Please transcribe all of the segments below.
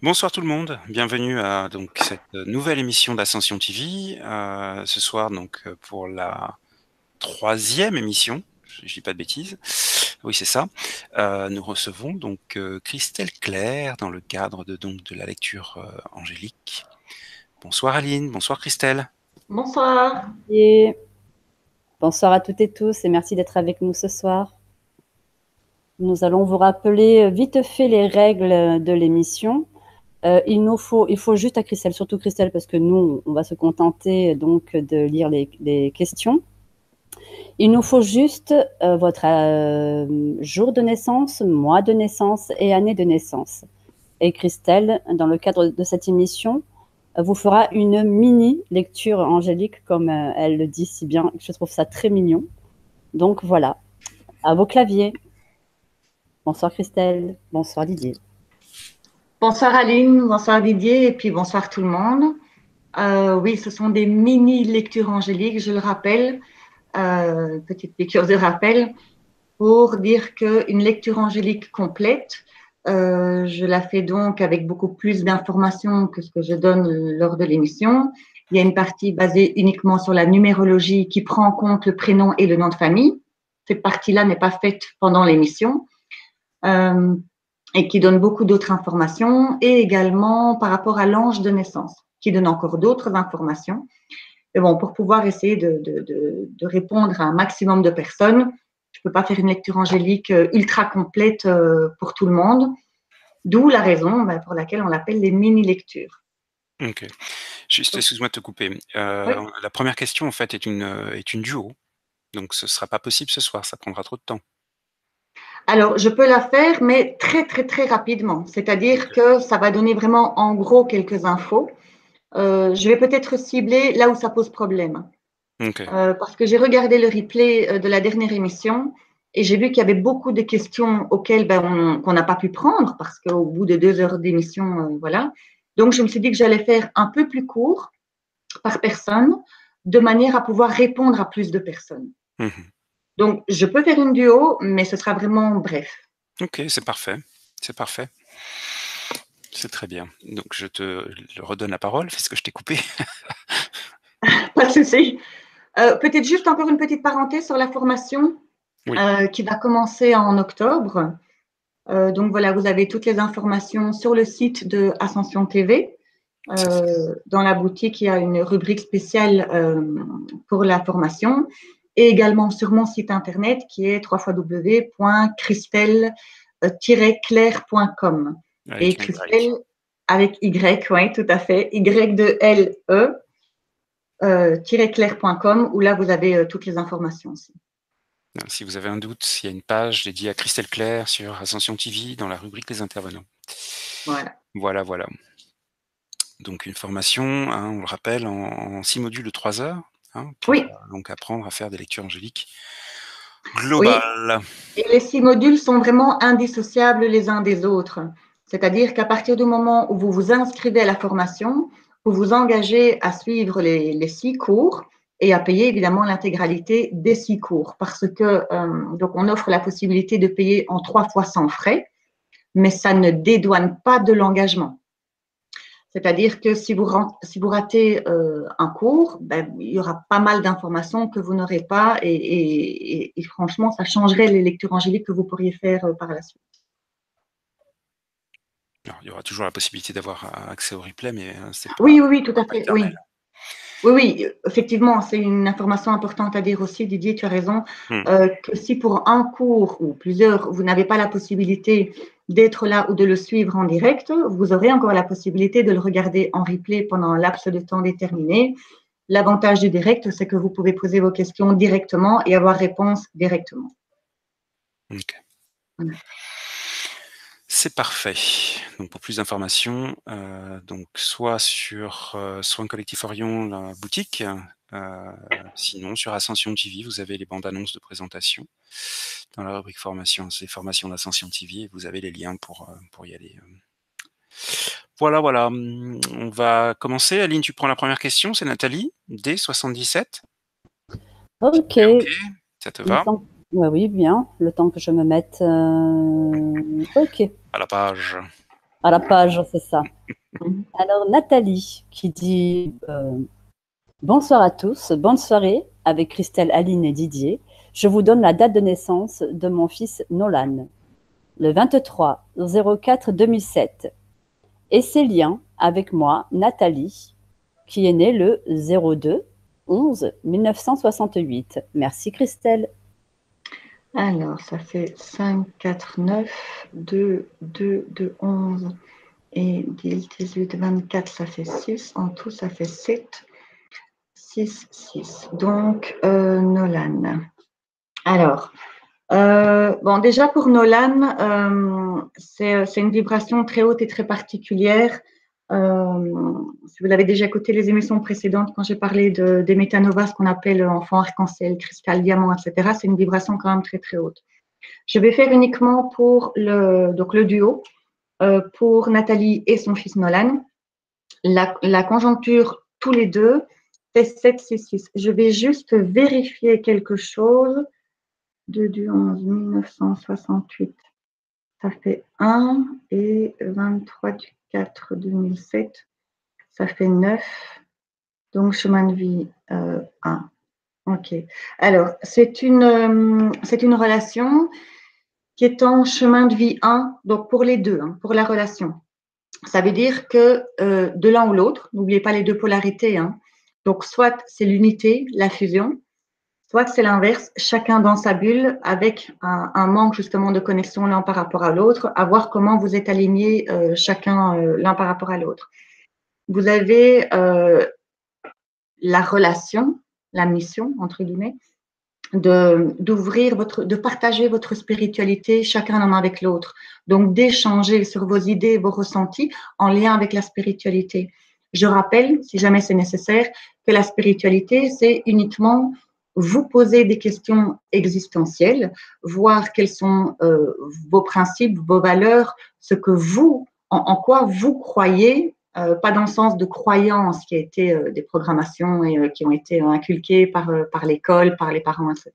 Bonsoir tout le monde, bienvenue à donc cette nouvelle émission d'Ascension TV. Ce soir donc pour la troisième émission, je dis pas de bêtises. Oui c'est ça. Nous recevons donc Christelle Claire dans le cadre de la lecture angélique. Bonsoir Aline, bonsoir Christelle. Bonsoir. Et bonsoir à toutes et tous et merci d'être avec nous ce soir. Nous allons vous rappeler vite fait les règles de l'émission. Il faut juste à Christelle, surtout Christelle, parce que nous, on va se contenter donc de lire les questions. Il nous faut juste votre jour de naissance, mois de naissance et année de naissance. Et Christelle, dans le cadre de cette émission, vous fera une mini lecture angélique, comme elle le dit si bien. Je trouve ça très mignon. Donc voilà, à vos claviers. Bonsoir Christelle, bonsoir Didier. Bonsoir Aline, bonsoir Didier et puis bonsoir tout le monde. Oui, ce sont des mini lectures angéliques, je le rappelle, petite lecture de rappel pour dire qu'une lecture angélique complète, je la fais donc avec beaucoup plus d'informations que ce que je donne lors de l'émission. Il y a une partie basée uniquement sur la numérologie qui prend en compte le prénom et le nom de famille. Cette partie-là n'est pas faite pendant l'émission. Et qui donne beaucoup d'autres informations, et également par rapport à l'ange de naissance, qui donne encore d'autres informations. Et bon, pour pouvoir essayer de répondre à un maximum de personnes, je ne peux pas faire une lecture angélique ultra complète pour tout le monde, d'où la raison pour laquelle on l'appelle les mini-lectures. Ok, juste excuse-moi de te couper. Oui. La première question en fait est une duo, donc ce sera pas possible ce soir, ça prendra trop de temps. Alors, je peux la faire, mais très, très, très rapidement. C'est-à-dire Okay. que ça va donner vraiment en gros quelques infos. Je vais peut-être cibler là où ça pose problème. Okay. Parce que j'ai regardé le replay de la dernière émission et j'ai vu qu'il y avait beaucoup de questions auxquelles qu'on n'a pas pu prendre parce qu'au bout de 2 heures d'émission, voilà. Donc, je me suis dit que j'allais faire un peu plus court par personne de manière à pouvoir répondre à plus de personnes. Mmh. Donc, je peux faire une duo, mais ce sera vraiment bref. Ok, c'est parfait. C'est parfait. C'est très bien. Donc je te redonne la parole, puisque je t'ai coupé. Pas de souci. Peut-être juste encore une petite parenthèse sur la formation Oui. qui va commencer en octobre. Donc voilà, vous avez toutes les informations sur le site de Ascension TV. C'est ça. Dans la boutique, il y a une rubrique spéciale pour la formation et également sur mon site internet qui est www.christelle-claire.com. Et Avec un Y. Christelle avec Y, oui, tout à fait, Y de L-E, claire.com, où là, vous avez toutes les informations aussi. Si vous avez un doute, il y a une page dédiée à Christelle Claire sur Ascension TV dans la rubrique des intervenants. Voilà. Voilà, voilà. Donc une formation, hein, on le rappelle, en 6 modules de 3 heures, hein, pour Oui, donc apprendre à faire des lectures angéliques oui. globales. Et les 6 modules sont vraiment indissociables les uns des autres. C'est-à-dire qu'à partir du moment où vous vous inscrivez à la formation, vous vous engagez à suivre les 6 cours et à payer évidemment l'intégralité des 6 cours. Parce que donc on offre la possibilité de payer en 3 fois sans frais, mais ça ne dédouane pas de l'engagement. C'est-à-dire que si vous ratez un cours, il y aura pas mal d'informations que vous n'aurez pas et franchement, ça changerait les lectures angéliques que vous pourriez faire par la suite. Alors, il y aura toujours la possibilité d'avoir accès au replay, mais c'est Oui, oui, oui, tout à pas fait, oui. éternel. Oui, oui, effectivement, c'est une information importante à dire aussi, Didier, tu as raison, Hmm. que si pour un cours ou plusieurs, vous n'avez pas la possibilité d'être là ou de le suivre en direct, vous aurez encore la possibilité de le regarder en replay pendant un laps de temps déterminé. L'avantage du direct, c'est que vous pouvez poser vos questions directement et avoir réponse directement. Ok. Voilà. C'est parfait. Donc pour plus d'informations, donc soit sur Soins Collectifs Orion, la boutique, sinon sur Ascension TV, vous avez les bandes annonces de présentation. Dans la rubrique formation, c'est formation d'Ascension TV, et vous avez les liens pour y aller. Voilà, voilà. On va commencer. Aline, tu prends la première question, c'est Nathalie, D77. Ok, Ok, ça te va? ouais, oui, bien, le temps que je me mette. Ok, À la page. À la page, c'est ça. Alors, Nathalie qui dit bonsoir à tous, bonne soirée avec Christelle, Aline et Didier. Je vous donne la date de naissance de mon fils Nolan, le 23/04/2007. Et ses liens avec moi, Nathalie, qui est née le 02/11/1968. Merci Christelle. Alors, ça fait 5, 4, 9, 2, 2, 2, 11 et 10, 18, 24, ça fait 6. En tout, ça fait 7, 6, 6. Donc, Nolan. Alors, bon, déjà pour Nolan, c'est une vibration très haute et très particulière. Si vous avez déjà écouté les émissions précédentes, quand j'ai parlé des métanovas, ce qu'on appelle enfant arc-en-ciel, cristal, diamant, etc., c'est une vibration quand même très, très haute. Je vais faire uniquement pour le duo, pour Nathalie et son fils Nolan. La conjoncture, tous les deux, fait 7, 6, 6. Je vais juste vérifier quelque chose. 2 du 11, 1968. Ça fait 1 et 23 du 4, 2007. Ça fait 9. Donc, chemin de vie 1. OK. Alors, c'est une relation qui est en chemin de vie 1, donc pour les deux, hein, pour la relation. Ça veut dire que de l'un ou l'autre, n'oubliez pas les deux polarités, hein. Donc, soit c'est l'unité, la fusion, soit c'est l'inverse, chacun dans sa bulle, avec un manque justement de connexion l'un par rapport à l'autre, à voir comment vous êtes alignés chacun l'un par rapport à l'autre. Vous avez la relation, la mission, entre guillemets, de partager votre spiritualité chacun l'un avec l'autre. Donc, d'échanger sur vos idées, vos ressentis en lien avec la spiritualité. Je rappelle, si jamais c'est nécessaire, que la spiritualité, c'est uniquement vous poser des questions existentielles, voir quels sont vos principes, vos valeurs, ce que vous, en quoi vous croyez, pas dans le sens de croyance qui a été des programmations et qui ont été inculquées par l'école, par les parents, etc.,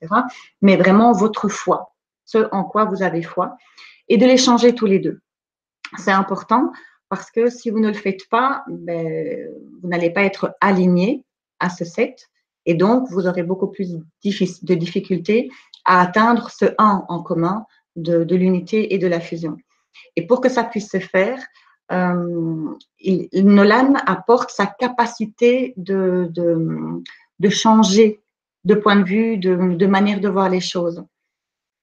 mais vraiment votre foi, ce en quoi vous avez foi, et de les changer tous les deux. C'est important parce que si vous ne le faites pas, ben, vous n'allez pas être aligné à ce set et donc vous aurez beaucoup plus de difficultés à atteindre ce 1 en commun de l'unité et de la fusion. Et pour que ça puisse se faire, Nolan apporte sa capacité de changer de point de vue, de manière de voir les choses.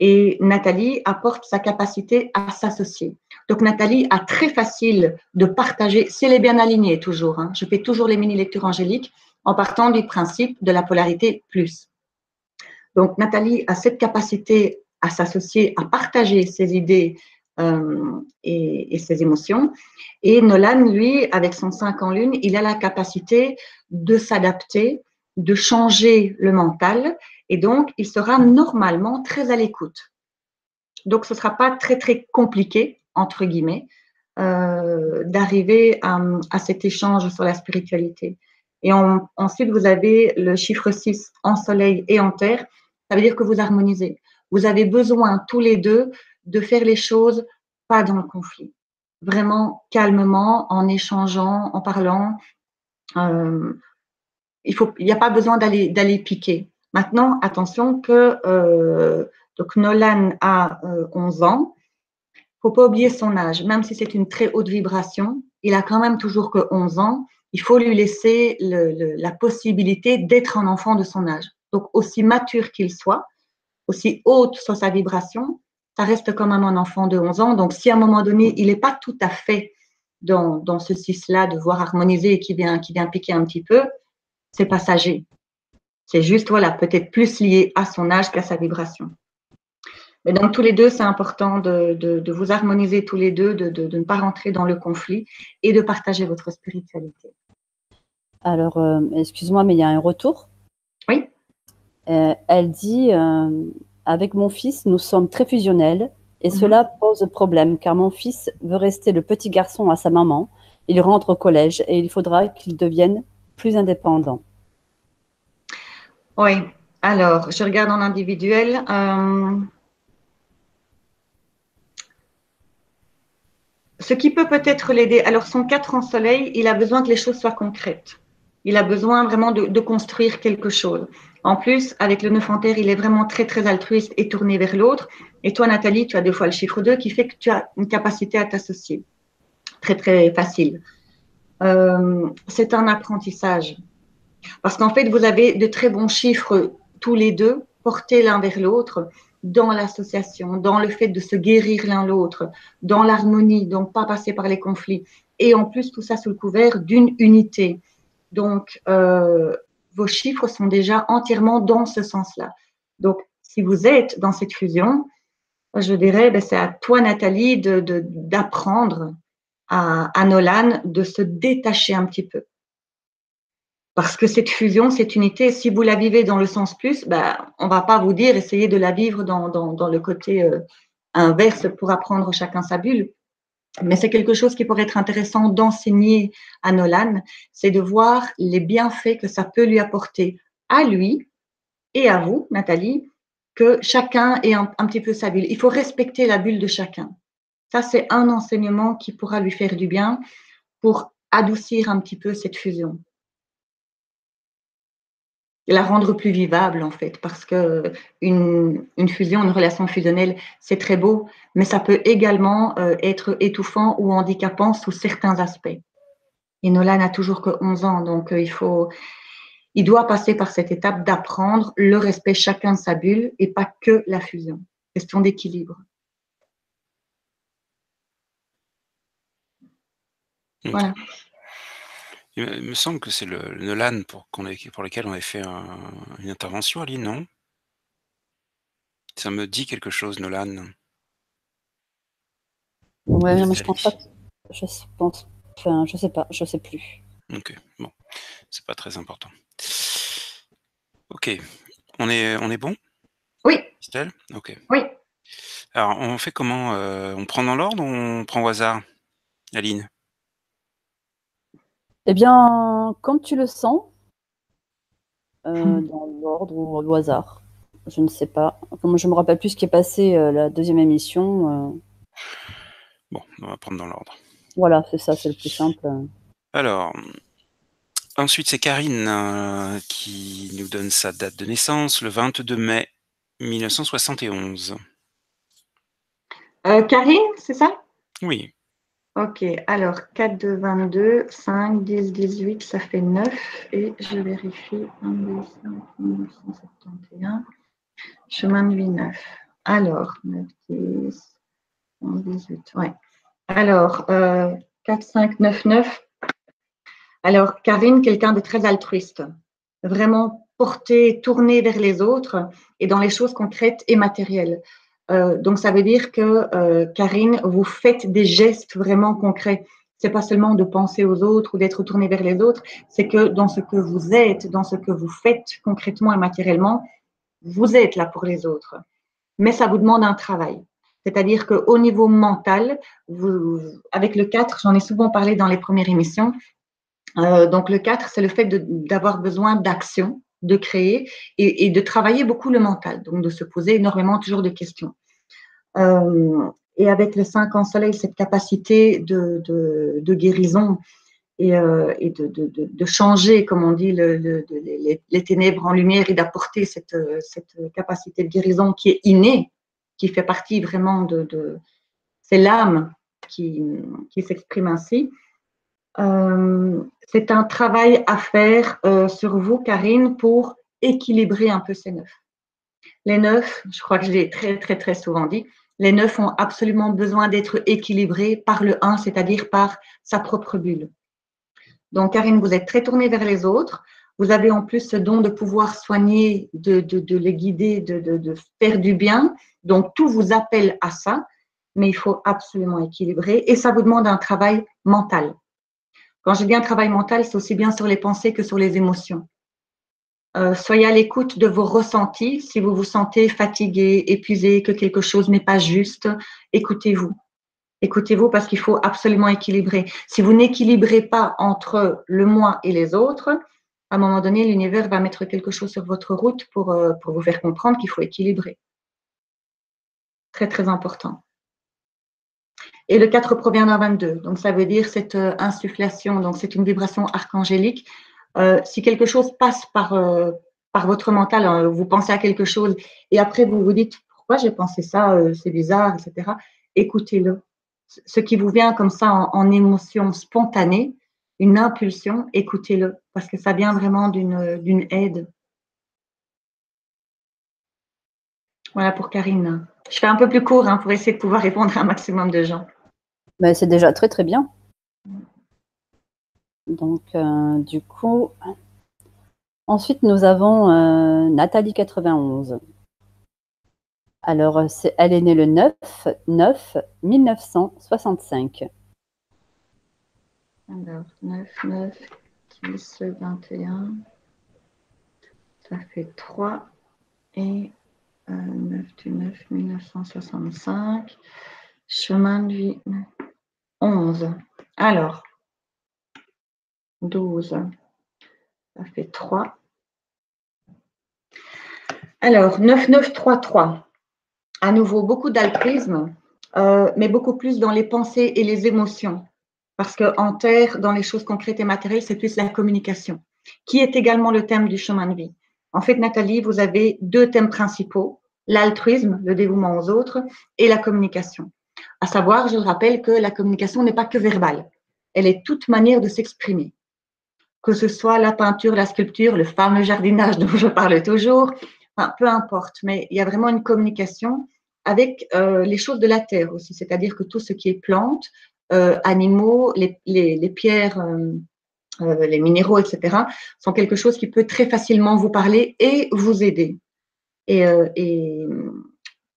Et Nathalie apporte sa capacité à s'associer. Donc Nathalie a très facile de partager, si elle est bien alignée toujours, hein, je fais toujours les mini-lectures angéliques en partant du principe de la polarité plus. Donc Nathalie a cette capacité à s'associer, à partager ses idées et ses émotions. Et Nolan, lui, avec son 5 en lune, il a la capacité de s'adapter, de changer le mental et donc il sera normalement très à l'écoute. Donc ce ne sera pas très, très compliqué, entre guillemets, d'arriver à cet échange sur la spiritualité. Et ensuite, vous avez le chiffre 6 en soleil et en terre. Ça veut dire que vous harmonisez. Vous avez besoin tous les deux de faire les choses pas dans le conflit. Vraiment calmement, en échangeant, en parlant. Il n'y a pas besoin d'aller piquer. Maintenant, attention que donc Nolan a 11 ans. Il ne faut pas oublier son âge. Même si c'est une très haute vibration, il a quand même toujours que 11 ans. Il faut lui laisser la possibilité d'être un enfant de son âge. Donc, aussi mature qu'il soit, aussi haute soit sa vibration, ça reste quand même un enfant de 11 ans. Donc, si à un moment donné, il n'est pas tout à fait dans ce 6-là de voir harmoniser et qui vient piquer un petit peu, c'est passager. C'est juste, voilà, peut-être plus lié à son âge qu'à sa vibration. Mais donc, tous les deux, c'est important de vous harmoniser tous les deux, de ne pas rentrer dans le conflit et de partager votre spiritualité. Alors, excuse-moi, mais il y a un retour. Oui. Elle dit avec mon fils, nous sommes très fusionnels et cela pose problème car mon fils veut rester le petit garçon à sa maman. Il rentre au collège et il faudra qu'il devienne plus indépendant. Oui. Alors, je regarde en individuel. ce qui peut peut-être l'aider, alors son 4 en soleil, il a besoin que les choses soient concrètes. Il a besoin vraiment de construire quelque chose. En plus, avec le 9 en terre, il est vraiment très, très altruiste et tourné vers l'autre. Et toi, Nathalie, tu as 2 fois le chiffre 2 qui fait que tu as une capacité à t'associer. Très, très facile. C'est un apprentissage. Parce qu'en fait, vous avez de très bons chiffres tous les deux, portés l'un vers l'autre, dans l'association, dans le fait de se guérir l'un l'autre, dans l'harmonie, donc pas passer par les conflits. Et en plus, tout ça sous le couvert d'une unité. Donc, vos chiffres sont déjà entièrement dans ce sens-là. Donc, si vous êtes dans cette fusion, je dirais, c'est à toi, Nathalie, d'apprendre à Nolan de se détacher un petit peu. Parce que cette fusion, cette unité, si vous la vivez dans le sens plus, on ne va pas vous dire essayez de la vivre dans le côté inverse pour apprendre chacun sa bulle. Mais c'est quelque chose qui pourrait être intéressant d'enseigner à Nolan, c'est de voir les bienfaits que ça peut lui apporter à lui et à vous, Nathalie, que chacun ait un petit peu sa bulle. Il faut respecter la bulle de chacun. Ça, c'est un enseignement qui pourra lui faire du bien pour adoucir un petit peu cette fusion. Et la rendre plus vivable, en fait, parce que une fusion, une relation fusionnelle, c'est très beau, mais ça peut également être étouffant ou handicapant sous certains aspects. Et Nolan n'a toujours que 11 ans, donc il doit passer par cette étape d'apprendre le respect chacun de sa bulle et pas que la fusion. Question d'équilibre. Voilà. Il me semble que c'est le Nolan pour lequel on avait fait une intervention, Aline, non? Ça me dit quelque chose, Nolan. Ouais, mais je pense pas. Je pense. Enfin, je sais pas. Je sais plus. Ok, bon, c'est pas très important. Ok, on est bon? Oui. Estelle? Ok. Oui. Alors, on fait comment? On prend dans l'ordre ou on prend au hasard, Aline? Eh bien, comme tu le sens, dans l'ordre ou au hasard. Je ne sais pas. Comme je me rappelle plus ce qui est passé la deuxième émission. Bon, on va prendre dans l'ordre. Voilà, c'est ça, c'est le plus simple. Alors, ensuite, c'est Karine qui nous donne sa date de naissance, le 22 mai 1971. Karine, c'est ça? Oui. Ok, alors 4, 2, 22, 5, 10, 18, ça fait 9. Et je vérifie 1, 2, 5, 1971. Chemin de vie 9. Alors, 9, 10, 11, 18. Ouais. Alors, 4, 5, 9, 9. Alors, Karine, quelqu'un de très altruiste. Vraiment porté, tourné vers les autres et dans les choses concrètes et matérielles. Donc, ça veut dire que, Karine, vous faites des gestes vraiment concrets. C'est pas seulement de penser aux autres ou d'être tourné vers les autres, c'est que dans ce que vous êtes, dans ce que vous faites concrètement et matériellement, vous êtes là pour les autres. Mais ça vous demande un travail. C'est-à-dire qu'au niveau mental, avec le 4, j'en ai souvent parlé dans les premières émissions, donc le 4, c'est le fait d'avoir besoin d'action, de créer et de travailler beaucoup le mental, donc de se poser énormément toujours de questions. Et avec le 5 en soleil, cette capacité de guérison et de changer, comme on dit, les ténèbres en lumière et d'apporter cette capacité de guérison qui est innée, qui fait partie vraiment c'est l'âme qui s'exprime ainsi. C'est un travail à faire sur vous, Karine, pour équilibrer un peu ces 9. Les 9, je crois que je l'ai très, très, très souvent dit, les 9 ont absolument besoin d'être équilibrés par le 1, c'est-à-dire par sa propre bulle. Donc, Karine, vous êtes très tournée vers les autres. Vous avez en plus ce don de pouvoir soigner, de les guider, de faire du bien. Donc, tout vous appelle à ça, mais il faut absolument équilibrer et ça vous demande un travail mental. Quand je dis un travail mental, c'est aussi bien sur les pensées que sur les émotions. Soyez à l'écoute de vos ressentis. Si vous vous sentez fatigué, épuisé, que quelque chose n'est pas juste, écoutez-vous. Écoutez-vous parce qu'il faut absolument équilibrer. Si vous n'équilibrez pas entre le moi et les autres, à un moment donné, l'univers va mettre quelque chose sur votre route pour vous faire comprendre qu'il faut équilibrer. Très, très important. Et le 4 provient d'un 22. Donc, ça veut dire cette insufflation. Donc, c'est une vibration archangélique. Si quelque chose passe par votre mental, vous pensez à quelque chose et après vous vous dites pourquoi j'ai pensé ça, c'est bizarre, etc. Écoutez-le. Ce qui vous vient comme ça en émotion spontanée, une impulsion, écoutez-le parce que ça vient vraiment d'une aide. Voilà pour Karine. Je fais un peu plus court pour essayer de pouvoir répondre à un maximum de gens. Ben, c'est déjà très très bien. Donc, du coup, ensuite nous avons Nathalie 91. Alors, elle est née le 9/9/1965. Alors, 9, 9, 10, 21. Ça fait 3 et 9 du 9, 1965. Chemin de vie 11. Alors, 12. Ça fait 3. Alors, 9, 9, 3, 3. À nouveau, beaucoup d'altruisme, mais beaucoup plus dans les pensées et les émotions. Parce qu'en terre, dans les choses concrètes et matérielles, c'est plus la communication, qui est également le thème du chemin de vie. En fait, Nathalie, vous avez 2 thèmes principaux, l'altruisme, le dévouement aux autres, et la communication. À savoir, je le rappelle, que la communication n'est pas que verbale. Elle est toute manière de s'exprimer. Que ce soit la peinture, la sculpture, le fameux jardinage dont je parle toujours, enfin, peu importe, mais il y a vraiment une communication avec les choses de la terre aussi, c'est-à-dire que tout ce qui est plantes, animaux, les pierres, les minéraux, etc., sont quelque chose qui peut très facilement vous parler et vous aider et, et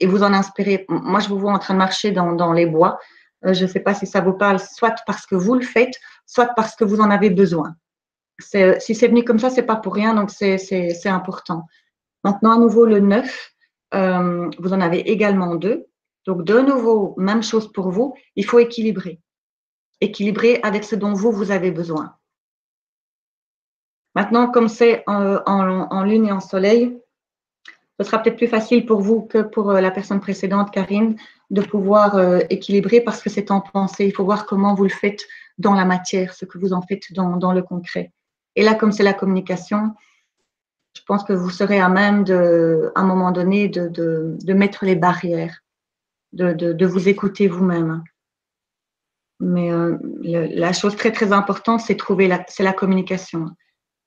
vous en inspirer. Moi, je vous vois en train de marcher dans les bois. Je ne sais pas si ça vous parle, soit parce que vous le faites, soit parce que vous en avez besoin. Si c'est venu comme ça, c'est pas pour rien, donc c'est important. Maintenant, à nouveau, le 9, vous en avez également 2. Donc, de nouveau, même chose pour vous, il faut équilibrer. Équilibrer avec ce dont vous avez besoin. Maintenant, comme c'est en lune et en soleil, ce sera peut-être plus facile pour vous que pour la personne précédente, Karine, de pouvoir équilibrer parce que c'est en pensée. Il faut voir comment vous le faites dans la matière, ce que vous en faites dans le concret. Et là, comme c'est la communication, je pense que vous serez à même, à un moment donné, de mettre les barrières, de vous écouter vous-même. Mais la chose très, très importante, c'est c'est la communication,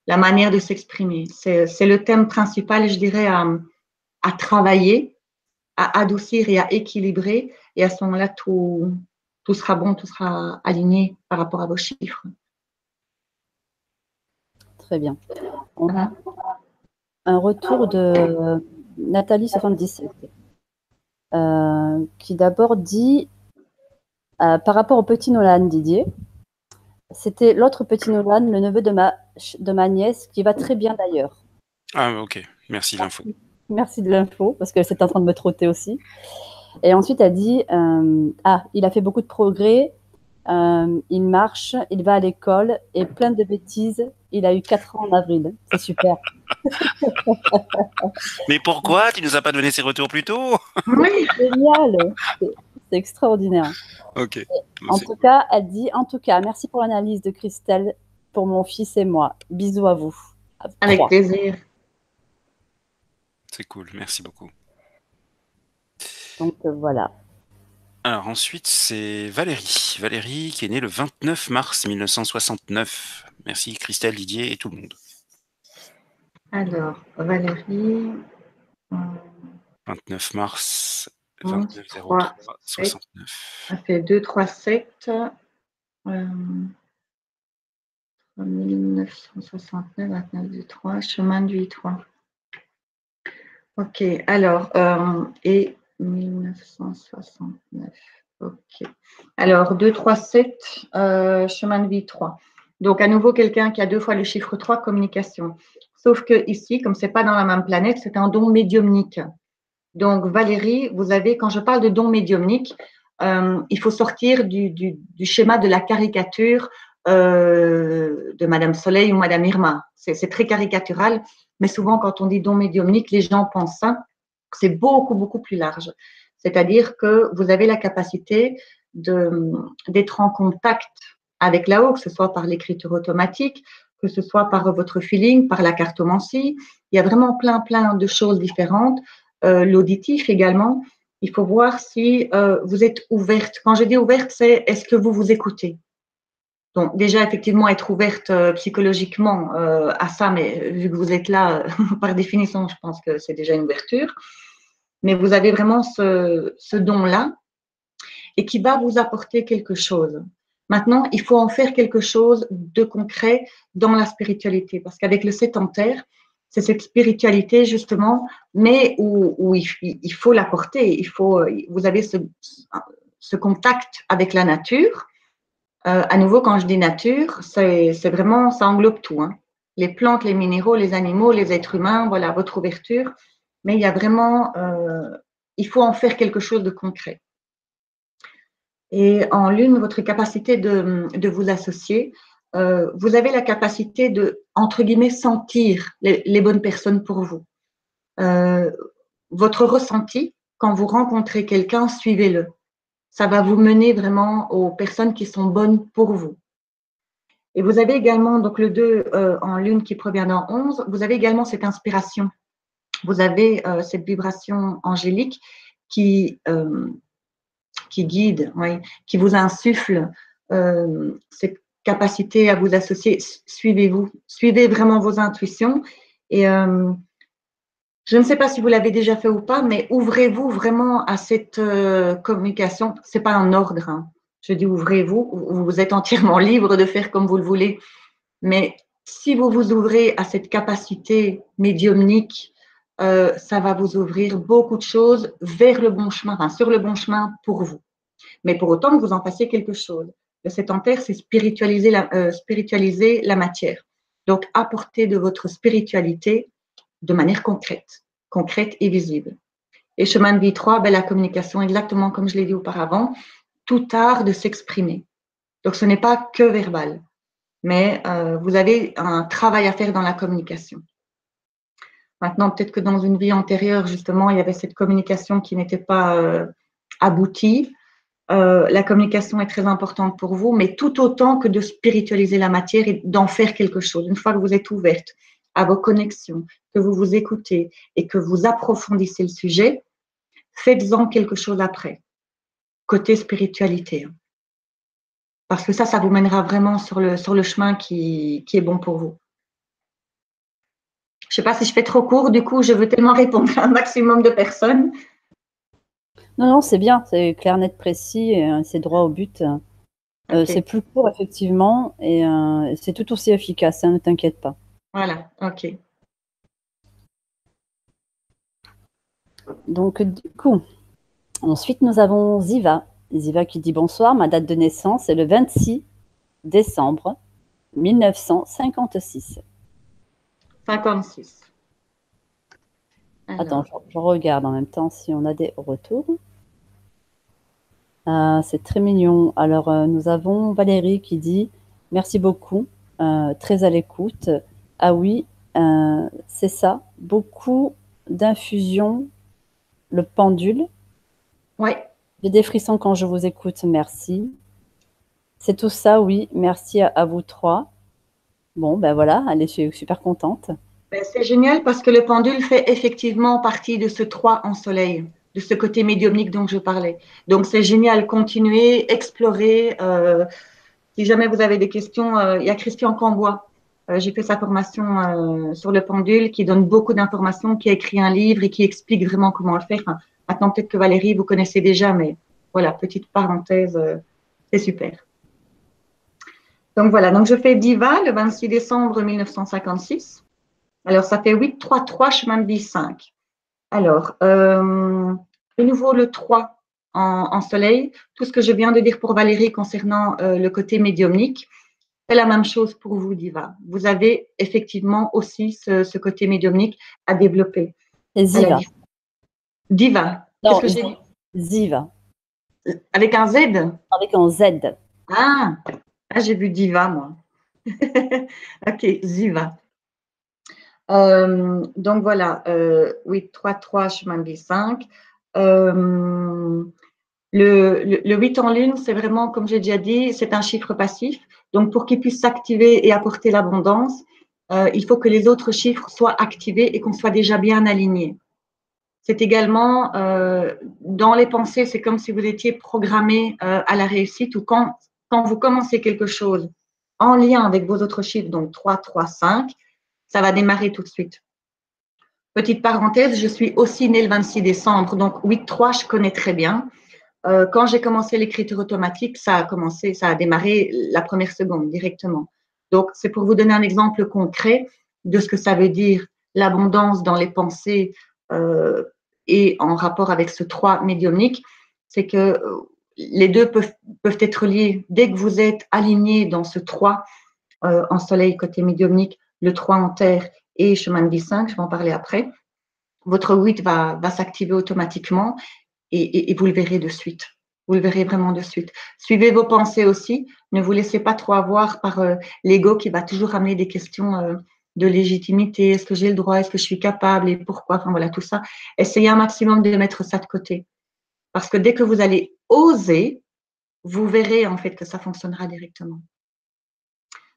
la manière de s'exprimer. C'est le thème principal, je dirais, à travailler, à adoucir et à équilibrer. Et à ce moment-là, tout sera bon, tout sera aligné par rapport à vos chiffres. Très bien. On a un retour de Nathalie 77 qui d'abord dit par rapport au petit Nolan Didier, c'était l'autre petit Nolan, le neveu de ma nièce, qui va très bien d'ailleurs. Ah, ok. Merci de l'info. Merci de l'info, parce qu'elle était en train de me trotter aussi. Et ensuite, elle dit il a fait beaucoup de progrès, il marche, il va à l'école, et plein de bêtises. Il a eu 4 ans en avril. C'est super. Mais pourquoi tu nous as pas donné ces retours plus tôt? Oui. Génial. C'est extraordinaire. Ok. En tout cas, elle dit, merci pour l'analyse de Christelle pour mon fils et moi. Bisous à vous. Avec plaisir. C'est cool, merci beaucoup. Donc voilà. Alors ensuite, c'est Valérie. Valérie qui est née le 29 mars 1969. Merci Christelle, Didier et tout le monde. Alors, Valérie. 29 mars 29 03 69. Ça fait 2, 3, 7. 1969, 29 du 3, chemin du 3. Ok, alors, et 1969. Ok. Alors, 2, 3, 7, chemin de vie 3. Donc, à nouveau, quelqu'un qui a 2 fois le chiffre 3, communication. Sauf que ici, comme ce n'est pas dans la même planète, c'est un don médiumnique. Donc, Valérie, vous avez, quand je parle de don médiumnique, il faut sortir du schéma de la caricature de Madame Soleil ou Madame Irma. C'est très caricatural, mais souvent, quand on dit don médiumnique, les gens pensent ça. C'est beaucoup, beaucoup plus large. C'est-à-dire que vous avez la capacité d'être en contact avec là-haut, que ce soit par l'écriture automatique, que ce soit par votre feeling, par la cartomancie. Il y a vraiment plein de choses différentes. L'auditif également. Il faut voir si vous êtes ouverte. Quand je dis ouverte, c'est est-ce que vous vous écoutez? Donc déjà, effectivement, être ouverte psychologiquement à ça, mais vu que vous êtes là, par définition, je pense que c'est déjà une ouverture. Mais vous avez vraiment ce don-là et qui va vous apporter quelque chose. Maintenant, il faut en faire quelque chose de concret dans la spiritualité, parce qu'avec le 7 en terre, c'est cette spiritualité justement, mais où il faut l'apporter. Vous avez ce contact avec la nature. À nouveau, quand je dis nature, c'est vraiment, ça englobe tout, hein. Les plantes, les minéraux, les animaux, les êtres humains, voilà, votre ouverture. Mais il y a vraiment, il faut en faire quelque chose de concret. Et en lune, votre capacité de vous associer, vous avez la capacité de, entre guillemets, sentir les bonnes personnes pour vous. Votre ressenti, quand vous rencontrez quelqu'un, suivez-le. Ça va vous mener vraiment aux personnes qui sont bonnes pour vous. Et vous avez également, donc le 2 en lune qui provient d'un 11, vous avez également cette inspiration. Vous avez cette vibration angélique qui guide, oui, qui vous insuffle cette capacité à vous associer. Suivez-vous, suivez vraiment vos intuitions. Et je ne sais pas si vous l'avez déjà fait ou pas, mais ouvrez-vous vraiment à cette communication. Ce n'est pas un ordre, hein. Je dis ouvrez-vous, vous êtes entièrement libre de faire comme vous le voulez. Mais si vous vous ouvrez à cette capacité médiumnique, ça va vous ouvrir beaucoup de choses vers le bon chemin, enfin, sur le bon chemin pour vous. Mais pour autant que vous en fassiez quelque chose. Le 7 en terre, c'est spiritualiser la matière. Donc, apporter de votre spiritualité de manière concrète et visible. Et chemin de vie 3, ben, la communication, exactement comme je l'ai dit auparavant, tout art de s'exprimer. Donc, ce n'est pas que verbal, mais vous avez un travail à faire dans la communication. Maintenant, peut-être que dans une vie antérieure, justement, il y avait cette communication qui n'était pas aboutie. La communication est très importante pour vous, mais tout autant que de spiritualiser la matière et d'en faire quelque chose. Une fois que vous êtes ouverte à vos connexions, que vous vous écoutez et que vous approfondissez le sujet, faites-en quelque chose après, côté spiritualité. Parce que ça vous mènera vraiment sur le chemin qui est bon pour vous. Je ne sais pas si je fais trop court, du coup, je veux tellement répondre à un maximum de personnes. Non, c'est bien, c'est clair, net, précis, c'est droit au but. Okay. C'est plus court, effectivement, et c'est tout aussi efficace, hein, ne t'inquiète pas. Voilà, ok. Donc, du coup, ensuite, nous avons Ziva. Ziva qui dit bonsoir, ma date de naissance est le 26 décembre 1956. 56. Alors. Attends, je regarde en même temps si on a des retours. C'est très mignon. Alors, nous avons Valérie qui dit « Merci beaucoup, très à l'écoute. » Ah oui, c'est ça. Beaucoup d'infusions, le pendule. Oui. J'ai des frissons quand je vous écoute, merci. C'est tout ça, oui. Merci à vous trois. Bon, ben voilà, allez, je suis super contente. Ben, c'est génial parce que le pendule fait effectivement partie de ce 3 en soleil, de ce côté médiumnique dont je parlais. Donc, c'est génial. Continuez, explorez. Si jamais vous avez des questions, il y a Christian Cambois. J'ai fait sa formation sur le pendule qui donne beaucoup d'informations, qui a écrit un livre et qui explique vraiment comment le faire. Enfin, maintenant, peut-être que Valérie, vous connaissez déjà, mais voilà, petite parenthèse, c'est super. Donc voilà, donc je fais Diva le 26 décembre 1956. Alors, ça fait 8-3-3, chemin de vie 5. Alors, de nouveau le 3 en soleil. Tout ce que je viens de dire pour Valérie concernant le côté médiumnique, c'est la même chose pour vous, Diva. Vous avez effectivement aussi ce côté médiumnique à développer. Et Ziva. Diva. Non, qu'est-ce que j'ai dit? Ziva. Avec un Z? Avec un Z. Ah, j'ai vu Diva, moi. Ok, Ziva. Donc voilà, 8-3-3, chemin de vie 5. Le Le 8 en lune, c'est vraiment, comme j'ai déjà dit, c'est un chiffre passif. Donc, pour qu'il puisse s'activer et apporter l'abondance, il faut que les autres chiffres soient activés et qu'on soit déjà bien alignés. C'est également, dans les pensées, c'est comme si vous étiez programmé à la réussite ou quand vous commencez quelque chose en lien avec vos autres chiffres, donc 3, 3, 5, ça va démarrer tout de suite. Petite parenthèse, je suis aussi née le 26 décembre, donc 8-3, je connais très bien. Quand j'ai commencé l'écriture automatique, ça a démarré la première seconde directement. Donc, c'est pour vous donner un exemple concret de ce que ça veut dire l'abondance dans les pensées et en rapport avec ce 3 médiumnique, c'est que les deux peuvent être liés. Dès que vous êtes aligné dans ce 3 en soleil côté médiumnique, le 3 en terre et chemin de vie 5, je vais en parler après, votre 8 va s'activer automatiquement et vous le verrez de suite. Vous le verrez vraiment de suite. Suivez vos pensées aussi. Ne vous laissez pas trop avoir par l'ego qui va toujours amener des questions de légitimité. Est-ce que j'ai le droit? Est-ce que je suis capable? Et pourquoi? Enfin voilà, tout ça. Essayez un maximum de mettre ça de côté. Parce que dès que vous allez oser, vous verrez en fait que ça fonctionnera directement.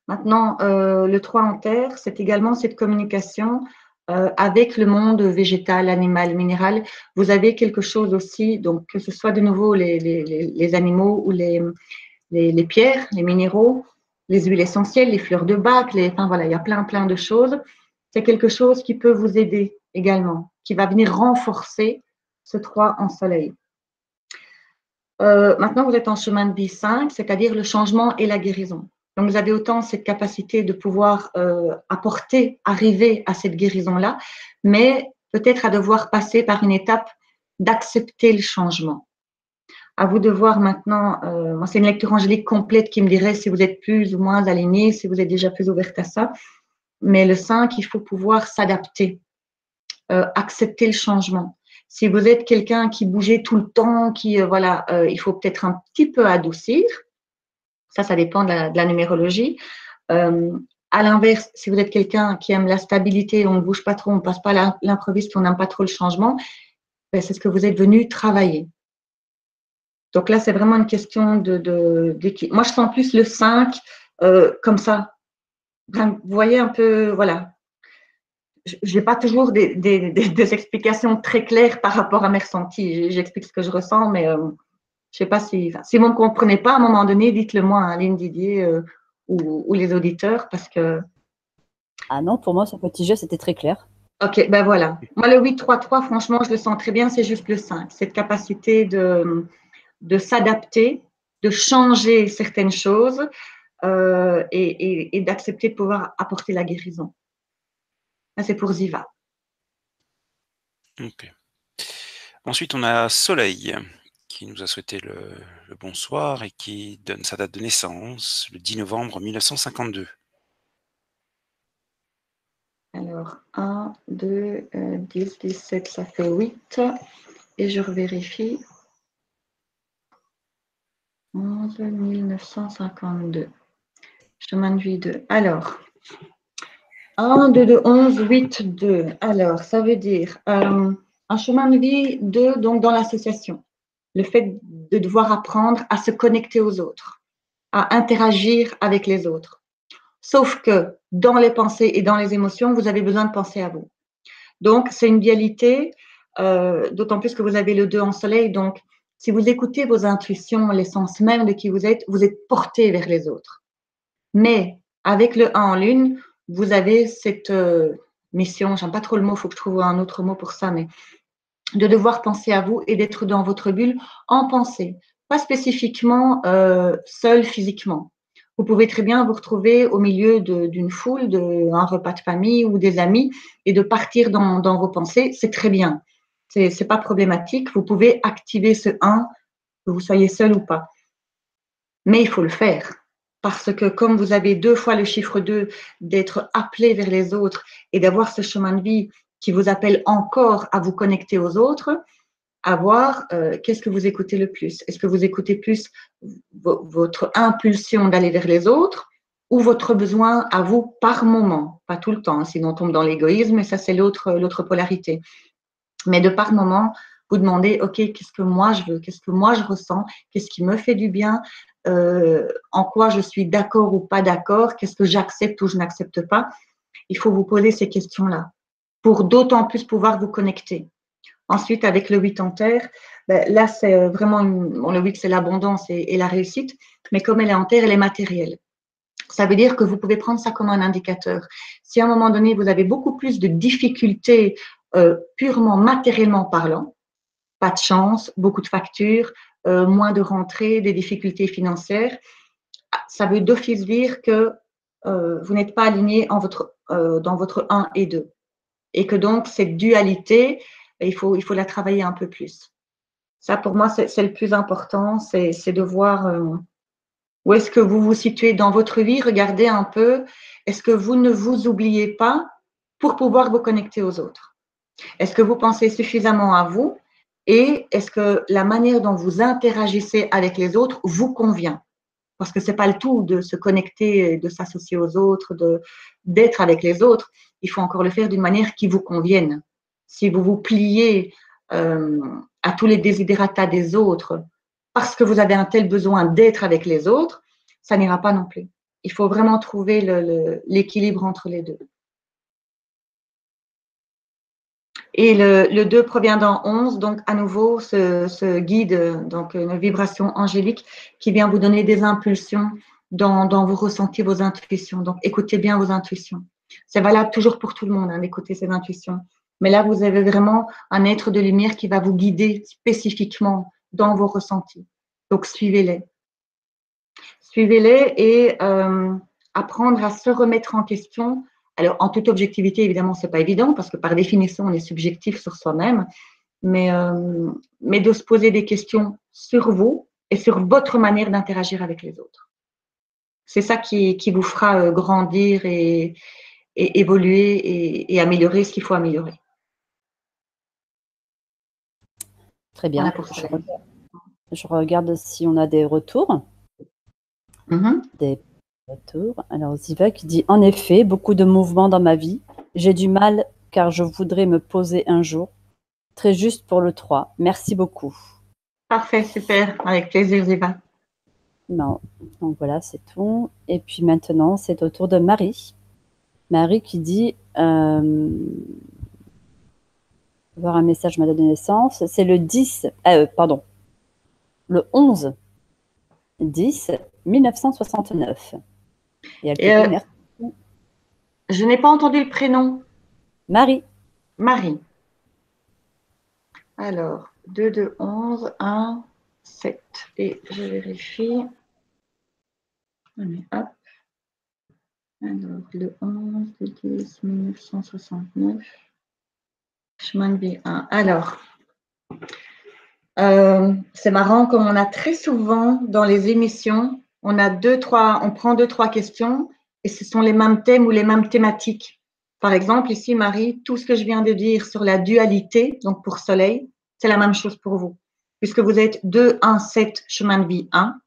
Maintenant, le 3 en terre, c'est également cette communication avec le monde végétal, animal, minéral. Vous avez quelque chose aussi, donc que ce soit de nouveau les animaux ou les pierres, les minéraux, les huiles essentielles, les fleurs de bac, enfin voilà, il y a plein de choses. C'est quelque chose qui peut vous aider également, qui va venir renforcer ce 3 en soleil. Maintenant, vous êtes en chemin de vie 5, c'est-à-dire le changement et la guérison. Donc, vous avez autant cette capacité de pouvoir arriver à cette guérison-là, mais peut-être à devoir passer par une étape d'accepter le changement. À vous de voir maintenant, moi c'est une lecture angélique complète qui me dirait si vous êtes plus ou moins aligné, si vous êtes déjà plus ouverte à ça. Mais le 5, il faut pouvoir s'adapter, accepter le changement. Si vous êtes quelqu'un qui bougeait tout le temps, il faut peut-être un petit peu adoucir. Ça dépend de la numérologie. À l'inverse, si vous êtes quelqu'un qui aime la stabilité, on ne bouge pas trop, on ne passe pas à l'improviste, on n'aime pas trop le changement, ben c'est ce que vous êtes venu travailler. Donc là, c'est vraiment une question d'équilibre. Moi, je sens plus le 5 comme ça. Vous voyez un peu, voilà. Je n'ai pas toujours des explications très claires par rapport à mes ressentis. J'explique ce que je ressens, mais je ne sais pas si vous ne me comprenez pas à un moment donné, dites-le moi, hein, Aline Didier ou les auditeurs, parce que… Ah non, pour moi, ce petit jeu, c'était très clair. Ok, ben voilà. Moi, le 8-3-3, franchement, je le sens très bien, c'est juste le 5. Cette capacité de s'adapter, de changer certaines choses et d'accepter de pouvoir apporter la guérison. Ça, c'est pour Ziva. Ok. Ensuite, on a Soleil qui nous a souhaité le bonsoir et qui donne sa date de naissance, le 10 novembre 1952. Alors, 1, 2, 10, 17, ça fait 8. Et je revérifie. 11 1952. Chemin de vie 2. Alors, 1, 2, 2, 11, 8, 2. Alors, ça veut dire un chemin de vie 2, donc dans l'association. Le fait de devoir apprendre à se connecter aux autres, à interagir avec les autres. Sauf que dans les pensées et dans les émotions, vous avez besoin de penser à vous. Donc, c'est une dualité, d'autant plus que vous avez le 2 en soleil. Donc, si vous écoutez vos intuitions, l'essence même de qui vous êtes porté vers les autres. Mais avec le 1 en lune, vous avez cette mission, j'aime pas trop le mot, il faut que je trouve un autre mot pour ça, mais de devoir penser à vous et d'être dans votre bulle en pensée, pas spécifiquement seul physiquement. Vous pouvez très bien vous retrouver au milieu d'une foule, d'un repas de famille ou des amis et de partir dans vos pensées, c'est très bien. C'est pas problématique. Vous pouvez activer ce 1, que vous soyez seul ou pas. Mais il faut le faire. Parce que comme vous avez 2 fois le chiffre 2, d'être appelé vers les autres et d'avoir ce chemin de vie qui vous appelle encore à vous connecter aux autres, à voir qu'est-ce que vous écoutez le plus. Est-ce que vous écoutez plus votre impulsion d'aller vers les autres ou votre besoin à vous par moment, pas tout le temps, sinon on tombe dans l'égoïsme et ça c'est l'autre polarité. Mais de par moment, vous demandez, OK, qu'est-ce que moi je veux, qu'est-ce que moi je ressens, qu'est-ce qui me fait du bien, en quoi je suis d'accord ou pas d'accord, qu'est-ce que j'accepte ou je n'accepte pas. Il faut vous poser ces questions-là pour d'autant plus pouvoir vous connecter. Ensuite, avec le 8 en terre, ben, là, c'est vraiment, le 8, c'est l'abondance et la réussite, mais comme elle est en terre, elle est matérielle. Ça veut dire que vous pouvez prendre ça comme un indicateur. Si à un moment donné, vous avez beaucoup plus de difficultés purement matériellement parlant, pas de chance, beaucoup de factures, moins de rentrées, des difficultés financières, ça veut d'office dire que vous n'êtes pas aligné dans votre 1 et 2. Et que donc, cette dualité, il faut la travailler un peu plus. Ça, pour moi, c'est le plus important, c'est de voir où est-ce que vous vous situez dans votre vie. Regardez un peu, est-ce que vous ne vous oubliez pas pour pouvoir vous connecter aux autres? Est-ce que vous pensez suffisamment à vous? Et est-ce que la manière dont vous interagissez avec les autres vous convient? Parce que ce n'est pas le tout de se connecter, de s'associer aux autres, d'être avec les autres. Il faut encore le faire d'une manière qui vous convienne. Si vous vous pliez à tous les desiderata des autres parce que vous avez un tel besoin d'être avec les autres, ça n'ira pas non plus. Il faut vraiment trouver l'équilibre entre les deux. Et le 2 provient dans 11, donc à nouveau ce guide, donc une vibration angélique qui vient vous donner des impulsions dans vos ressentis, vos intuitions. Donc écoutez bien vos intuitions. C'est valable toujours pour tout le monde d'écouter ses intuitions. Mais là, vous avez vraiment un être de lumière qui va vous guider spécifiquement dans vos ressentis. Donc suivez-les. Suivez-les et apprendre à se remettre en question. Alors, en toute objectivité, évidemment, ce n'est pas évident parce que par définition, on est subjectif sur soi-même, mais de se poser des questions sur vous et sur votre manière d'interagir avec les autres. C'est ça qui vous fera grandir et évoluer et améliorer ce qu'il faut améliorer. Très bien. Je regarde si on a des retours. Des retours. Alors, Ziva qui dit « En effet, beaucoup de mouvements dans ma vie. J'ai du mal car je voudrais me poser un jour. Très juste pour le 3. Merci beaucoup. » Parfait, super. Avec plaisir, Ziva. Non. Donc voilà, c'est tout. Et puis maintenant, c'est au tour de Marie. Marie qui dit voir un message, ma date de naissance. C'est le 10, le 11 10 1969. Et elle te dit merci. Je n'ai pas entendu le prénom. Marie. Marie. Alors, 2, 2, 11, 1, 7. Et je vérifie. Allez, hop. Alors, le 11, le 10, 1969. Chemin de vie 1. Alors, c'est marrant, comme on a très souvent dans les émissions, on prend 2-3 questions et ce sont les mêmes thèmes ou les mêmes thématiques. Par exemple, ici, Marie, tout ce que je viens de dire sur la dualité, donc pour Soleil, c'est la même chose pour vous, puisque vous êtes 2, 1, 7, chemin de vie 1.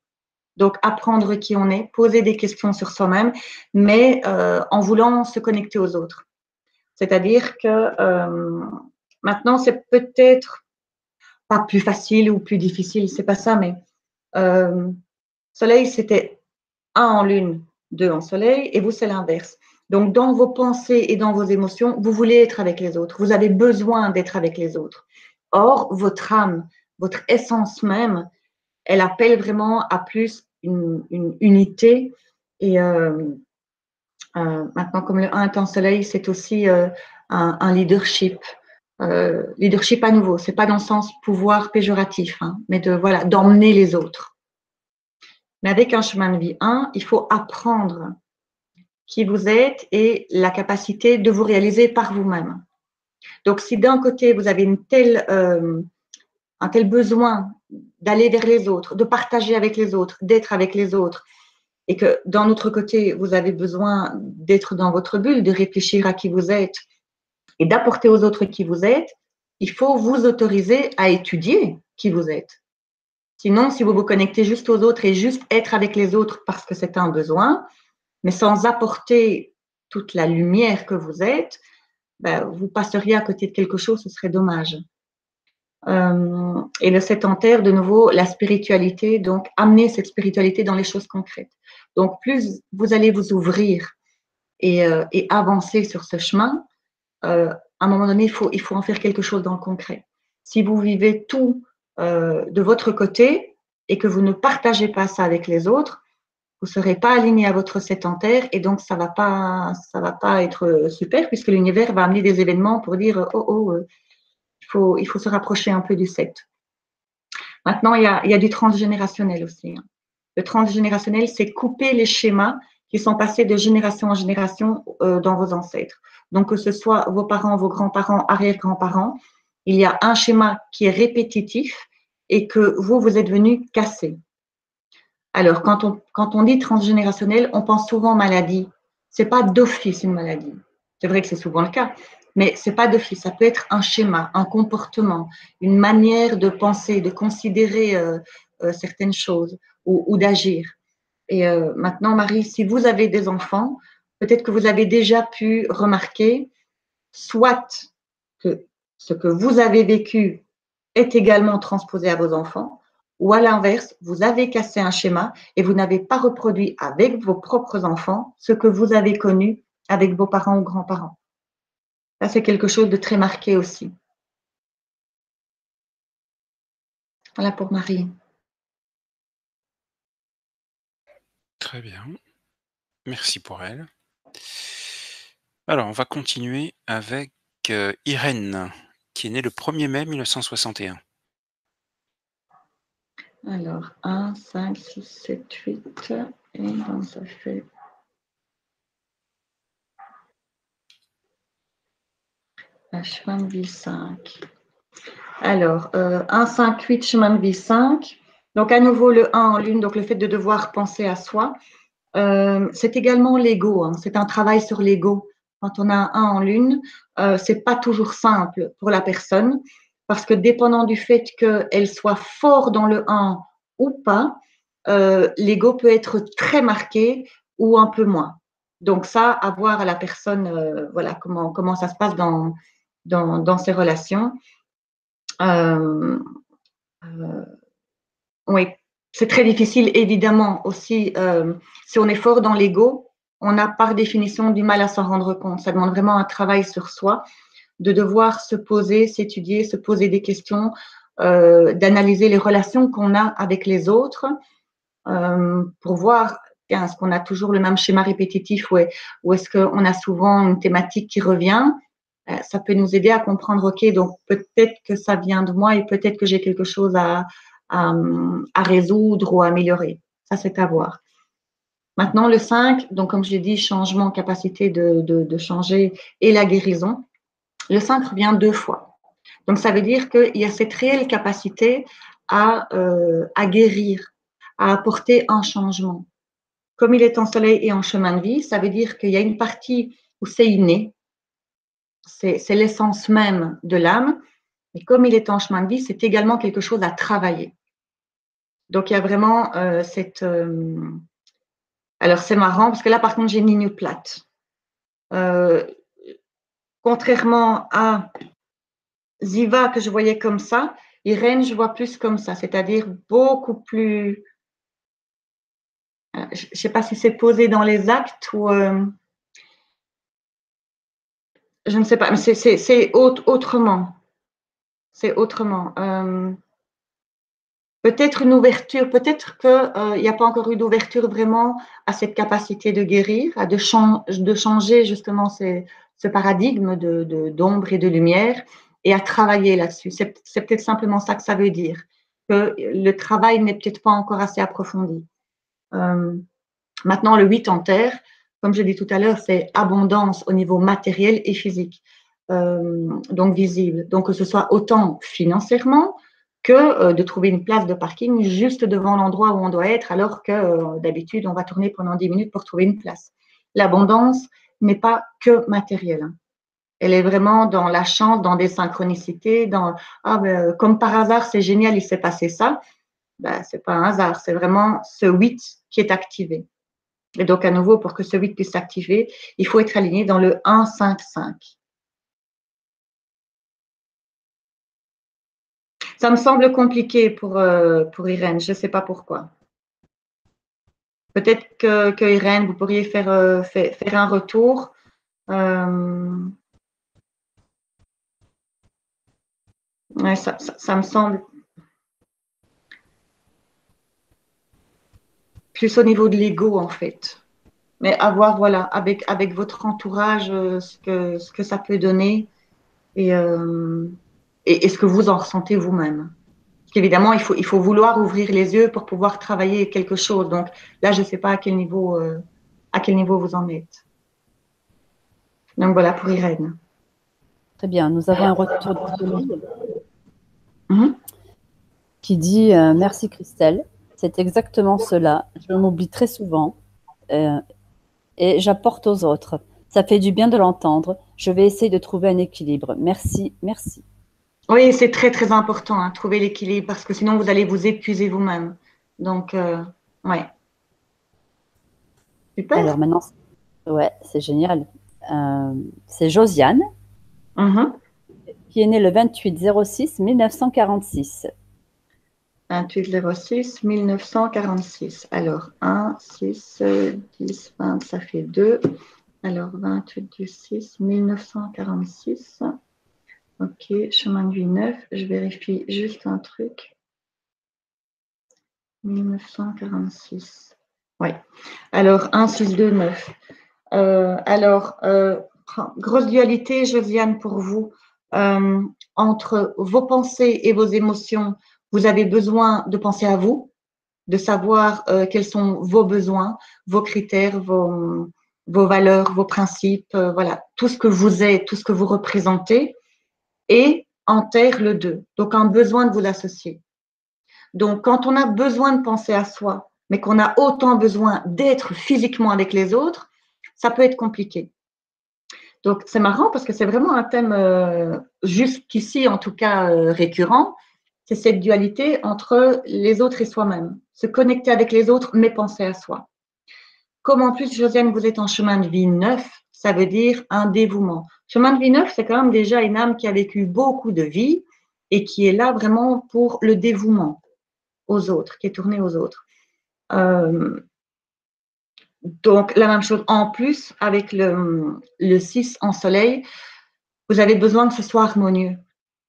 Donc, apprendre qui on est, poser des questions sur soi-même, mais en voulant se connecter aux autres. C'est-à-dire que maintenant, c'est peut-être pas plus facile ou plus difficile, c'est pas ça, mais Soleil, c'était 1 en Lune, 2 en Soleil, et vous, c'est l'inverse. Donc, dans vos pensées et dans vos émotions, vous voulez être avec les autres. Vous avez besoin d'être avec les autres. Or, votre âme, votre essence même, elle appelle vraiment à plus une unité. Et maintenant, comme le 1 est en Soleil, c'est aussi un leadership. Leadership à nouveau, c'est pas dans le sens pouvoir péjoratif, hein, mais d'emmener les autres. Mais avec un chemin de vie 1, il faut apprendre qui vous êtes et la capacité de vous réaliser par vous-même. Donc, si d'un côté, vous avez un tel besoin d'aller vers les autres, de partager avec les autres, d'être avec les autres, et que d'un autre côté, vous avez besoin d'être dans votre bulle, de réfléchir à qui vous êtes et d'apporter aux autres qui vous êtes, il faut vous autoriser à étudier qui vous êtes. Sinon, si vous vous connectez juste aux autres et juste être avec les autres parce que c'est un besoin, mais sans apporter toute la lumière que vous êtes, vous passeriez à côté de quelque chose, ce serait dommage. Et le 7 en terre, de nouveau, la spiritualité, donc amener cette spiritualité dans les choses concrètes. Donc, plus vous allez vous ouvrir et avancer sur ce chemin, à un moment donné, il faut en faire quelque chose dans le concret. Si vous vivez tout de votre côté et que vous ne partagez pas ça avec les autres, vous ne serez pas aligné à votre 7 en terre et donc ça va pas être super puisque l'univers va amener des événements pour dire il faut se rapprocher un peu du 7. Maintenant, il y a du transgénérationnel aussi. Le transgénérationnel, c'est couper les schémas qui sont passés de génération en génération dans vos ancêtres. Donc, que ce soit vos parents, vos grands-parents, arrière-grands-parents, il y a un schéma qui est répétitif et que vous êtes venu casser. Alors, quand on dit transgénérationnel, on pense souvent maladie. Ce n'est pas d'office une maladie. C'est vrai que c'est souvent le cas, mais ce n'est pas d'office. Ça peut être un schéma, un comportement, une manière de penser, de considérer certaines choses ou d'agir. Et maintenant, Marie, si vous avez des enfants, peut-être que vous avez déjà pu remarquer soit que ce que vous avez vécu est également transposé à vos enfants, ou à l'inverse, vous avez cassé un schéma et vous n'avez pas reproduit avec vos propres enfants ce que vous avez connu avec vos parents ou grands-parents. Ça, c'est quelque chose de très marqué aussi. Voilà pour Marie. Très bien. Merci pour elle. Alors, on va continuer avec Irène, qui est née le 1er mai 1961. Alors, 1, 5, 6, 7, 8, et donc ça fait... chemin de vie 5. Alors, 1, 5, 8, chemin de vie 5. Donc, à nouveau, le 1 en lune, donc le fait de devoir penser à soi. C'est également l'ego, hein. C'est un travail sur l'ego. Quand on a un 1 en lune, c'est pas toujours simple pour la personne parce que dépendant du fait qu'elle soit fort dans le 1 ou pas, l'ego peut être très marqué ou un peu moins. Donc ça, à voir à la personne, voilà comment ça se passe dans ces relations. Oui, c'est très difficile, évidemment, aussi. Si on est fort dans l'ego, on a par définition du mal à s'en rendre compte. Ça demande vraiment un travail sur soi, de devoir se poser, s'étudier, se poser des questions, d'analyser les relations qu'on a avec les autres pour voir est-ce qu'on a toujours le même schéma répétitif ou est-ce qu'on a souvent une thématique qui revient. Ça peut nous aider à comprendre, ok, donc peut-être que ça vient de moi et peut-être que j'ai quelque chose à résoudre ou à améliorer. Ça, c'est à voir. Maintenant, le 5, donc comme je l'ai dit, changement, capacité de changer et la guérison. Le 5 revient 2 fois. Donc, ça veut dire qu'il y a cette réelle capacité à guérir, à apporter un changement. Comme il est en soleil et en chemin de vie, ça veut dire qu'il y a une partie où c'est inné, c'est l'essence même de l'âme, et comme il est en chemin de vie, c'est également quelque chose à travailler. Donc, il y a vraiment cette… alors, c'est marrant, parce que là, par contre, j'ai une ligne plate. Contrairement à Ziva, que je voyais comme ça, Irène, je vois plus comme ça, c'est-à-dire beaucoup plus… je ne sais pas si c'est posé dans les actes ou… je ne sais pas, mais c'est autrement. C'est autrement. Peut-être une ouverture, peut-être qu'il n'y a pas encore eu d'ouverture vraiment à cette capacité de guérir, de changer justement ce paradigme d'ombre et de lumière et à travailler là-dessus. C'est peut-être simplement ça que ça veut dire, que le travail n'est peut-être pas encore assez approfondi. Maintenant, le 8 en terre, comme je l'ai dit tout à l'heure, c'est abondance au niveau matériel et physique, donc visible. Donc, que ce soit autant financièrement, que de trouver une place de parking juste devant l'endroit où on doit être, alors que d'habitude, on va tourner pendant 10 minutes pour trouver une place. L'abondance n'est pas que matérielle. Elle est vraiment dans la chance, dans des synchronicités, comme par hasard, c'est génial, il s'est passé ça. Ce n'est pas un hasard, c'est vraiment ce 8 qui est activé. Et donc, à nouveau, pour que ce 8 puisse s'activer, il faut être aligné dans le 1-5-5. Ça me semble compliqué pour Irène, je ne sais pas pourquoi. Peut-être que Irène, vous pourriez faire un retour. Ouais, ça me semble plus au niveau de l'ego, en fait. Mais à voir, voilà, avec votre entourage, ce que ça peut donner et ce que vous en ressentez vous-même. Parce qu'évidemment, il faut vouloir ouvrir les yeux pour pouvoir travailler quelque chose. Donc là, je ne sais pas à quel niveau vous en êtes. Donc voilà pour Irène. Très bien. Nous avons un retour de Soleil Mhm. qui dit merci Christelle. C'est exactement cela. Je m'oublie très souvent et j'apporte aux autres. Ça fait du bien de l'entendre. Je vais essayer de trouver un équilibre. Merci, merci. Oui, c'est très très important, hein, trouver l'équilibre parce que sinon vous allez vous épuiser vous-même. Donc, ouais. Super. Alors maintenant, ouais, c'est génial. C'est Josiane Mhm. qui est née le 28/06/1946. 28/06 1946. Alors, 1, 6, 10, 20, ça fait 2. Alors, 28/06 1946. Ok, chemin de vie 9. Je vérifie juste un truc. 1946. Oui. Alors, 1, 6, 2, 9. Alors, grosse dualité, Josiane, pour vous. Entre vos pensées et vos émotions, vous avez besoin de penser à vous, de savoir quels sont vos besoins, vos critères, vos valeurs, vos principes, voilà, tout ce que vous êtes, tout ce que vous représentez, et en terre le 2. Donc, un besoin de vous associer. Donc, quand on a besoin de penser à soi, mais qu'on a autant besoin d'être physiquement avec les autres, ça peut être compliqué. Donc, c'est marrant parce que c'est vraiment un thème, jusqu'ici en tout cas, récurrent. C'est cette dualité entre les autres et soi-même. Se connecter avec les autres, mais penser à soi. Comme en plus, Josiane, vous êtes en chemin de vie 9, ça veut dire un dévouement. Chemin de vie 9, c'est quand même déjà une âme qui a vécu beaucoup de vies et qui est là vraiment pour le dévouement aux autres, qui est tournée aux autres. Donc, la même chose en plus avec le 6 en soleil, vous avez besoin que ce soit harmonieux.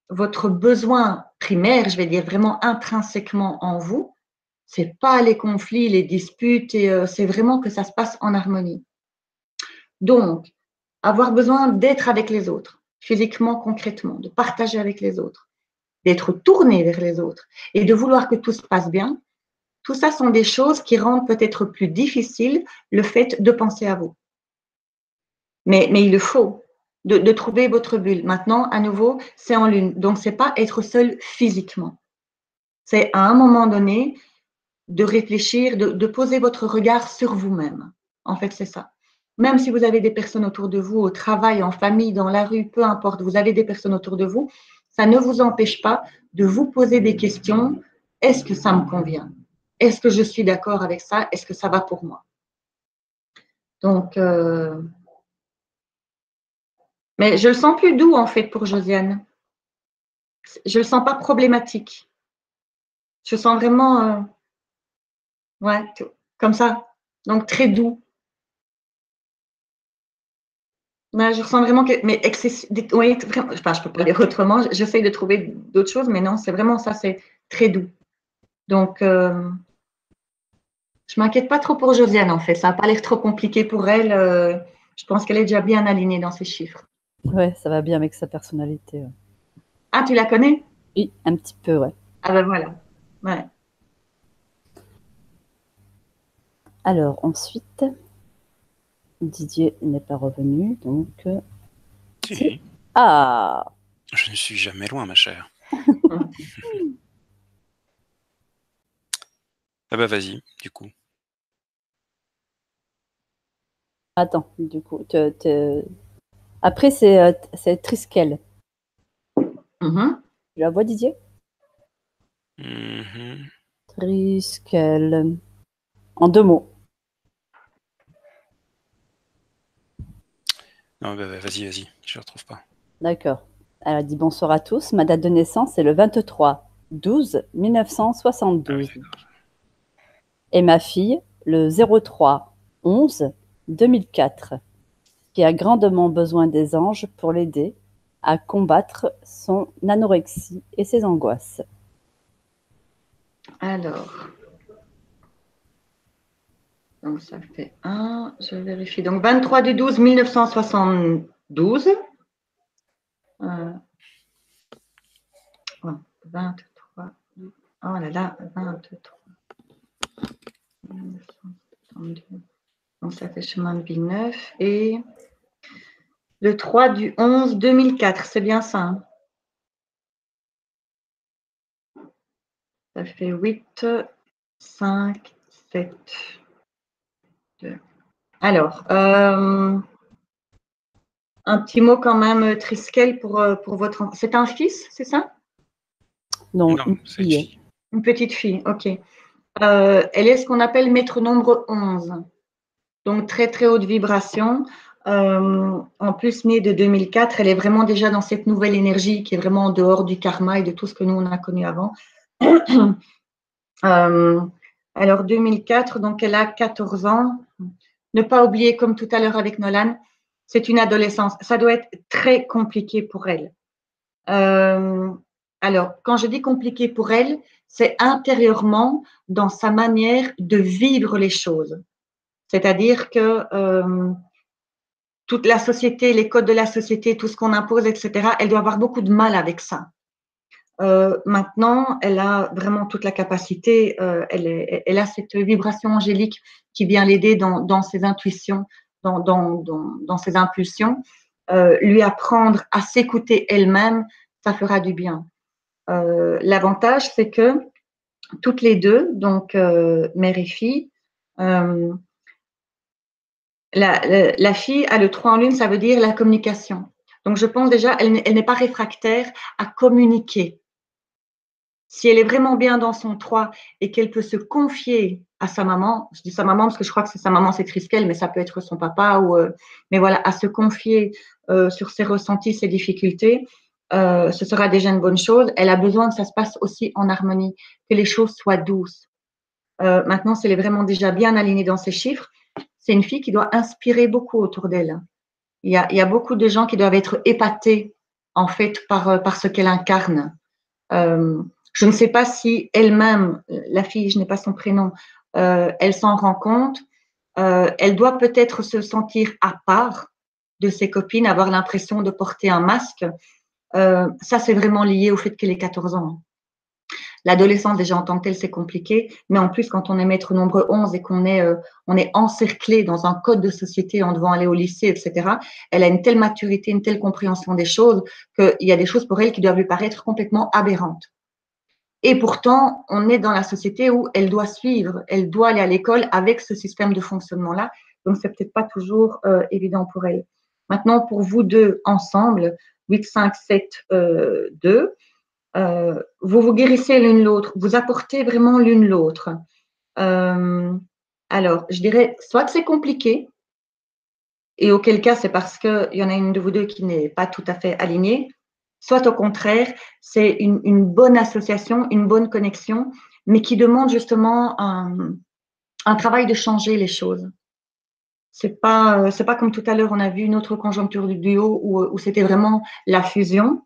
Votre besoin primaire, je vais dire vraiment intrinsèquement en vous, c'est pas les conflits, les disputes, et c'est vraiment que ça se passe en harmonie. Donc, avoir besoin d'être avec les autres, physiquement, concrètement, de partager avec les autres, d'être tourné vers les autres et de vouloir que tout se passe bien, tout ça sont des choses qui rendent peut-être plus difficile le fait de penser à vous. Mais il le faut, de trouver votre bulle. Maintenant, à nouveau, c'est en lune. Donc, ce n'est pas être seul physiquement. C'est à un moment donné de réfléchir, de poser votre regard sur vous-même. En fait, c'est ça. Même si vous avez des personnes autour de vous, au travail, en famille, dans la rue, peu importe, vous avez des personnes autour de vous, ça ne vous empêche pas de vous poser des questions. Est-ce que ça me convient? Est-ce que je suis d'accord avec ça? Est-ce que ça va pour moi? Donc, mais je le sens plus doux en fait pour Josiane. Je le sens pas problématique. Je sens vraiment, ouais, comme ça. Donc très doux. Ouais, je ressens vraiment que, mais excessif, oui, enfin, je peux pas dire autrement. J'essaye de trouver d'autres choses, mais non, c'est vraiment ça, c'est très doux. Donc, je m'inquiète pas trop pour Josiane en fait. Ça n'a pas l'air trop compliqué pour elle. Je pense qu'elle est déjà bien alignée dans ses chiffres. Ouais, ça va bien avec sa personnalité. Ouais. Ah, tu la connais? Oui, un petit peu, ouais. Ah ben voilà. Ouais. Alors ensuite, Didier n'est pas revenu, donc. Si. Ah. Je ne suis jamais loin, ma chère. Ah bah vas-y, du coup. Attends, du coup, après c'est Triskel. Mm-hmm. Tu la vois, Didier? Mm-hmm. Triskel. En 2 mots. Non, bah, vas-y, je ne retrouve pas. D'accord. Elle a dit bonsoir à tous. Ma date de naissance est le 23 12 1972. Et ma fille, le 03 11 2004, qui a grandement besoin des anges pour l'aider à combattre son anorexie et ses angoisses. Alors, donc ça fait 1, je vérifie. Donc 23 du 12 1972. 23. Oh là là, 23. 1972. Donc ça fait chemin de Villeneuve. Et le 3 du 11 2004, c'est bien ça. Hein? Ça fait 8, 5, 7, 2. Alors, un petit mot quand même, Triskel, pour votre enfant. C'est un fils, c'est ça? Non, Non, une c'est une fille. fille. Une petite fille, ok. Elle est ce qu'on appelle maître nombre 11. Donc, très, très haute vibration. En plus, née de 2004, elle est vraiment déjà dans cette nouvelle énergie qui est vraiment en dehors du karma et de tout ce que nous, on a connu avant. Alors, 2004, donc elle a 14 ans. Ne pas oublier, comme tout à l'heure avec Nolan, c'est une adolescence. Ça doit être très compliqué pour elle. Alors, quand je dis compliqué pour elle, c'est intérieurement dans sa manière de vivre les choses. C'est-à-dire que toute la société, les codes de la société, tout ce qu'on impose, etc., elle doit avoir beaucoup de mal avec ça. Maintenant, elle a vraiment toute la capacité, elle a cette vibration angélique qui vient l'aider dans ses intuitions, dans ses impulsions. Lui apprendre à s'écouter elle-même, ça fera du bien. L'avantage, c'est que toutes les deux, donc mère et fille, la fille a le 3 en lune, ça veut dire la communication. Donc, je pense déjà, elle n'est pas réfractaire à communiquer. Si elle est vraiment bien dans son 3 et qu'elle peut se confier à sa maman, je dis sa maman parce que je crois que c'est sa maman, c'est Triskel, mais ça peut être son papa, mais voilà, à se confier sur ses ressentis, ses difficultés, ce sera déjà une bonne chose. Elle a besoin que ça se passe aussi en harmonie, que les choses soient douces. Maintenant, si elle est vraiment déjà bien alignée dans ses chiffres, c'est une fille qui doit inspirer beaucoup autour d'elle. Il y a beaucoup de gens qui doivent être épatés, en fait, par ce qu'elle incarne. Je ne sais pas si elle-même, la fille, je n'ai pas son prénom, elle s'en rend compte. Elle doit peut-être se sentir à part de ses copines, avoir l'impression de porter un masque. Ça, c'est vraiment lié au fait qu'elle ait 14 ans. L'adolescence, déjà en tant que telle, c'est compliqué. Mais en plus, quand on est maître nombre 11 et qu'on est, on est encerclé dans un code de société en devant aller au lycée, etc., elle a une telle maturité, une telle compréhension des choses qu'il y a des choses pour elle qui doivent lui paraître complètement aberrantes. Et pourtant, on est dans la société où elle doit suivre, elle doit aller à l'école avec ce système de fonctionnement-là. Donc, c'est peut-être pas toujours évident pour elle. Maintenant, pour vous deux ensemble, 8, 5, 7, 2, vous vous guérissez l'une l'autre, vous apportez vraiment l'une l'autre. Alors, je dirais soit que c'est compliqué, et auquel cas c'est parce qu'il y en a une de vous deux qui n'est pas tout à fait alignée, soit au contraire, c'est une bonne association, une bonne connexion, mais qui demande justement un travail de changer les choses. C'est pas comme tout à l'heure, on a vu une autre conjoncture du duo où c'était vraiment la fusion.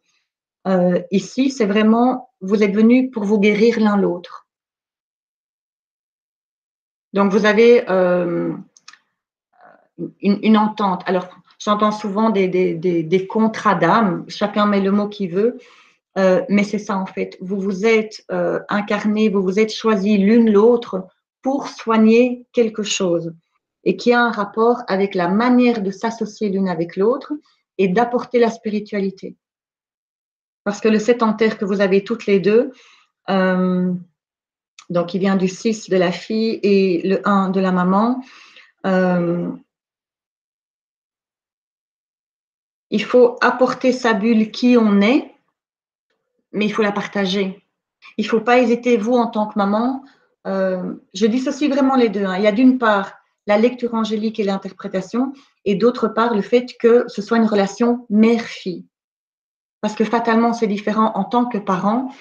Ici, c'est vraiment, vous êtes venus pour vous guérir l'un l'autre. Donc, vous avez une entente. Alors, j'entends souvent des contrats d'âme, chacun met le mot qu'il veut, mais c'est ça en fait. Vous vous êtes incarnés, vous vous êtes choisis l'une l'autre pour soigner quelque chose et qui a un rapport avec la manière de s'associer l'une avec l'autre et d'apporter la spiritualité. Parce que le 7 en terre que vous avez toutes les deux, donc il vient du 6 de la fille et le 1 de la maman, il faut apporter sa bulle qui on est, mais il faut la partager. Il ne faut pas hésiter, vous, en tant que maman, je dissocie vraiment les deux. Hein. Il y a d'une part la lecture angélique et l'interprétation, et d'autre part le fait que ce soit une relation mère-fille. Parce que fatalement, c'est différent en tant que parent.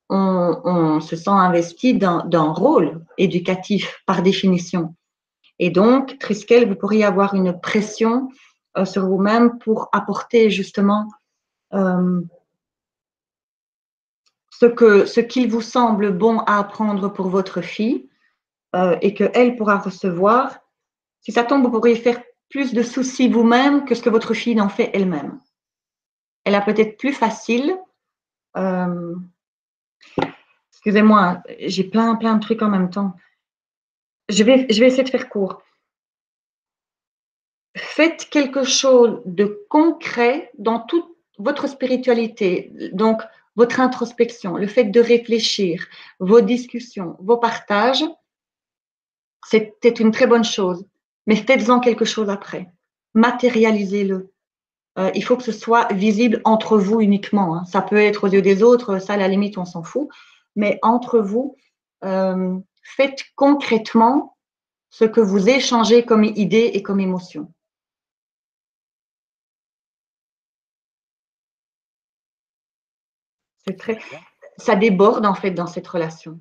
on se sent investi d'un rôle éducatif par définition. Et donc, Triskel, vous pourriez avoir une pression sur vous-même pour apporter justement ce qu'il vous semble bon à apprendre pour votre fille et qu'elle pourra recevoir. Si ça tombe, vous pourriez faire plus de soucis vous-même que ce que votre fille n'en fait elle-même. Elle a peut-être plus facile. Excusez-moi, j'ai plein de trucs en même temps. Je vais essayer de faire court. Faites quelque chose de concret dans toute votre spiritualité, donc votre introspection, le fait de réfléchir, vos discussions, vos partages, c'était une très bonne chose. Mais faites-en quelque chose après. Matérialisez-le. Il faut que ce soit visible entre vous uniquement. Hein. Ça peut être aux yeux des autres, ça à la limite on s'en fout. Mais entre vous, faites concrètement ce que vous échangez comme idée et comme émotion. C'est très, ça déborde en fait dans cette relation.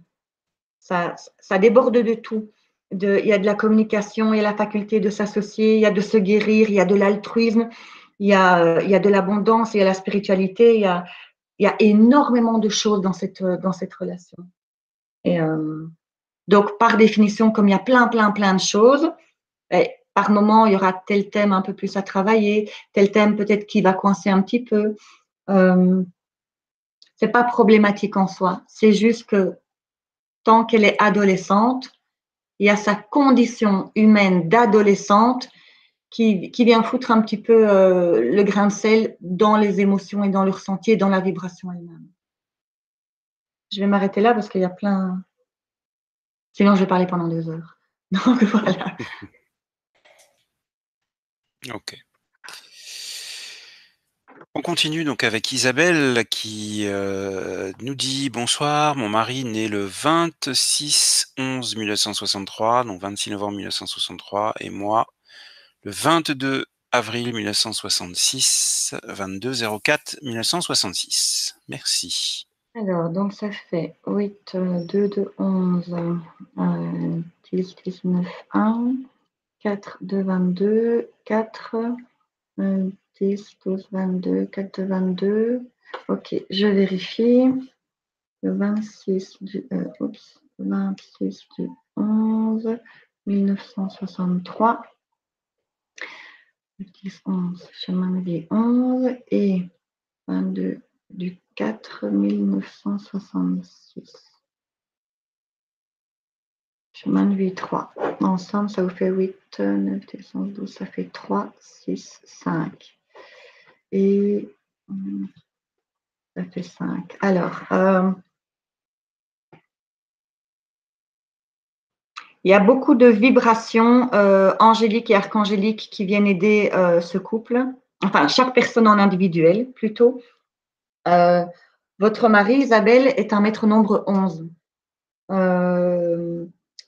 Ça déborde de tout. Il y a de la communication, il y a la faculté de s'associer, il y a de se guérir, il y a de l'altruisme, il y a de l'abondance, il y a la spiritualité, il y a énormément de choses dans cette relation. Et donc, par définition, comme il y a plein de choses, par moment, il y aura tel thème un peu plus à travailler, tel thème peut-être qui va coincer un petit peu. C'est pas problématique en soi. C'est juste que tant qu'elle est adolescente, il y a sa condition humaine d'adolescente qui vient foutre un petit peu le grain de sel dans les émotions et dans le ressenti et dans la vibration elle-même. Je vais m'arrêter là parce qu'il y a plein… Sinon, je vais parler pendant 2 heures. Donc, voilà. Ok. On continue donc avec Isabelle qui nous dit « Bonsoir, mon mari né le 26/11/1963, donc 26 novembre 1963, et moi le 22 avril 1966, 22/04/1966. Merci. » Alors, donc ça fait 8, 2 de 11, 10, 19, 1, 4, 2, 22, 4, 10, 12, 22, 4, 2, 22. Ok, je vérifie. Le 26 du 11 1963. Le 10, 11, chemin de vie 11 et 22 du 4 1966. Chemin de vie 3. Ensemble, ça vous fait 8, 9, 10, 11, 12, ça fait 3, 6, 5. Et ça fait 5. Alors, il y a beaucoup de vibrations angéliques et archangéliques qui viennent aider ce couple. Enfin, chaque personne en individuel, plutôt. Votre mari, Isabelle, est un maître nombre 11.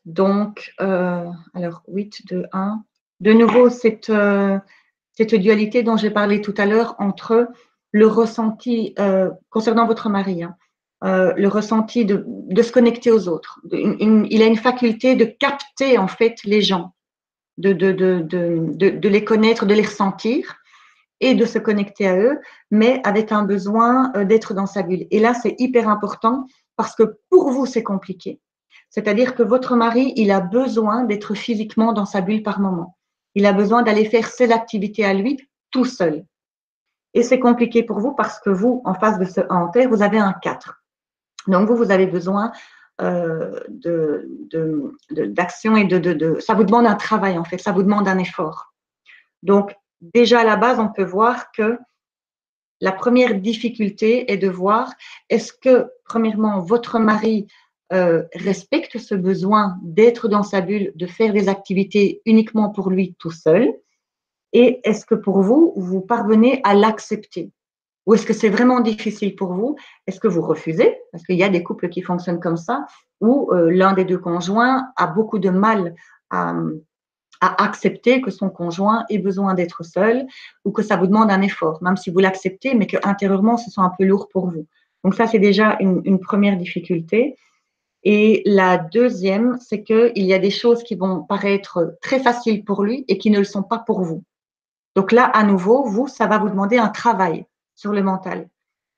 Donc, alors 8, 2, 1. De nouveau, cette dualité dont j'ai parlé tout à l'heure entre le ressenti, concernant votre mari, hein, le ressenti de se connecter aux autres. Il a une faculté de capter en fait les gens, de les connaître, de les ressentir et de se connecter à eux, mais avec un besoin d'être dans sa bulle. Et là, c'est hyper important parce que pour vous, c'est compliqué. C'est-à-dire que votre mari, il a besoin d'être physiquement dans sa bulle par moment. Il a besoin d'aller faire ses activités à lui tout seul. Et c'est compliqué pour vous parce que vous, en face de ce 1 en terre, vous avez un 4. Donc, vous avez besoin d'action et ça vous demande un travail, en fait, ça vous demande un effort. Donc, déjà à la base, on peut voir que la première difficulté est de voir est-ce que, premièrement, votre mari respecte ce besoin d'être dans sa bulle, de faire des activités uniquement pour lui tout seul, et est-ce que pour vous, vous parvenez à l'accepter? Ou est-ce que c'est vraiment difficile pour vous? Est-ce que vous refusez? Parce qu'il y a des couples qui fonctionnent comme ça, où l'un des deux conjoints a beaucoup de mal à accepter que son conjoint ait besoin d'être seul ou que ça vous demande un effort, même si vous l'acceptez, mais que intérieurement, ce soit un peu lourd pour vous. Donc ça, c'est déjà une première difficulté. Et la deuxième, c'est qu'il y a des choses qui vont paraître très faciles pour lui et qui ne le sont pas pour vous. Donc là, à nouveau, vous, ça va vous demander un travail sur le mental.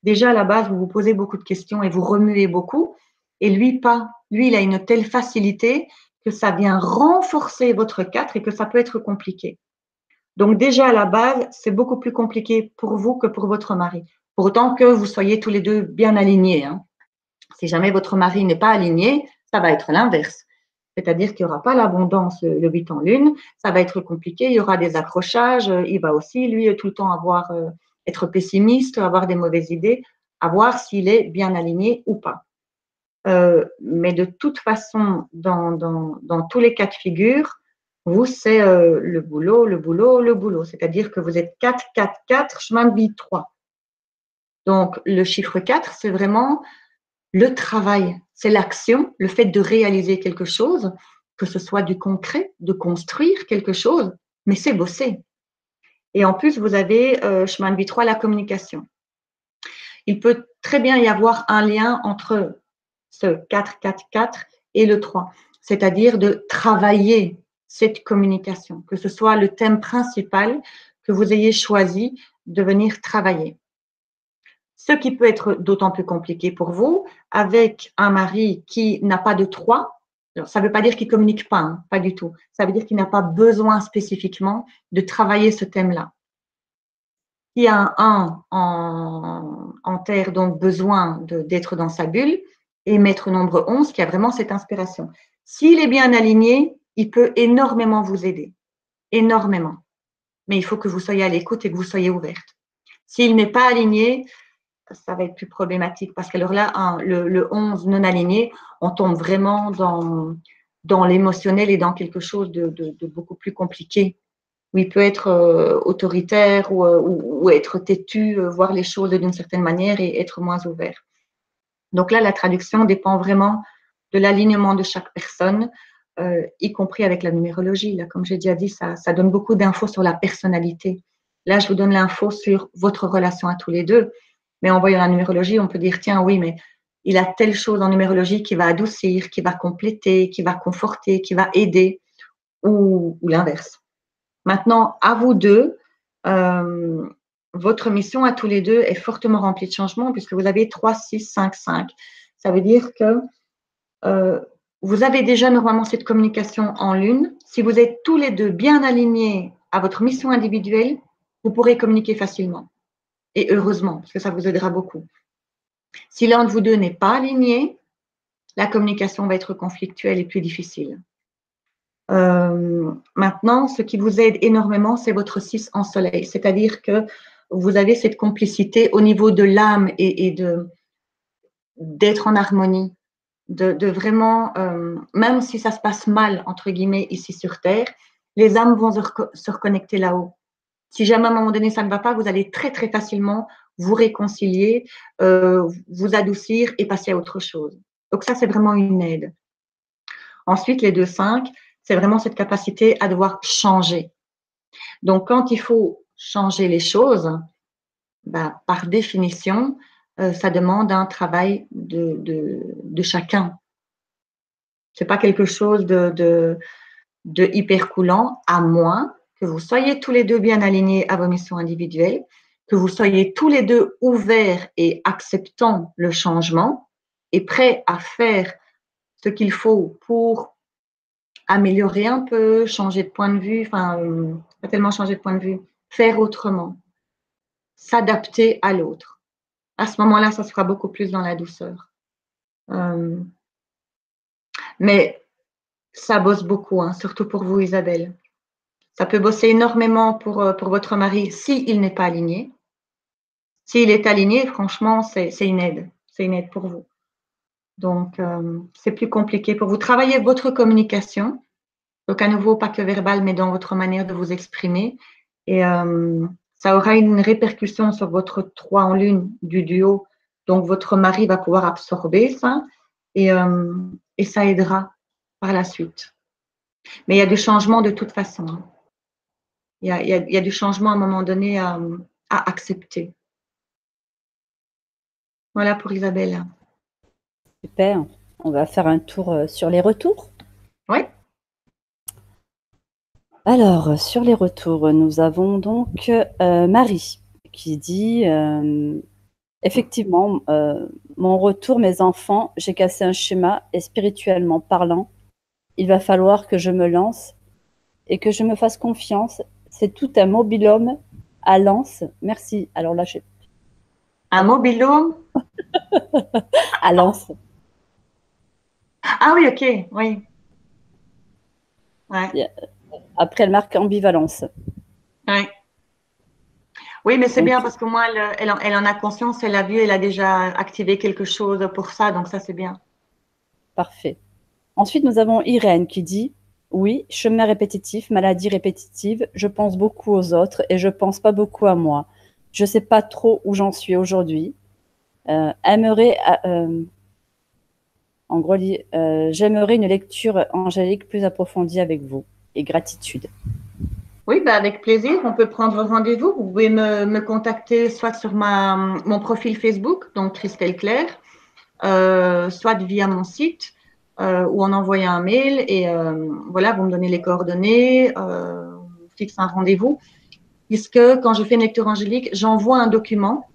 Déjà, à la base, vous vous posez beaucoup de questions et vous remuez beaucoup. Et lui, pas. Lui, il a une telle facilité que ça vient renforcer votre 4 et que ça peut être compliqué. Donc déjà, à la base, c'est beaucoup plus compliqué pour vous que pour votre mari. Pour autant que vous soyez tous les deux bien alignés, hein. Si jamais votre mari n'est pas aligné, ça va être l'inverse. C'est-à-dire qu'il n'y aura pas l'abondance le 8 en lune, ça va être compliqué, il y aura des accrochages, il va aussi, lui, tout le temps être pessimiste, avoir des mauvaises idées, à voir s'il est bien aligné ou pas. Mais de toute façon, dans tous les cas de figure, vous, c'est le boulot, le boulot, le boulot. C'est-à-dire que vous êtes 4, 4, 4, chemin de vie 3. Donc, le chiffre 4, c'est vraiment le travail, c'est l'action, le fait de réaliser quelque chose, que ce soit du concret, de construire quelque chose, mais c'est bosser. Et en plus, vous avez chemin de vie 3, la communication. Il peut très bien y avoir un lien entre ce 4, 4, 4 et le 3, c'est-à-dire de travailler cette communication, que ce soit le thème principal que vous ayez choisi de venir travailler. Ce qui peut être d'autant plus compliqué pour vous, avec un mari qui n'a pas de 3. Alors, ça ne veut pas dire qu'il ne communique pas, hein, pas du tout. Ça veut dire qu'il n'a pas besoin spécifiquement de travailler ce thème-là. Il y a un 1 en terre, donc besoin d'être dans sa bulle, et maître nombre 11 qui a vraiment cette inspiration. S'il est bien aligné, il peut énormément vous aider. Énormément. Mais il faut que vous soyez à l'écoute et que vous soyez ouverte. S'il n'est pas aligné, ça va être plus problématique parce qu'alors là, le 11 non aligné, on tombe vraiment dans l'émotionnel et dans quelque chose de beaucoup plus compliqué, où il peut être autoritaire ou être têtu, voir les choses d'une certaine manière et être moins ouvert. Donc là, la traduction dépend vraiment de l'alignement de chaque personne, y compris avec la numérologie. Là, comme j'ai déjà dit, ça donne beaucoup d'infos sur la personnalité. Là, je vous donne l'info sur votre relation à tous les deux. Mais en voyant la numérologie, on peut dire, tiens, oui, mais il a telle chose en numérologie qui va adoucir, qui va compléter, qui va conforter, qui va aider, ou l'inverse. Maintenant, à vous deux, votre mission à tous les deux est fortement remplie de changements puisque vous avez 3, 6, 5, 5. Ça veut dire que vous avez déjà normalement cette communication en lune. Si vous êtes tous les deux bien alignés à votre mission individuelle, vous pourrez communiquer facilement. Et heureusement, parce que ça vous aidera beaucoup. Si l'un de vous deux n'est pas aligné, la communication va être conflictuelle et plus difficile. Maintenant, ce qui vous aide énormément, c'est votre 6 en soleil. C'est-à-dire que vous avez cette complicité au niveau de l'âme et d'être en harmonie, de vraiment, même si ça se passe mal, entre guillemets, ici sur Terre, les âmes vont se reconnecter là-haut. Si jamais à un moment donné ça ne va pas, vous allez très très facilement vous réconcilier, vous adoucir et passer à autre chose. Donc ça, c'est vraiment une aide. Ensuite, les 2-5, c'est vraiment cette capacité à devoir changer. Donc quand il faut changer les choses, bah, par définition, ça demande un travail de chacun. C'est pas quelque chose de hyper coulant, à moins que vous soyez tous les deux bien alignés à vos missions individuelles, que vous soyez tous les deux ouverts et acceptant le changement et prêts à faire ce qu'il faut pour améliorer un peu, changer de point de vue, enfin, pas tellement changer de point de vue, faire autrement, s'adapter à l'autre. À ce moment-là, ça sera beaucoup plus dans la douceur. Mais ça bosse beaucoup, hein, surtout pour vous, Isabelle. Ça peut bosser énormément pour votre mari s'il n'est pas aligné. S'il est aligné, franchement, c'est une aide. C'est une aide pour vous. Donc, c'est plus compliqué pour vous. Travaillez votre communication. Donc, à nouveau, pas que verbal, mais dans votre manière de vous exprimer. Et ça aura une répercussion sur votre 3 en lune du duo. Donc, votre mari va pouvoir absorber ça et ça aidera par la suite. Mais il y a du changement de toute façon. Hein. Il y a du changement à un moment donné à accepter. Voilà pour Isabelle. Super. On va faire un tour sur les retours. Oui. Alors, sur les retours, nous avons donc Marie qui dit effectivement, mon retour, mes enfants, j'ai cassé un schéma et spirituellement parlant, il va falloir que je me lance et que je me fasse confiance. C'est tout un mobilhome à Lens. Merci. Alors là, Un mobilhome. à Lens. Ah oui, ok, oui. Ouais. Après, elle marque ambivalence. Ouais. Oui, mais c'est Donc, bien parce que moi, elle en a conscience, elle a vu, elle a déjà activé quelque chose pour ça, donc ça, c'est bien. parfait. Ensuite, nous avons Irène qui dit oui, chemin répétitif, maladie répétitive, je pense beaucoup aux autres et je pense pas beaucoup à moi. Je sais pas trop où j'en suis aujourd'hui. Aimerais, en gros, j'aimerais une lecture angélique plus approfondie avec vous et gratitude. Oui, bah avec plaisir, on peut prendre rendez-vous. Vous pouvez me contacter soit sur mon profil Facebook, donc Christelle Claire, soit via mon site ou en envoyant un mail et voilà, vous me donnez les coordonnées, on fixe un rendez-vous. Puisque quand je fais une lecture angélique, j'envoie un document.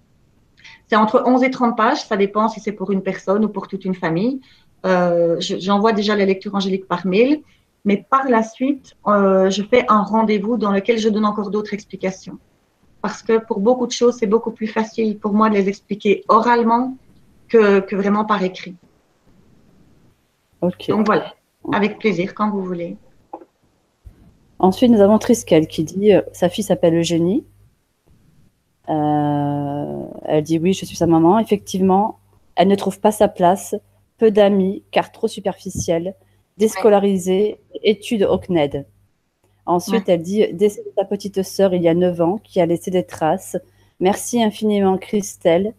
C'est entre 11 et 30 pages, ça dépend si c'est pour une personne ou pour toute une famille. J'envoie déjà la lecture angélique par mail, mais par la suite, je fais un rendez-vous dans lequel je donne encore d'autres explications. Parce que pour beaucoup de choses, c'est beaucoup plus facile pour moi de les expliquer oralement que vraiment par écrit. Ok. Donc voilà, avec plaisir quand vous voulez. Ensuite, nous avons Triskel qui dit sa fille s'appelle Eugénie. Elle dit oui, je suis sa maman. Effectivement, elle ne trouve pas sa place, peu d'amis, car trop superficielle, déscolarisée, études au CNED. Ensuite, elle dit décès de ta petite sœur il y a 9 ans, qui a laissé des traces. Merci infiniment, Christelle,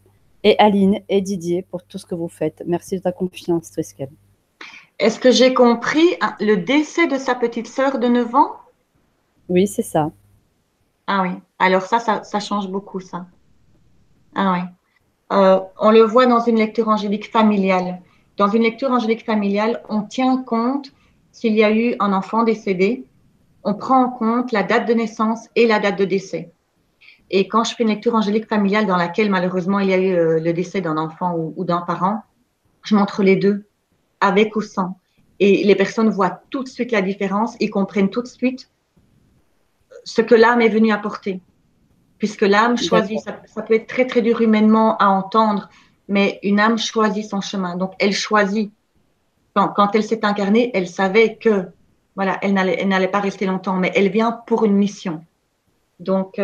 et Aline et Didier pour tout ce que vous faites. Merci de ta confiance, Triskel. Est-ce que j'ai compris le décès de sa petite sœur de 9 ans? Oui, c'est ça. Ah oui, alors ça change beaucoup, ça. Ah oui. On le voit dans une lecture angélique familiale. Dans une lecture angélique familiale, on tient compte s'il y a eu un enfant décédé, on prend en compte la date de naissance et la date de décès. Et quand je fais une lecture angélique familiale dans laquelle malheureusement il y a eu le décès d'un enfant ou d'un parent, je montre les deux, avec ou sans. Et les personnes voient tout de suite la différence et comprennent tout de suite ce que l'âme est venue apporter. Puisque l'âme choisit, ça peut être très très dur humainement à entendre, mais une âme choisit son chemin. Donc elle choisit. Quand elle s'est incarnée, elle savait que voilà, elle n'allait pas rester longtemps, mais elle vient pour une mission. Donc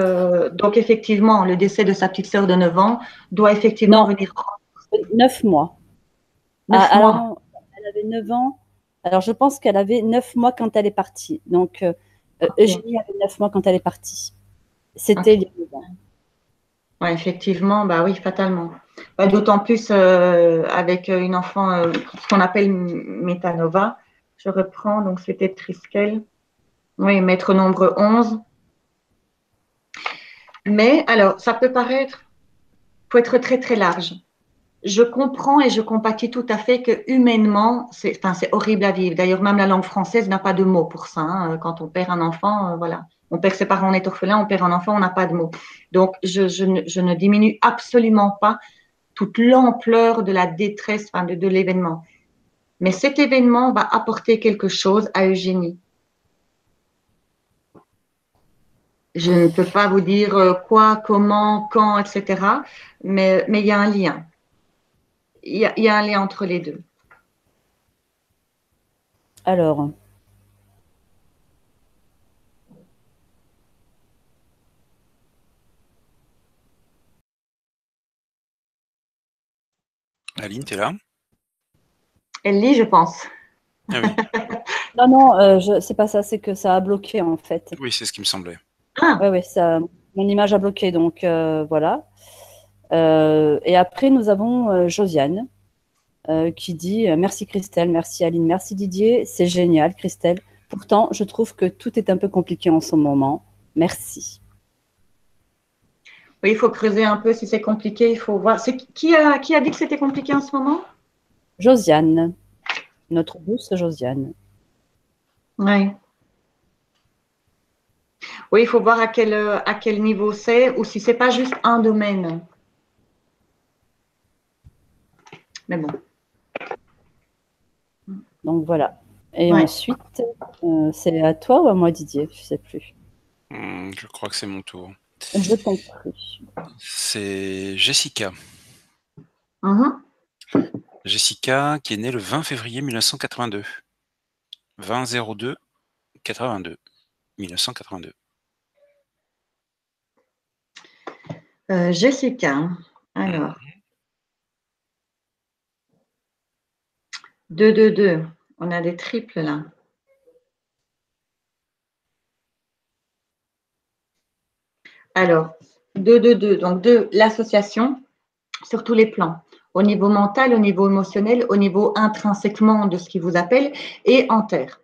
effectivement, le décès de sa petite sœur de 9 ans doit effectivement venir. 9 mois. 9 alors mois. non, elle avait 9 ans. Alors je pense qu'elle avait 9 mois quand elle est partie. Donc Eugénie avait 9 mois quand elle est partie. C'était il y a 9 ans. Ouais, effectivement, bah oui, fatalement. Bah, d'autant plus avec une enfant, ce qu'on appelle Métanova. Je reprends, donc c'était Triskel. Oui, maître nombre 11. Mais alors, ça peut paraître, faut être très très large. Je comprends et je compatis tout à fait que humainement, c'est horrible à vivre. D'ailleurs, même la langue française n'a pas de mot pour ça. Hein. Quand on perd un enfant, voilà. On perd ses parents, on est orphelin, on perd un enfant, on n'a pas de mots. Donc, je ne diminue absolument pas toute l'ampleur de la détresse de l'événement. Mais cet événement va apporter quelque chose à Eugénie. Je ne peux pas vous dire quoi, comment, quand, etc. Mais il y a un lien. Il y a un lien entre les deux. Alors, Aline, t'es là? Elle lit, je pense. Ah oui. non, c'est pas ça, c'est que ça a bloqué en fait. Oui, c'est ce qui me semblait. Ah. Oui, mon image a bloqué, donc voilà. Et après, nous avons Josiane qui dit merci Christelle, merci Aline, merci Didier, c'est génial Christelle. Pourtant, je trouve que tout est un peu compliqué en ce moment. Merci. Oui, il faut creuser un peu si c'est compliqué, il faut voir. Qui a dit que c'était compliqué en ce moment? Josiane, notre douce Josiane. Oui. Oui, il faut voir à quel niveau c'est ou si c'est pas juste un domaine. Mais bon. Donc voilà. Et Ouais. ensuite, c'est à toi ou à moi, Didier? Je ne sais plus. Je crois que c'est mon tour. Je t'en prie. C'est Jessica. Mhm. Jessica, qui est née le 20 février 1982. 20-02 82. 1982. Jessica. Alors. 2, 2, 2. On a des triples là. Alors, 2, 2, 2. Donc, 2, l'association sur tous les plans. Au niveau mental, au niveau émotionnel, au niveau intrinsèquement de ce qui vous appelle et en terre.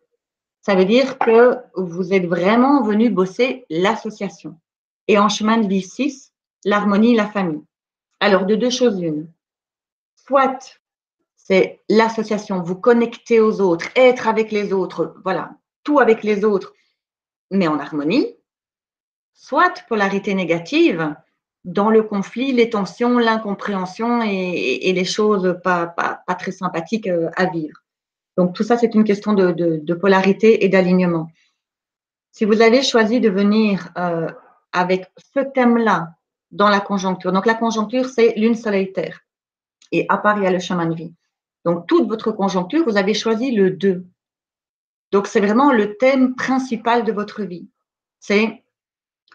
Ça veut dire que vous êtes vraiment venu bosser l'association. Et en chemin de vie 6, l'harmonie, la famille. Alors, de deux choses l'une. Soit c'est l'association, vous connecter aux autres, être avec les autres, voilà, tout avec les autres, mais en harmonie. Soit polarité négative, dans le conflit, les tensions, l'incompréhension et les choses pas très sympathiques à vivre. Donc tout ça, c'est une question de polarité et d'alignement. Si vous avez choisi de venir avec ce thème-là dans la conjoncture, donc la conjoncture, c'est lune, soleil, terre. Et à part, il y a le chemin de vie. Donc toute votre conjoncture, vous avez choisi le 2. Donc c'est vraiment le thème principal de votre vie. C'est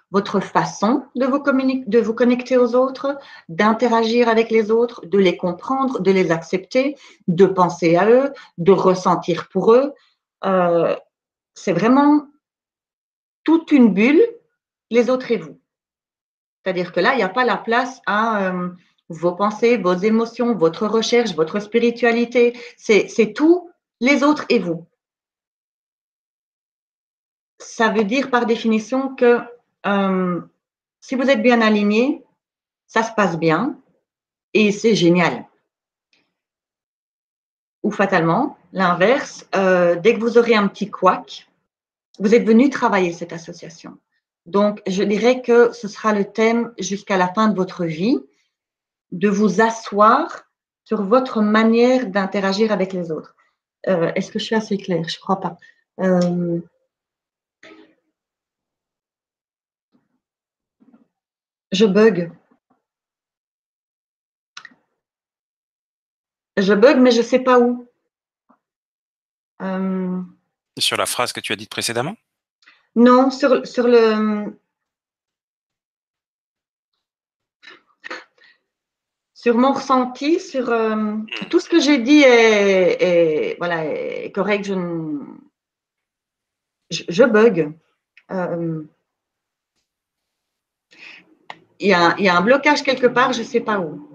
votre façon de vous connecter aux autres, d'interagir avec les autres, de les comprendre, de les accepter, de penser à eux, de ressentir pour eux. C'est vraiment toute une bulle, les autres et vous. C'est-à-dire que là, il n'y a pas la place à vos pensées, vos émotions, votre recherche, votre spiritualité. C'est tout, les autres et vous. Ça veut dire par définition que si vous êtes bien aligné, ça se passe bien et c'est génial. Ou fatalement, l'inverse, dès que vous aurez un petit couac, vous êtes venu travailler cette association. Donc, je dirais que ce sera le thème jusqu'à la fin de votre vie, de vous asseoir sur votre manière d'interagir avec les autres. Est-ce que je suis assez claire? Je ne crois pas. Je bug. Je bug, mais je ne sais pas où. Sur la phrase que tu as dite précédemment? Non, sur le... Sur mon ressenti, sur tout ce que j'ai dit voilà, est correct. Je bug. Il y a un blocage quelque part, je ne sais pas où.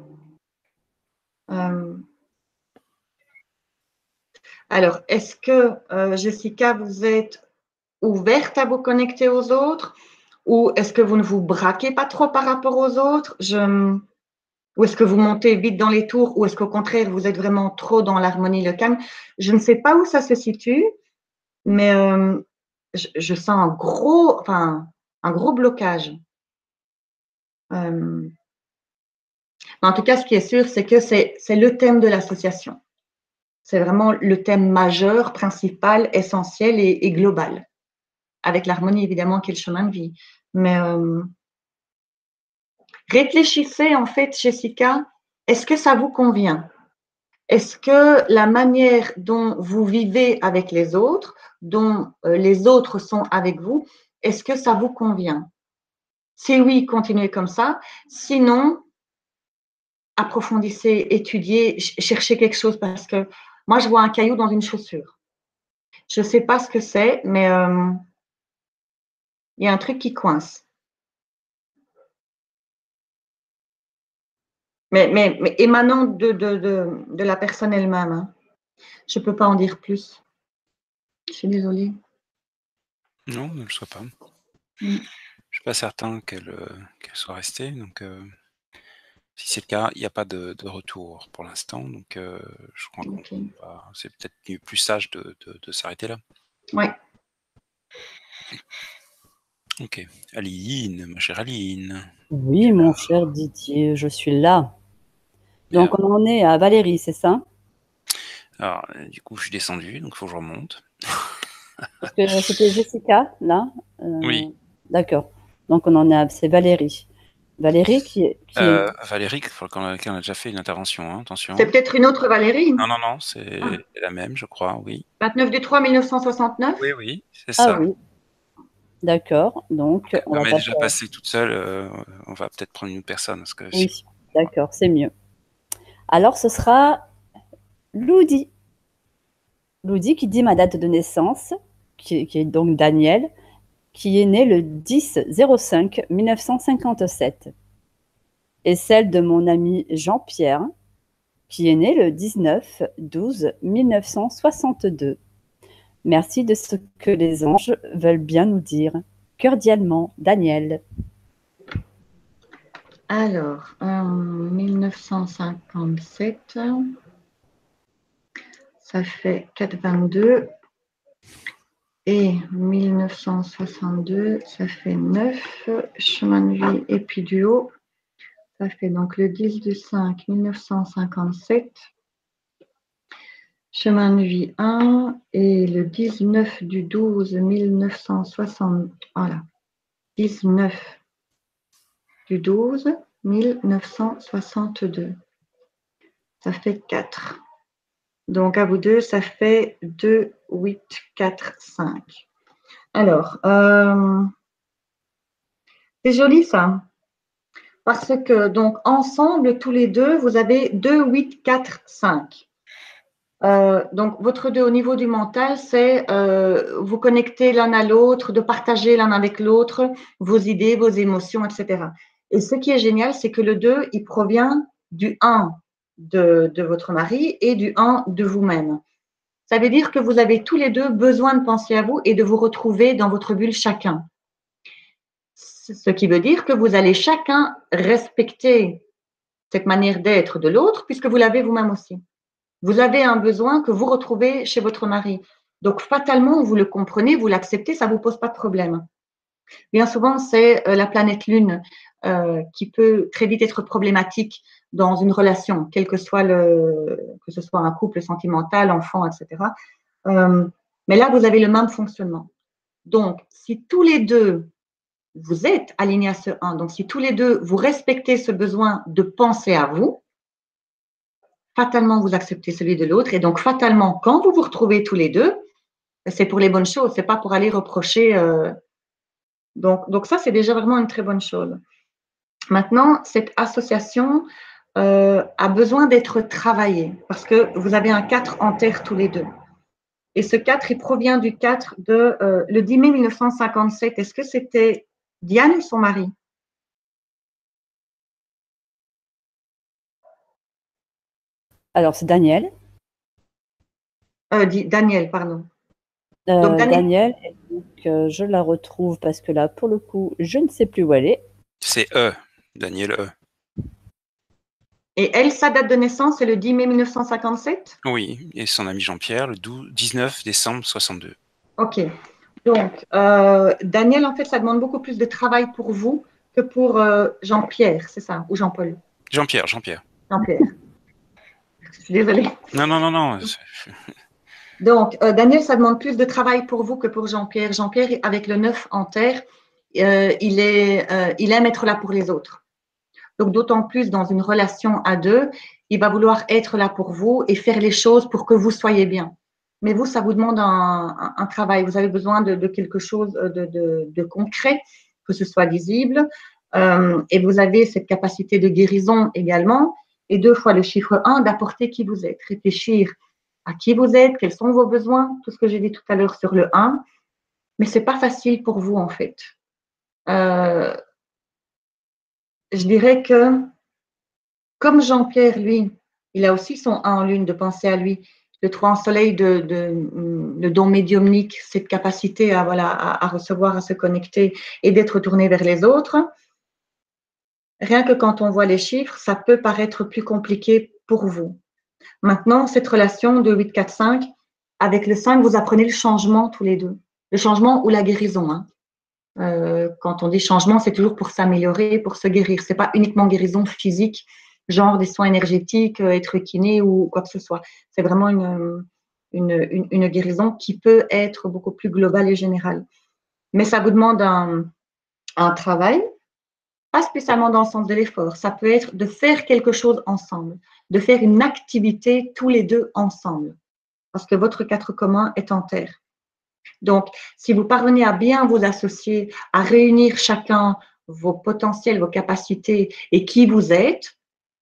Alors, est-ce que, Jessica, vous êtes ouverte à vous connecter aux autres ou est-ce que vous ne vous braquez pas trop par rapport aux autres? Ou est-ce que vous montez vite dans les tours ou est-ce qu'au contraire, vous êtes vraiment trop dans l'harmonie, le calme? Je ne sais pas où ça se situe, mais je sens un gros blocage. En tout cas, ce qui est sûr, c'est que c'est le thème de l'association. C'est vraiment le thème majeur, principal, essentiel et global. Avec l'harmonie, évidemment, qui est le chemin de vie. Mais réfléchissez, en fait, Jessica, est-ce que ça vous convient? Est-ce que la manière dont vous vivez avec les autres, dont les autres sont avec vous, est-ce que ça vous convient? Si oui, continuez comme ça. Sinon, approfondissez, étudiez, cherchez quelque chose parce que moi, je vois un caillou dans une chaussure. Je ne sais pas ce que c'est, mais il y a un truc qui coince. Mais émanant de la personne elle-même. Hein. Je ne peux pas en dire plus. Je suis désolée. Non, ne le sois pas. suis pas certain qu'elle soit restée, donc si c'est le cas, il n'y a pas de retour pour l'instant, donc je crois qu'on Ok. va c'est peut-être plus sage de s'arrêter là. Ouais. OK. Aline, ma chère Aline. Oui, mon cher Didier, je suis là. Bien. Donc, on en est à Valérie, c'est ça? Alors, du coup, je suis descendu, donc il faut que je remonte. Parce que c'était Jessica, là. Oui. D'accord. Donc, on en est à... C'est Valérie. Valérie qui est... Valérie, qu'on a déjà fait une intervention, hein, attention. C'est peut-être une autre Valérie. Non, non, non, c'est la même, je crois, oui. 29 du 3 1969. Oui, oui, c'est Ah ça. oui, d'accord. Donc, on va Comme elle est déjà passer... passée toute seule, on va peut-être prendre une autre personne. Parce que Oui, d'accord, c'est mieux. Alors, ce sera Loudi. Loudi qui dit ma date de naissance, qui est donc Daniel, qui est né le 10-05-1957. Et celle de mon ami Jean-Pierre, qui est né le 19-12-1962. Merci de ce que les anges veulent bien nous dire. Cordialement, Daniel. Alors, 1957, ça fait 4,22. Et 1962, ça fait 9. Chemin de vie et puis du haut, ça fait donc le 10 du 5, 1957. Chemin de vie 1 et le 19 du 12, 1960. Voilà. 19 du 12, 1962. Ça fait 4. Donc, à vous deux, ça fait 2, 8, 4, 5. Alors, c'est joli ça. Parce que, donc, ensemble, tous les deux, vous avez 2, 8, 4, 5. Donc, votre 2 au niveau du mental, c'est vous connecter l'un à l'autre, de partager l'un avec l'autre vos idées, vos émotions, etc. Et ce qui est génial, c'est que le 2, il provient du 1 de votre mari et du 1 de vous-même. Ça veut dire que vous avez tous les deux besoin de penser à vous et de vous retrouver dans votre bulle chacun. Ce qui veut dire que vous allez chacun respecter cette manière d'être de l'autre puisque vous l'avez vous-même aussi. Vous avez un besoin que vous retrouvez chez votre mari. Donc, fatalement, vous le comprenez, vous l'acceptez, ça ne vous pose pas de problème. Bien souvent, c'est la planète Lune qui peut très vite être problématique dans une relation, quel que soit que ce soit un couple sentimental, enfant, etc. Mais là, vous avez le même fonctionnement. Donc, si tous les deux, vous êtes alignés à ce 1, donc si tous les deux, vous respectez ce besoin de penser à vous, fatalement, vous acceptez celui de l'autre. Et donc, fatalement, quand vous vous retrouvez tous les deux, c'est pour les bonnes choses, ce n'est pas pour aller reprocher. Donc, ça, c'est déjà vraiment une très bonne chose. Maintenant, cette association a besoin d'être travaillée parce que vous avez un 4 en terre tous les deux. Et ce 4, il provient du 4 de le 10 mai 1957. Est-ce que c'était Diane ou son mari? Alors, c'est Daniel. Daniel, pardon. Donc, Daniel, et donc, je la retrouve parce que là, pour le coup, je ne sais plus où elle est. C'est Daniel E. Et elle, sa date de naissance, c'est le 10 mai 1957? Oui, et son ami Jean-Pierre, le 19 décembre 62. Ok. Donc, Daniel, en fait, ça demande beaucoup plus de travail pour vous que pour Jean-Pierre, c'est ça? Ou Jean-Paul? Jean-Pierre. Jean-Pierre. Je suis désolée. Non. Donc, Daniel, ça demande plus de travail pour vous que pour Jean-Pierre. Jean-Pierre, avec le 9 en terre, il aime être là pour les autres. Donc, d'autant plus dans une relation à deux, il va vouloir être là pour vous et faire les choses pour que vous soyez bien. Mais vous, ça vous demande un travail. Vous avez besoin de quelque chose de concret, que ce soit visible. Et vous avez cette capacité de guérison également. Et 2 fois le chiffre 1, d'apporter qui vous êtes. Réfléchir à qui vous êtes, quels sont vos besoins, tout ce que j'ai dit tout à l'heure sur le 1. Mais ce n'est pas facile pour vous, en fait. Je dirais que, comme Jean-Pierre, lui, il a aussi son 1 en lune de penser à lui. Le 3 en soleil, le don médiumnique, cette capacité à recevoir, à se connecter et d'être tourné vers les autres. Rien que quand on voit les chiffres, ça peut paraître plus compliqué pour vous. Maintenant, cette relation de 8, 4, 5, avec le 5, vous apprenez le changement tous les deux. Le changement ou la guérison. Hein. Quand on dit changement, c'est toujours pour s'améliorer, pour se guérir. Ce n'est pas uniquement guérison physique, genre des soins énergétiques, être kiné ou quoi que ce soit. C'est vraiment une guérison qui peut être beaucoup plus globale et générale. Mais ça vous demande un travail, pas spécialement dans le sens de l'effort. Ça peut être de faire quelque chose ensemble, de faire une activité tous les deux ensemble, parce que votre 4 commun est en terre. Donc, si vous parvenez à bien vous associer, à réunir chacun vos potentiels, vos capacités et qui vous êtes,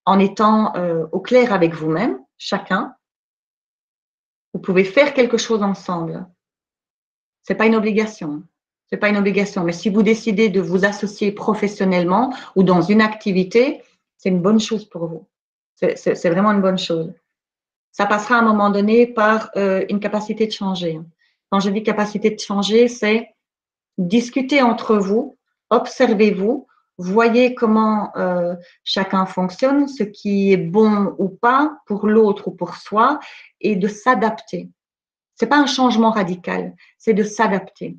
en étant au clair avec vous-même, chacun, vous pouvez faire quelque chose ensemble. Ce n'est pas une obligation. C'est pas une obligation. Mais si vous décidez de vous associer professionnellement ou dans une activité, c'est une bonne chose pour vous. C'est vraiment une bonne chose. Ça passera à un moment donné par une capacité de changer. Quand je dis capacité de changer, c'est discuter entre vous, observez-vous, voyez comment chacun fonctionne, ce qui est bon ou pas pour l'autre ou pour soi, et de s'adapter. Ce n'est pas un changement radical, c'est de s'adapter.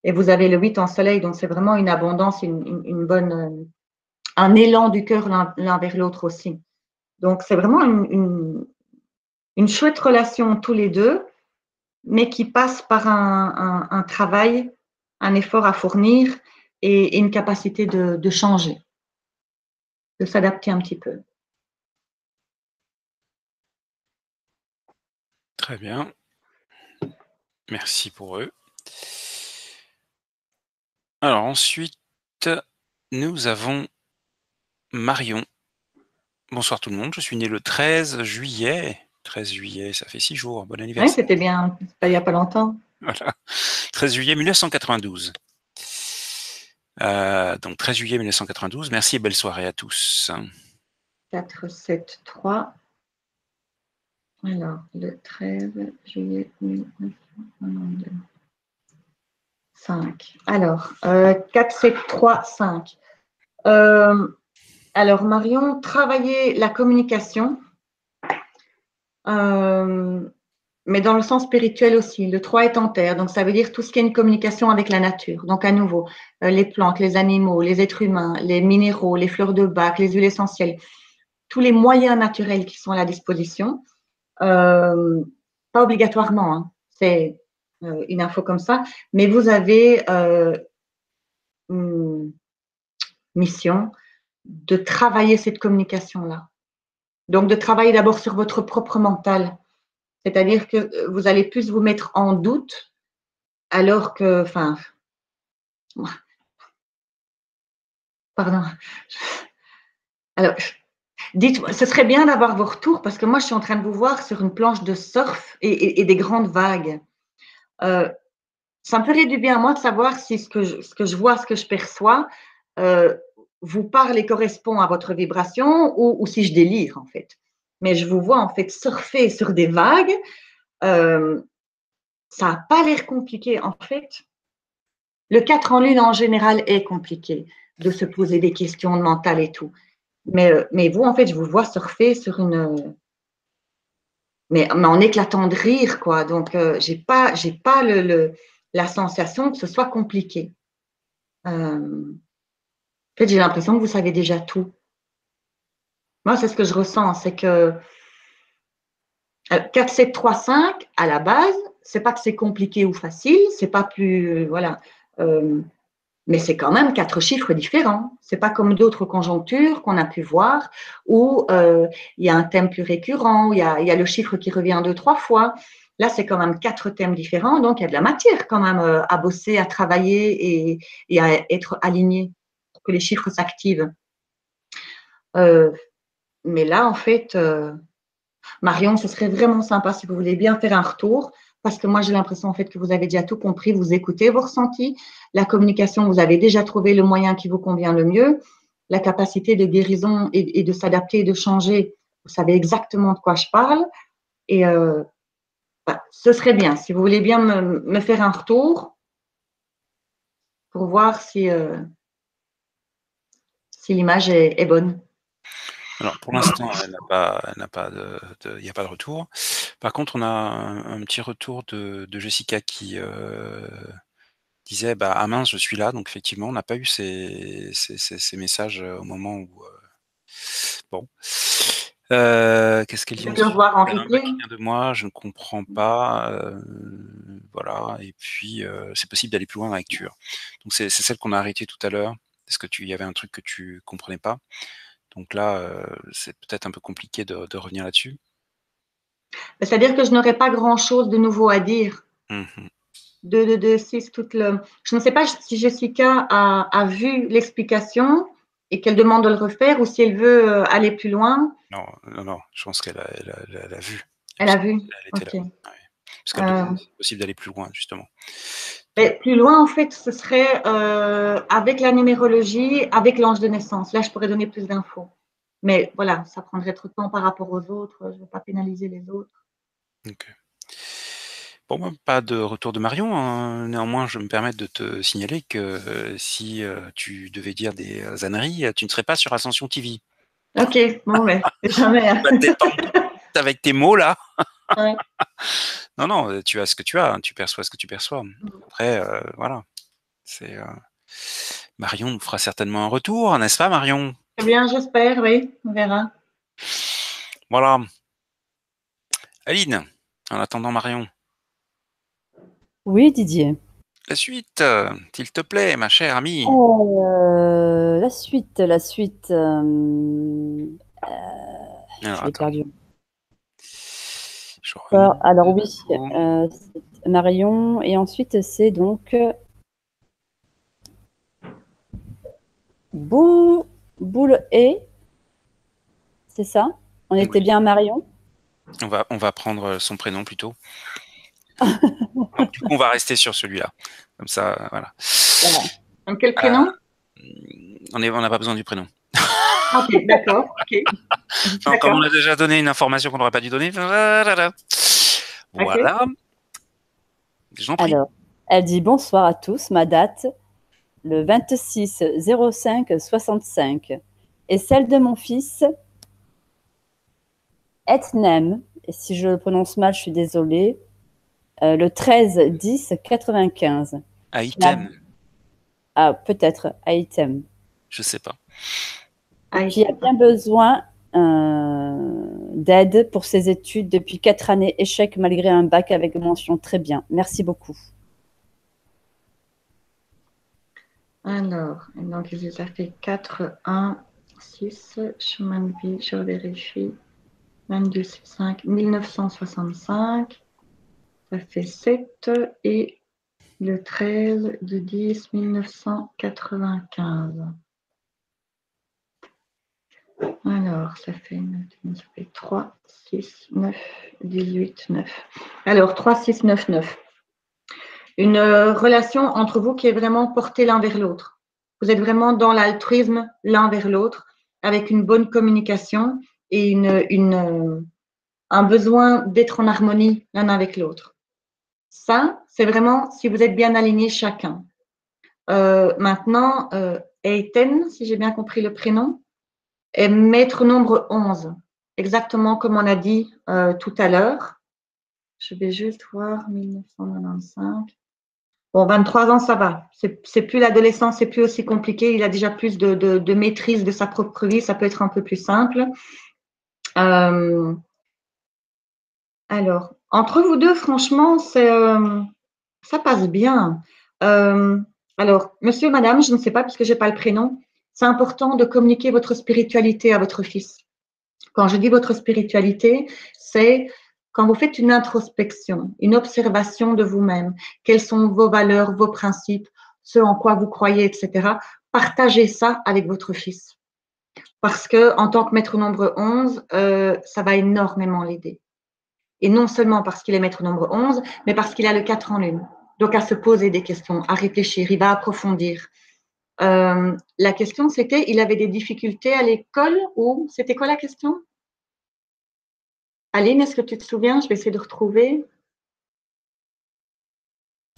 Et vous avez le 8 en soleil, donc c'est vraiment une abondance, une bonne, un élan du cœur l'un vers l'autre aussi. Donc c'est vraiment une chouette relation tous les deux, mais qui passe par un travail, un effort à fournir et une capacité de changer, de s'adapter un petit peu. Très bien. Merci pour eux. Alors ensuite, nous avons Marion. Bonsoir tout le monde, je suis né le 13 juillet. 13 juillet, ça fait 6 jours. Bon Oui, anniversaire. c'était bien, il n'y a pas longtemps. Voilà. 13 juillet 1992. Donc 13 juillet 1992. Merci et belle soirée à tous. 4, 7, 3. Alors, le 13 juillet 1992. 5. Alors, 4, 7, 3, 5. Alors, Marion, travailler la communication, mais dans le sens spirituel aussi. Le 3 est en terre, donc ça veut dire tout ce qui est une communication avec la nature. Donc, à nouveau, les plantes, les animaux, les êtres humains, les minéraux, les fleurs de bac, les huiles essentielles, tous les moyens naturels qui sont à la disposition. Pas obligatoirement, hein, c'est une info comme ça, mais vous avez une mission de travailler cette communication-là. Donc, de travailler d'abord sur votre propre mental, c'est-à-dire que vous allez plus vous mettre en doute alors que, enfin, pardon. Alors, dites-moi, ce serait bien d'avoir vos retours parce que moi, je suis en train de vous voir sur une planche de surf et des grandes vagues. Ça me ferait du bien à moi de savoir si ce que je vois, ce que je perçois, vous parle et correspond à votre vibration ou si je délire en fait. Mais je vous vois en fait surfer sur des vagues. Ça n'a pas l'air compliqué. En fait, le 4 en lune en général est compliqué de se poser des questions de mental et tout. Mais vous, en fait, je vous vois surfer sur une… Mais en éclatant de rire, quoi. Donc, j'ai pas la sensation que ce soit compliqué. En fait, j'ai l'impression que vous savez déjà tout. Moi, c'est ce que je ressens, c'est que 4, 7, 3, 5, à la base, c'est pas que c'est compliqué ou facile, c'est pas plus, voilà. Mais c'est quand même 4 chiffres différents. C'est pas comme d'autres conjonctures qu'on a pu voir où il y a un thème plus récurrent, où il y a le chiffre qui revient 2, 3 fois. Là, c'est quand même 4 thèmes différents, donc il y a de la matière quand même à bosser, à travailler et à être aligné pour que les chiffres s'activent. Mais là, en fait, Marion, ce serait vraiment sympa si vous voulez bien faire un retour, parce que moi, j'ai l'impression en fait que vous avez déjà tout compris, vous écoutez vos ressentis, la communication, vous avez déjà trouvé le moyen qui vous convient le mieux, la capacité de guérison et de s'adapter et de changer, vous savez exactement de quoi je parle, Et ce serait bien, si vous voulez bien me faire un retour pour voir si l'image est bonne. Alors pour l'instant, il n'y a pas de retour. Par contre, on a un petit retour de Jessica qui, disait: «Bah, ah mince, je suis là», donc effectivement, on n'a pas eu ces messages, au moment où, bon. Qu'est-ce qu'elle dit Je peux ensuite? revoir en «Il y a un bug replay. qui vient de moi, je ne comprends pas», voilà, et puis, c'est possible d'aller plus loin dans la lecture. Donc c'est celle qu'on a arrêtée tout à l'heure, parce que il y avait un truc que tu comprenais pas. Donc là, c'est peut-être un peu compliqué de revenir là-dessus. C'est-à-dire que je n'aurais pas grand-chose de nouveau à dire. Mmh. De 6, toute le… Je ne sais pas si Jessica a vu l'explication et qu'elle demande de le refaire ou si elle veut aller plus loin. Non, non, non, je pense qu'elle a vu. Elle a vu. Elle était là, OK. ouais. Parce qu'elle demande si c'est possible d'aller plus loin, justement. Donc Mais plus loin, en fait, ce serait avec la numérologie, avec l'ange de naissance. Là, je pourrais donner plus d'infos. Mais voilà, ça prendrait trop de temps par rapport aux autres. Je ne veux pas pénaliser les autres. OK. Bon, bah, pas de retour de Marion, hein. Néanmoins, je me permets de te signaler que, si, tu devais dire des, âneries, tu ne serais pas sur Ascension TV. OK, bon, mais jamais. Tu vas te détendre tout de suite avec tes mots là. Ouais. Non, non, tu as ce que tu as, hein, tu perçois ce que tu perçois. Après, voilà, c'est, Marion nous fera certainement un retour, n'est-ce pas Marion? Très bien, j'espère, oui, on verra. Voilà. Aline, en attendant Marion, Oui, Didier. la suite, s'il te plaît, ma chère amie. La suite, Alors je l'ai attends, perdu. je remonte Alors de oui, nouveau. c'est Marion, et ensuite c'est donc Boule et, c'est ça? On était Oui, bien à Marion? on va prendre son prénom plutôt. Non, du coup, on va rester sur celui-là. Comme ça, voilà. Voilà. Donc, quel Euh, prénom? on n'a pas besoin du prénom. OK, d'accord, OK, Non, comme on d'accord, a déjà donné une information qu'on n'aurait pas dû donner. Voilà. OK. J'en prie. Alors, elle dit bonsoir à tous, ma date, le 26-05-65, et celle de mon fils, Etnem, et si je le prononce mal, je suis désolée, le 13-10-95. Item, Ah, peut-être, Item. je sais pas. Ah, Qui a bien besoin d'aide pour ses études depuis 4 années, échec malgré un bac avec mention très bien. Merci beaucoup. alors, donc, il les a fait 4, 1, 6, chemin de vie, je vérifie, 22, 5, 1965, ça fait 7, et le 13 de 10, 1995. Alors, ça fait 3, 6, 9, 18, 9. Alors, 3, 6, 9, 9. Une relation entre vous qui est vraiment portée l'un vers l'autre. Vous êtes vraiment dans l'altruisme l'un vers l'autre, avec une bonne communication et un besoin d'être en harmonie l'un avec l'autre. Ça, c'est vraiment si vous êtes bien alignés chacun. Maintenant, Eiten, si j'ai bien compris le prénom, est maître nombre 11, exactement comme on a dit tout à l'heure. Je vais juste voir 1995. Bon, 23 ans, ça va. C'est plus l'adolescence, c'est plus aussi compliqué. Il a déjà plus de maîtrise de sa propre vie. Ça peut être un peu plus simple. Alors, entre vous deux, franchement, ça passe bien. Alors, monsieur, madame, je ne sais pas puisque je n'ai pas le prénom. C'est important de communiquer votre spiritualité à votre fils. Quand je dis votre spiritualité, c'est quand vous faites une introspection, une observation de vous-même, quelles sont vos valeurs, vos principes, ce en quoi vous croyez, etc. Partagez ça avec votre fils. Parce que en tant que maître nombre 11, ça va énormément l'aider. Et non seulement parce qu'il est maître nombre 11, mais parce qu'il a le 4 en lune. Donc à se poser des questions, à réfléchir, il va approfondir. La question, c'était, il avait des difficultés à l'école ou c'était quoi la question? Aline, est-ce que tu te souviens? Je vais essayer de retrouver.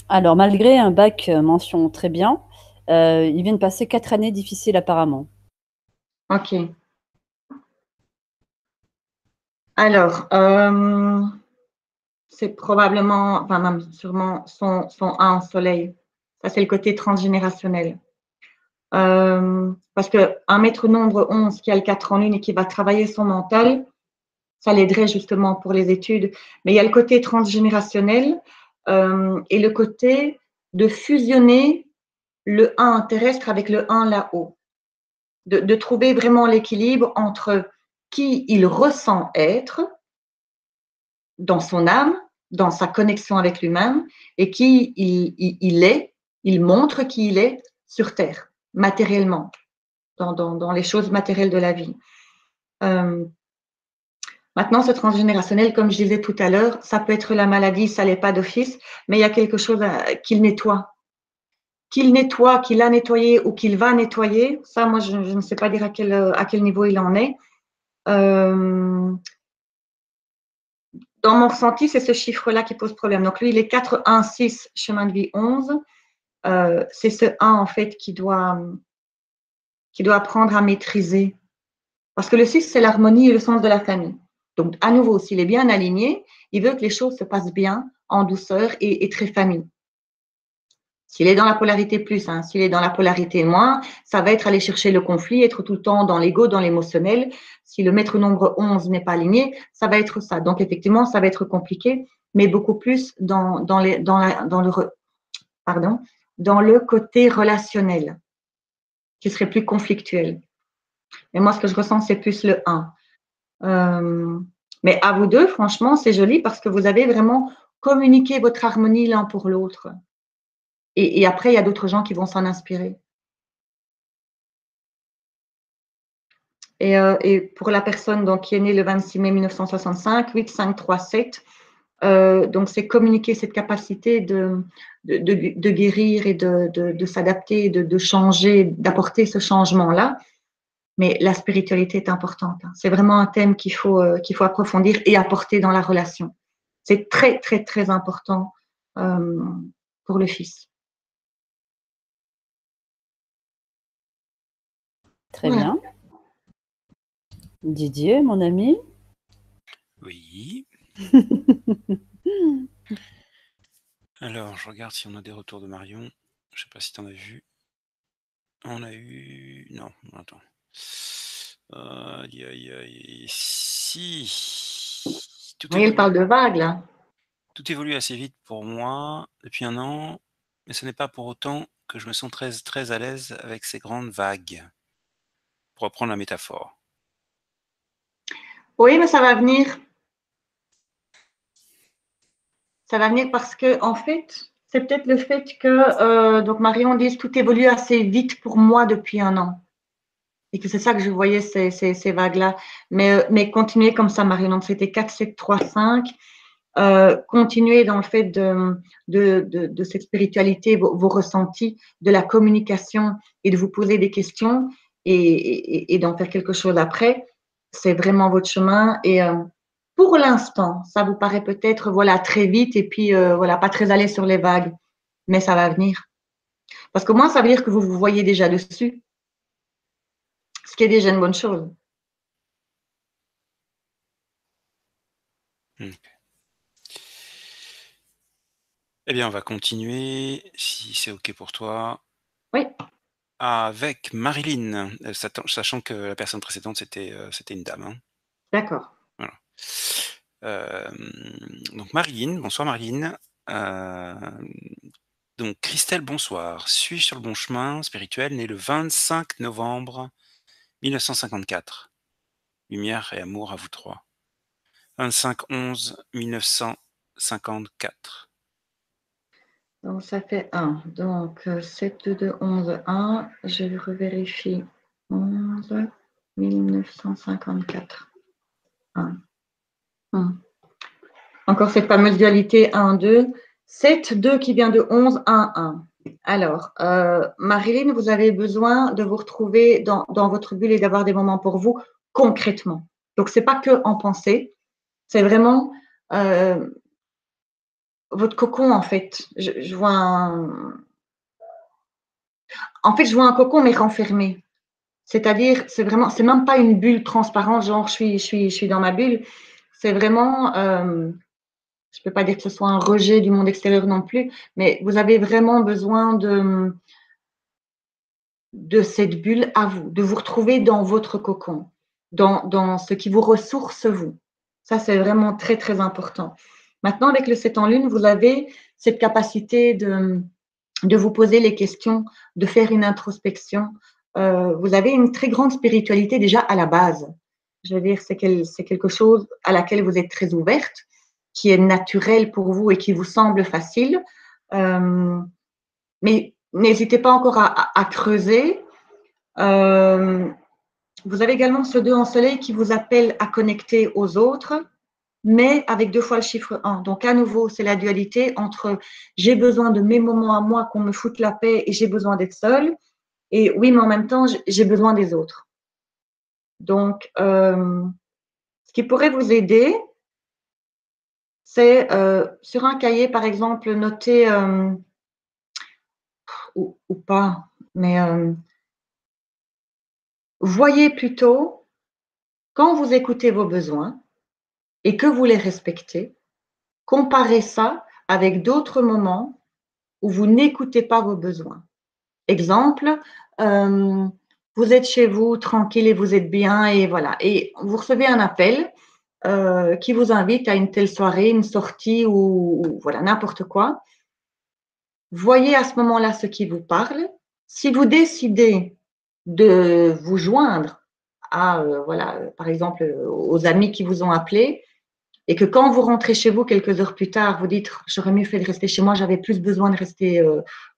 Alors, malgré un bac mention très bien, ils viennent passer 4 années difficiles apparemment. Ok. Alors, c'est probablement, enfin même sûrement son 1 soleil. Ça, c'est le côté transgénérationnel. Parce qu'un maître nombre 11 qui a le 4 en lune et qui va travailler son mental, ça l'aiderait justement pour les études. Mais il y a le côté transgénérationnel et le côté de fusionner le 1 terrestre avec le 1 là-haut. De trouver vraiment l'équilibre entre qui il ressent être dans son âme, dans sa connexion avec lui-même, et qui il est, il montre qui il est sur Terre, matériellement, dans les choses matérielles de la vie. Maintenant, ce transgénérationnel, comme je disais tout à l'heure, ça peut être la maladie, ça l'est pas d'office, mais il y a quelque chose qu'il nettoie. Qu'il nettoie, qu'il a nettoyé ou qu'il va nettoyer, ça, moi, je ne sais pas dire à quel niveau il en est. Dans mon ressenti, c'est ce chiffre-là qui pose problème. Donc, lui, il est 4, 1, 6, chemin de vie 11. C'est ce 1, en fait, qui doit apprendre à maîtriser. Parce que le 6, c'est l'harmonie et le sens de la famille. Donc, à nouveau, s'il est bien aligné, il veut que les choses se passent bien, en douceur et très famille. S'il est dans la polarité plus, hein, s'il est dans la polarité moins, ça va être aller chercher le conflit, être tout le temps dans l'ego, dans l'émotionnel. Si le maître nombre 11 n'est pas aligné, ça va être ça. Donc, effectivement, ça va être compliqué, mais beaucoup plus dans le côté relationnel, qui serait plus conflictuel. Mais moi, ce que je ressens, c'est plus le 1. Mais à vous deux, franchement, c'est joli parce que vous avez vraiment communiqué votre harmonie l'un pour l'autre. Et après, il y a d'autres gens qui vont s'en inspirer. Et pour la personne donc, qui est née le 26 mai 1965, 8, 5, 3, 7, donc c'est communiquer cette capacité de guérir et de s'adapter, de changer, d'apporter ce changement-là. Mais la spiritualité est importante. C'est vraiment un thème qu'il faut approfondir et apporter dans la relation. C'est très, très, très important pour le fils. Très bien. Didier, mon ami. Oui. Alors, je regarde si on a des retours de Marion. Je sais pas si tu en as vu. On a eu... Non, attends. Si. Oui, il parle de vagues, là. Tout évolue assez vite pour moi depuis 1 an, mais ce n'est pas pour autant que je me sens très, très à l'aise avec ces grandes vagues, pour reprendre la métaphore. Oui, mais ça va venir. Ça va venir parce que, en fait, c'est peut-être le fait que, donc Marion dit, tout évolue assez vite pour moi depuis 1 an. Et que c'est ça que je voyais, ces vagues-là. Mais continuer comme ça, Marion. Donc, c'était 4, 7, 3, 5. Continuer dans le fait de cette spiritualité, vos ressentis, de la communication et de vous poser des questions et d'en faire quelque chose après. C'est vraiment votre chemin. Et pour l'instant, ça vous paraît peut-être voilà, très vite et puis voilà, pas très allé sur les vagues. Mais ça va venir. Parce que moi, ça veut dire que vous vous voyez déjà dessus. Ce qui est déjà une bonne chose. Okay. Eh bien, on va continuer, si c'est OK pour toi. Oui. Avec Marilyn, sachant que la personne précédente, c'était une dame. Hein. D'accord. Voilà. Donc Marilyn, bonsoir Marilyn. Donc Christelle, bonsoir. Suis-je sur le bon chemin spirituel, né le 25 novembre 1954. Lumière et amour à vous trois. 25/11/1954. Donc, ça fait 1. Donc, 7, 2, 2, 11, 1. Je revérifie. 11, 1954. 1. Encore cette fameuse dualité 1, 2. 7, 2 qui vient de 11, 1, 1. Alors, Marilyn, vous avez besoin de vous retrouver dans votre bulle et d'avoir des moments pour vous concrètement. Donc, ce n'est pas que en pensée. C'est vraiment votre cocon, en fait. Je vois je vois un cocon, mais renfermé. C'est-à-dire, c'est même pas une bulle transparente, genre je suis dans ma bulle. C'est vraiment, je peux pas dire que ce soit un rejet du monde extérieur non plus, mais vous avez vraiment besoin de cette bulle à vous, de vous retrouver dans votre cocon, dans ce qui vous ressource vous. Ça, c'est vraiment très, très important. Maintenant, avec le 7 en lune, vous avez cette capacité de vous poser les questions, de faire une introspection. Vous avez une très grande spiritualité déjà à la base. Je veux dire, c'est quelque chose à laquelle vous êtes très ouverte, qui est naturel pour vous et qui vous semble facile. Mais n'hésitez pas encore à creuser. Vous avez également ce 2 en soleil qui vous appelle à connecter aux autres, mais avec 2 fois le chiffre 1. Donc, à nouveau, c'est la dualité entre j'ai besoin de mes moments à moi, qu'on me foute la paix et j'ai besoin d'être seule. Et oui, mais en même temps, j'ai besoin des autres. Donc, ce qui pourrait vous aider, c'est sur un cahier, par exemple, noter, ou pas, mais voyez plutôt, quand vous écoutez vos besoins et que vous les respectez, comparez ça avec d'autres moments où vous n'écoutez pas vos besoins. Exemple, vous êtes chez vous, tranquille et vous êtes bien et voilà. Et vous recevez un appel qui vous invite à une telle soirée, une sortie ou voilà, n'importe quoi. Voyez à ce moment-là ce qui vous parle. Si vous décidez de vous joindre à, voilà, par exemple, aux amis qui vous ont appelé, et que quand vous rentrez chez vous quelques heures plus tard, vous dites j'aurais mieux fait de rester chez moi, j'avais plus besoin de rester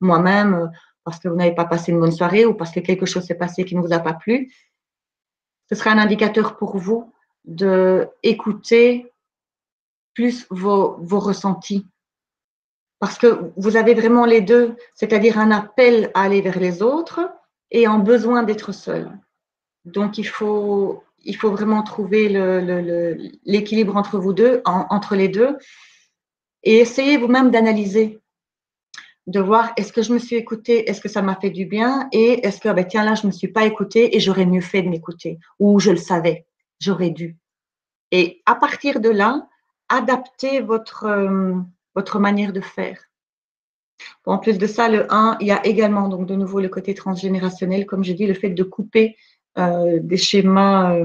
moi-même parce que vous n'avez pas passé une bonne soirée ou parce que quelque chose s'est passé qui ne vous a pas plu, ce sera un indicateur pour vous de écouter plus vos ressentis. Parce que vous avez vraiment les deux, c'est-à-dire un appel à aller vers les autres et un besoin d'être seul. Donc, il faut vraiment trouver l'équilibre entre vous deux, entre les deux, et essayez vous-même d'analyser, de voir est-ce que je me suis écoutée, est-ce que ça m'a fait du bien, et est-ce que, ben, tiens, là, je ne me suis pas écoutée et j'aurais mieux fait de m'écouter, ou je le savais, j'aurais dû. Et à partir de là, adaptez votre manière de faire. Bon, en plus de ça, le 1, il y a également, donc de nouveau, le côté transgénérationnel, comme je dis, le fait de couper des schémas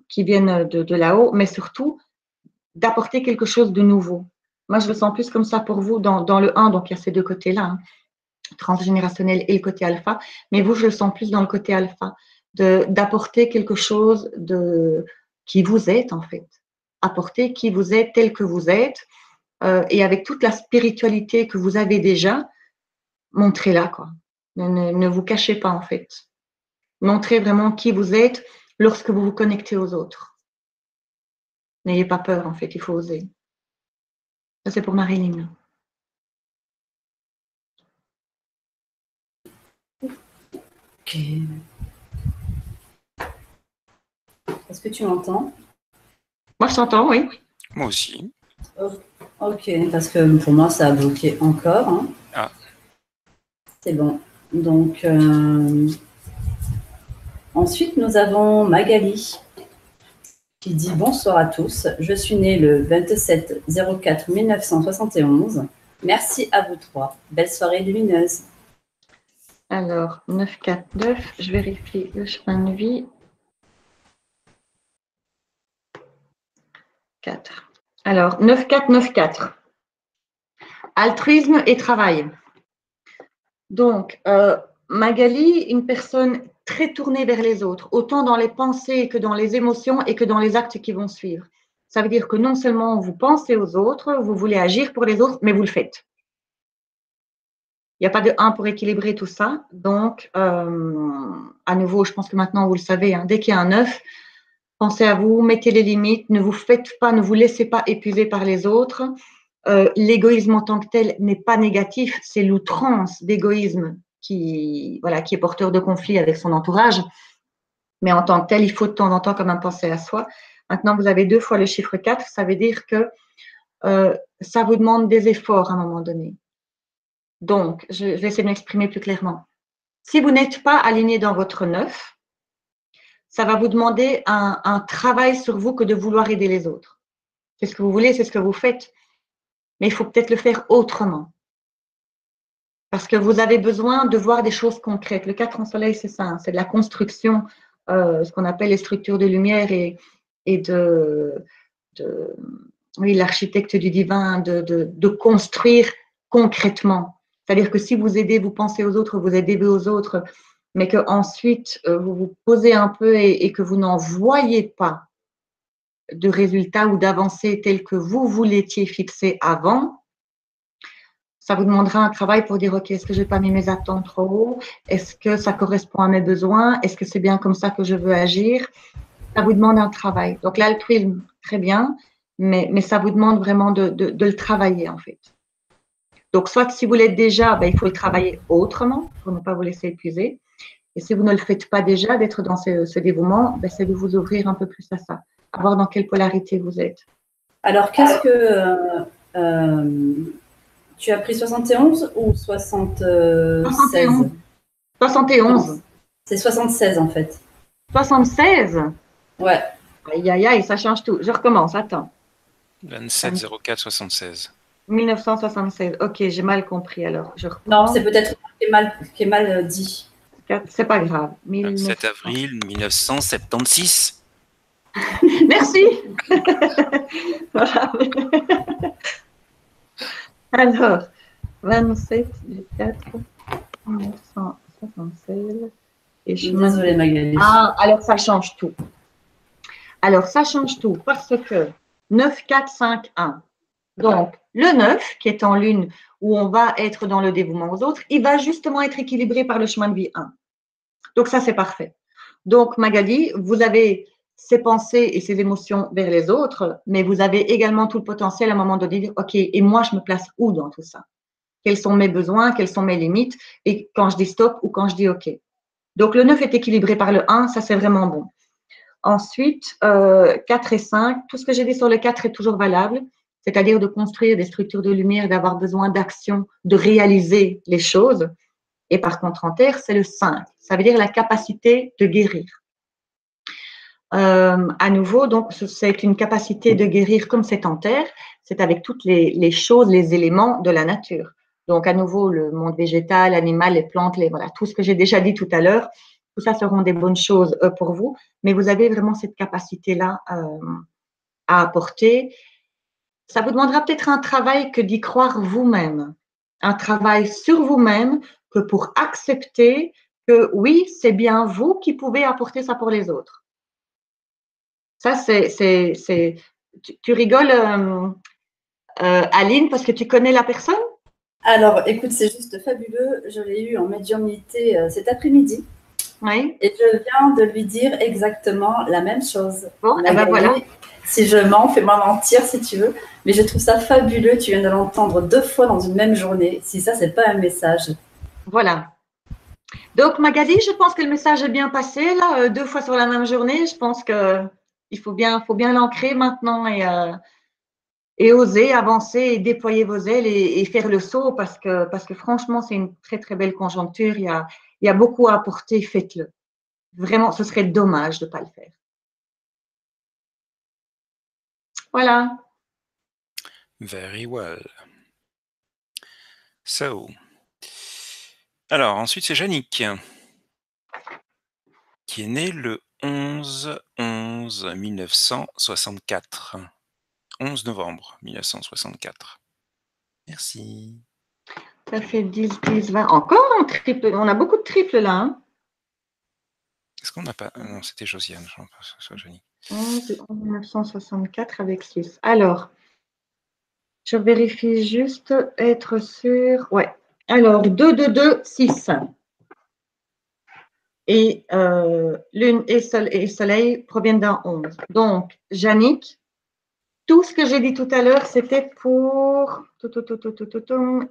qui viennent de là-haut, mais surtout d'apporter quelque chose de nouveau. Moi, je le sens plus comme ça pour vous dans le 1, donc il y a ces deux côtés-là, hein, transgénérationnel et le côté alpha, mais vous, je le sens plus dans le côté alpha, d'apporter quelque chose de qui vous êtes en fait, apporter qui vous êtes tel que vous êtes, et avec toute la spiritualité que vous avez déjà, montrez-la, quoi. Ne vous cachez pas en fait. Montrez vraiment qui vous êtes lorsque vous vous connectez aux autres. N'ayez pas peur, en fait, il faut oser. Ça, c'est pour Marilyn. Ok. Est-ce que tu m'entends? Moi, je t'entends, oui. Moi aussi. Ok, parce que pour moi, ça a bloqué encore. Hein. Ah. C'est bon. Donc, ensuite, nous avons Magali qui dit « Bonsoir à tous. Je suis née le 27-04-1971. Merci à vous trois. Belle soirée lumineuse. » Alors, 949, je vérifie le chemin de vie. 4. Alors, 9494. Altruisme et travail. Donc, Magali, une personne très tournée vers les autres, autant dans les pensées que dans les émotions et que dans les actes qui vont suivre. Ça veut dire que non seulement vous pensez aux autres, vous voulez agir pour les autres, mais vous le faites. Il n'y a pas de 1 pour équilibrer tout ça. Donc, à nouveau, je pense que maintenant vous le savez, hein, dès qu'il y a un 9, pensez à vous, mettez les limites, ne vous faites pas, ne vous laissez pas épuiser par les autres. L'égoïsme en tant que tel n'est pas négatif, c'est l'outrance d'égoïsme qui est porteur de conflits avec son entourage. Mais en tant que tel, il faut de temps en temps quand même penser à soi. Maintenant, vous avez 2 fois le chiffre 4, ça veut dire que ça vous demande des efforts à un moment donné. Donc, je vais essayer de m'exprimer plus clairement. Si vous n'êtes pas aligné dans votre 9, ça va vous demander un travail sur vous que de vouloir aider les autres. C'est ce que vous voulez, c'est ce que vous faites. Mais il faut peut-être le faire autrement. Parce que vous avez besoin de voir des choses concrètes. Le 4 en soleil, c'est ça, hein, c'est de la construction, ce qu'on appelle les structures de lumière et oui, l'architecte du divin, de construire concrètement. C'est-à-dire que si vous aidez, vous pensez aux autres, vous aidez aux autres, mais qu'ensuite vous vous posez un peu et que vous n'en voyez pas de résultats ou d'avancées tels que vous l'étiez fixé avant, ça vous demandera un travail pour dire, OK, est-ce que je n'ai pas mis mes attentes trop haut? Est-ce que ça correspond à mes besoins? Est-ce que c'est bien comme ça que je veux agir? Ça vous demande un travail. Donc l'altruisme, très bien, mais ça vous demande vraiment de le travailler en fait. Donc soit si vous l'êtes déjà, ben, il faut le travailler autrement pour ne pas vous laisser épuiser. Et si vous ne le faites pas déjà, d'être dans ce dévouement, ben, c'est de vous ouvrir un peu plus à ça, à voir dans quelle polarité vous êtes. Alors, qu'est-ce que tu as pris 71 ou 76? 71. C'est 76 en fait. 76? Ouais. Aïe, aïe, aïe, ça change tout. Je recommence, attends. 27 04 76. 1976. Ok, j'ai mal compris alors. Je reprends. Non, c'est peut-être qui est mal dit. C'est pas grave. 27 avril 1976. Merci. Voilà. Alors, 27 du 4 1976. Et je Désolée, Magali. Ah, alors ça change tout. Alors, ça change tout parce que 9, 4, 5, 1. Donc, le 9, qui est en lune, où on va être dans le dévouement aux autres, il va justement être équilibré par le chemin de vie 1. Donc, ça, c'est parfait. Donc, Magali, vous avez ces pensées et ces émotions vers les autres, mais vous avez également tout le potentiel à un moment donné de dire, OK, et moi, je me place où dans tout ça? Quels sont mes besoins? Quelles sont mes limites? Et quand je dis stop ou quand je dis OK. Donc, le 9 est équilibré par le 1, ça, c'est vraiment bon. Ensuite, 4 et 5, tout ce que j'ai dit sur le 4 est toujours valable, c'est-à-dire de construire des structures de lumière, d'avoir besoin d'action, de réaliser les choses. Et par contre, en terre, c'est le 5. Ça veut dire la capacité de guérir. À nouveau, donc, c'est une capacité de guérir comme c'est en terre, c'est avec toutes les choses, les éléments de la nature. Donc, à nouveau, le monde végétal, animal, les plantes, voilà, tout ce que j'ai déjà dit tout à l'heure, tout ça seront des bonnes choses pour vous, mais vous avez vraiment cette capacité-là à apporter. Ça vous demandera peut-être un travail que d'y croire vous-même, un travail sur vous-même que pour accepter que oui, c'est bien vous qui pouvez apporter ça pour les autres. Ça, tu rigoles, Aline, parce que tu connais la personne? Alors, écoute, c'est juste fabuleux. Je l'ai eu en médiumnité cet après-midi. Oui. Et je viens de lui dire exactement la même chose. Bon, et ben voilà. Si je mens, fais-moi mentir si tu veux. Mais je trouve ça fabuleux. Tu viens de l'entendre 2 fois dans une même journée. Si ça, c'est pas un message. Voilà. Donc, Magali, je pense que le message est bien passé, là, 2 fois sur la même journée. Je pense qu'il faut bien l'ancrer maintenant et oser avancer et déployer vos ailes et faire le saut parce que franchement, c'est une très, très belle conjoncture. Il y a beaucoup à apporter, faites-le. Vraiment, ce serait dommage de ne pas le faire. Voilà. Very well. So. Alors, ensuite, c'est Yannick, qui est né le 11/11/1964. 11 novembre 1964. Merci. Ça fait 10, 10, 20. Encore un triple. On a beaucoup de triples là. Hein. Est-ce qu'on n'a pas. Non, c'était Josiane, je ne pense pas que ce soit Yannick. 11 1964 avec 6. Alors, je vérifie juste être sûr. Ouais. Alors, 2, 2, 2, 6. Et lune et soleil proviennent d'un 11. Donc, Yannick, tout ce que j'ai dit tout à l'heure, c'était pour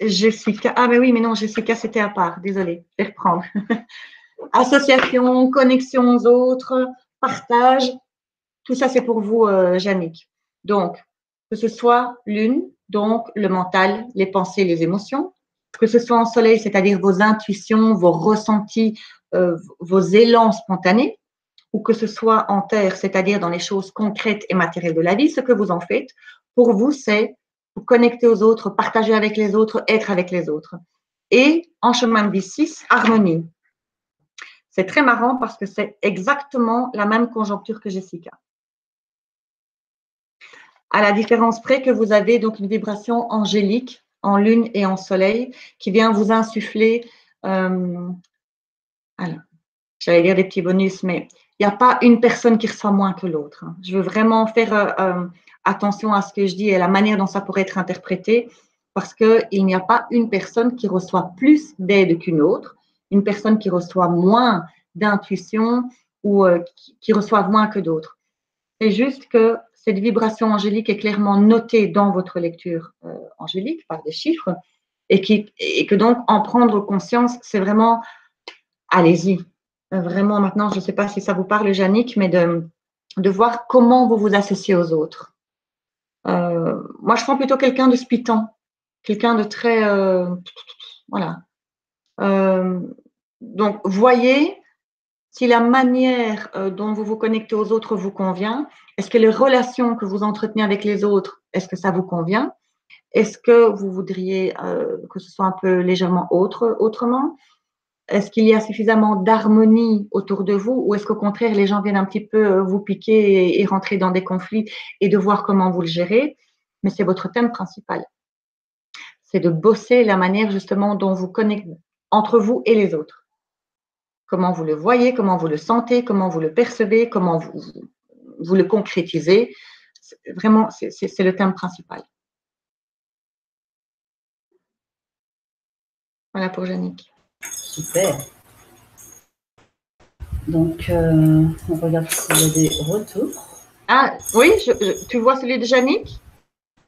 Jessica. Ah, mais oui, mais non, Jessica, c'était à part. Désolée, je vais reprendre. Association, connexion aux autres, partage. Tout ça, c'est pour vous, Yannick. Donc, que ce soit lune, donc le mental, les pensées, les émotions, que ce soit en soleil, c'est-à-dire vos intuitions, vos ressentis, vos élans spontanés, ou que ce soit en terre, c'est-à-dire dans les choses concrètes et matérielles de la vie, ce que vous en faites, pour vous, c'est vous connecter aux autres, partager avec les autres, être avec les autres. Et en chemin de vie 6, harmonie. C'est très marrant parce que c'est exactement la même conjoncture que Jessica. À la différence près que vous avez donc une vibration angélique en lune et en soleil qui vient vous insuffler, alors, j'allais dire des petits bonus, mais il n'y a pas une personne qui reçoit moins que l'autre. Je veux vraiment faire attention à ce que je dis et à la manière dont ça pourrait être interprété, parce qu'il n'y a pas une personne qui reçoit plus d'aide qu'une autre, une personne qui reçoit moins d'intuition ou qui reçoit moins que d'autres. C'est juste que cette vibration angélique est clairement notée dans votre lecture angélique par des chiffres et que donc en prendre conscience, c'est vraiment, allez-y. Vraiment, maintenant, je ne sais pas si ça vous parle, Yannick, mais de voir comment vous vous associez aux autres. Moi, je prends plutôt quelqu'un de spitant, quelqu'un de très… voilà. Donc, voyez si la manière dont vous vous connectez aux autres vous convient. Est-ce que les relations que vous entretenez avec les autres, est-ce que ça vous convient? Est-ce que vous voudriez que ce soit un peu légèrement autrement? Est-ce qu'il y a suffisamment d'harmonie autour de vous ou est-ce qu'au contraire, les gens viennent un petit peu vous piquer et rentrer dans des conflits et de voir comment vous le gérez? Mais c'est votre thème principal. C'est de bosser la manière justement dont vous connectez entre vous et les autres. Comment vous le voyez, comment vous le sentez, comment vous le percevez, comment vous le concrétisez. Vraiment, c'est le thème principal. Voilà pour Yannick. Super. Donc, on regarde s'il y a des retours. Ah, oui, tu vois celui de Yannick?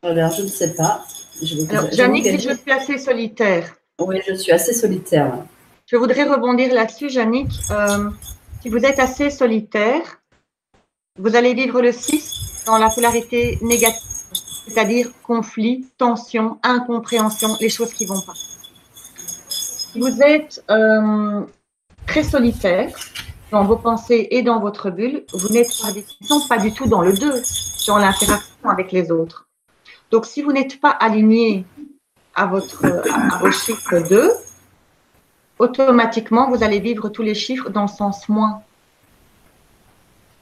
Alors, je ne sais pas. Alors, Yannick dit « Je suis assez solitaire ». Oui, je suis assez solitaire. Je voudrais rebondir là-dessus, Yannick. Si vous êtes assez solitaire, vous allez vivre le 6 dans la polarité négative, c'est-à-dire conflit, tension, incompréhension, les choses qui ne vont pas. Si vous êtes très solitaire dans vos pensées et dans votre bulle, vous n'êtes par définition pas du tout dans le 2, dans l'interaction avec les autres. Donc, si vous n'êtes pas aligné à vos chiffres 2, automatiquement, vous allez vivre tous les chiffres dans le sens moins.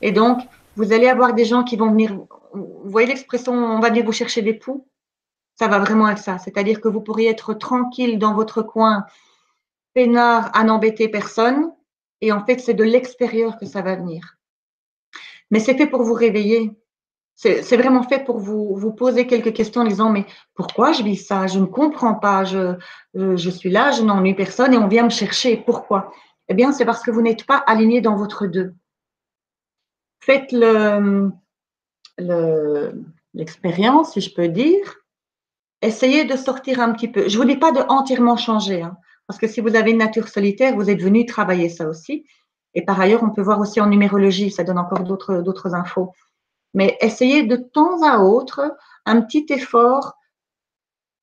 Et donc, vous allez avoir des gens qui vont venir… Vous voyez l'expression « on va venir vous chercher des poux » ? Ça va vraiment être ça. C'est-à-dire que vous pourriez être tranquille dans votre coin, peinard à n'embêter personne. Et en fait, c'est de l'extérieur que ça va venir. Mais c'est fait pour vous réveiller. C'est vraiment fait pour vous poser quelques questions en disant « mais pourquoi je vis ça? Je ne comprends pas. Je suis là, je n'ennuie personne et on vient me chercher. Pourquoi ?» Eh bien, c'est parce que vous n'êtes pas aligné dans votre 2. Faites l'expérience, si je peux dire. Essayez de sortir un petit peu. Je ne vous dis pas de entièrement changer, hein, parce que si vous avez une nature solitaire, vous êtes venu travailler ça aussi. Et par ailleurs, on peut voir aussi en numérologie, ça donne encore d'autres infos. Mais essayez de temps à autre un petit effort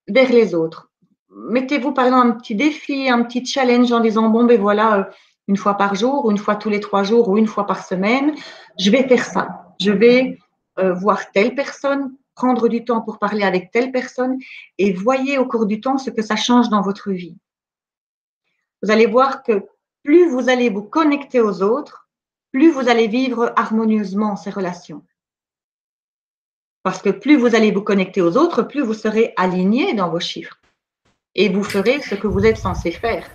vers les autres. Mettez-vous par exemple un petit défi, un petit challenge en disant bon ben voilà, une fois par jour, ou une fois tous les 3 jours, ou une fois par semaine, je vais faire ça. Je vais voir telle personne, prendre du temps pour parler avec telle personne et voyez au cours du temps ce que ça change dans votre vie. Vous allez voir que plus vous allez vous connecter aux autres, plus vous allez vivre harmonieusement ces relations. Parce que plus vous allez vous connecter aux autres, plus vous serez aligné dans vos chiffres. Et vous ferez ce que vous êtes censé faire.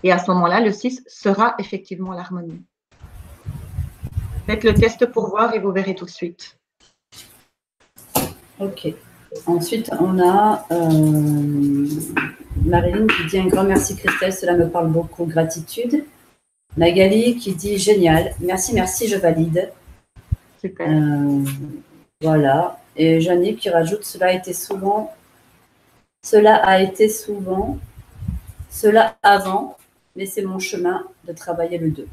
Et à ce moment-là, le 6 sera effectivement l'harmonie. Faites le test pour voir et vous verrez tout de suite. Ok. Ensuite, on a Marilyn qui dit un grand merci Christelle, cela me parle beaucoup, gratitude. Magali qui dit génial, merci, merci, je valide. Super. Voilà. Et Jeannie qui rajoute cela avant, mais c'est mon chemin de travailler le 2.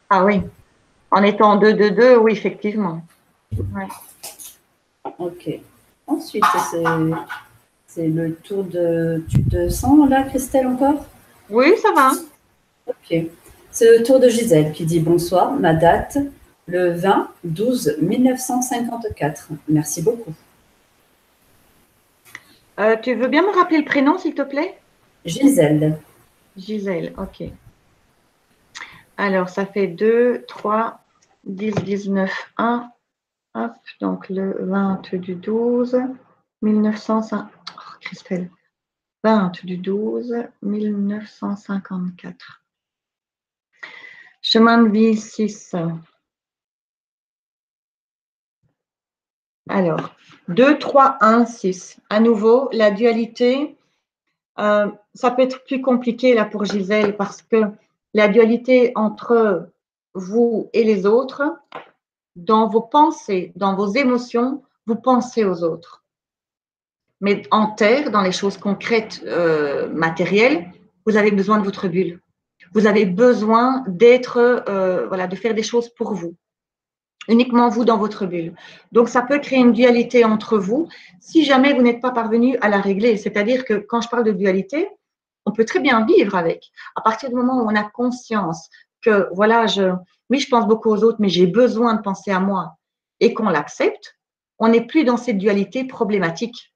Ah oui. En étant 2-2-2, oui, effectivement. Ouais. Ok. Ensuite, c'est le tour de... Tu te sens là, Christelle, encore? Oui, ça va. Ok. C'est le tour de Gisèle qui dit bonsoir, ma date, le 20-12-1954. Merci beaucoup. Tu veux bien me rappeler le prénom, s'il te plaît? Gisèle. Gisèle, ok. Alors, ça fait 2, 3, 10, 19, 1. Hop, donc le 20 du 12, 1905. Oh, Christelle. 20 du 12, 1954. Chemin de vie 6. Alors, 2, 3, 1, 6. À nouveau, la dualité, ça peut être plus compliqué là pour Gisèle parce que la dualité entre vous et les autres, dans vos pensées, dans vos émotions, vous pensez aux autres. Mais en terre, dans les choses concrètes, matérielles, vous avez besoin de votre bulle. Vous avez besoin d'être, voilà, de faire des choses pour vous. Uniquement vous dans votre bulle. Donc, ça peut créer une dualité entre vous si jamais vous n'êtes pas parvenu à la régler. C'est-à-dire que quand je parle de dualité, on peut très bien vivre avec. À partir du moment où on a conscience que, voilà, oui, je pense beaucoup aux autres, mais j'ai besoin de penser à moi et qu'on l'accepte, on n'est plus dans cette dualité problématique.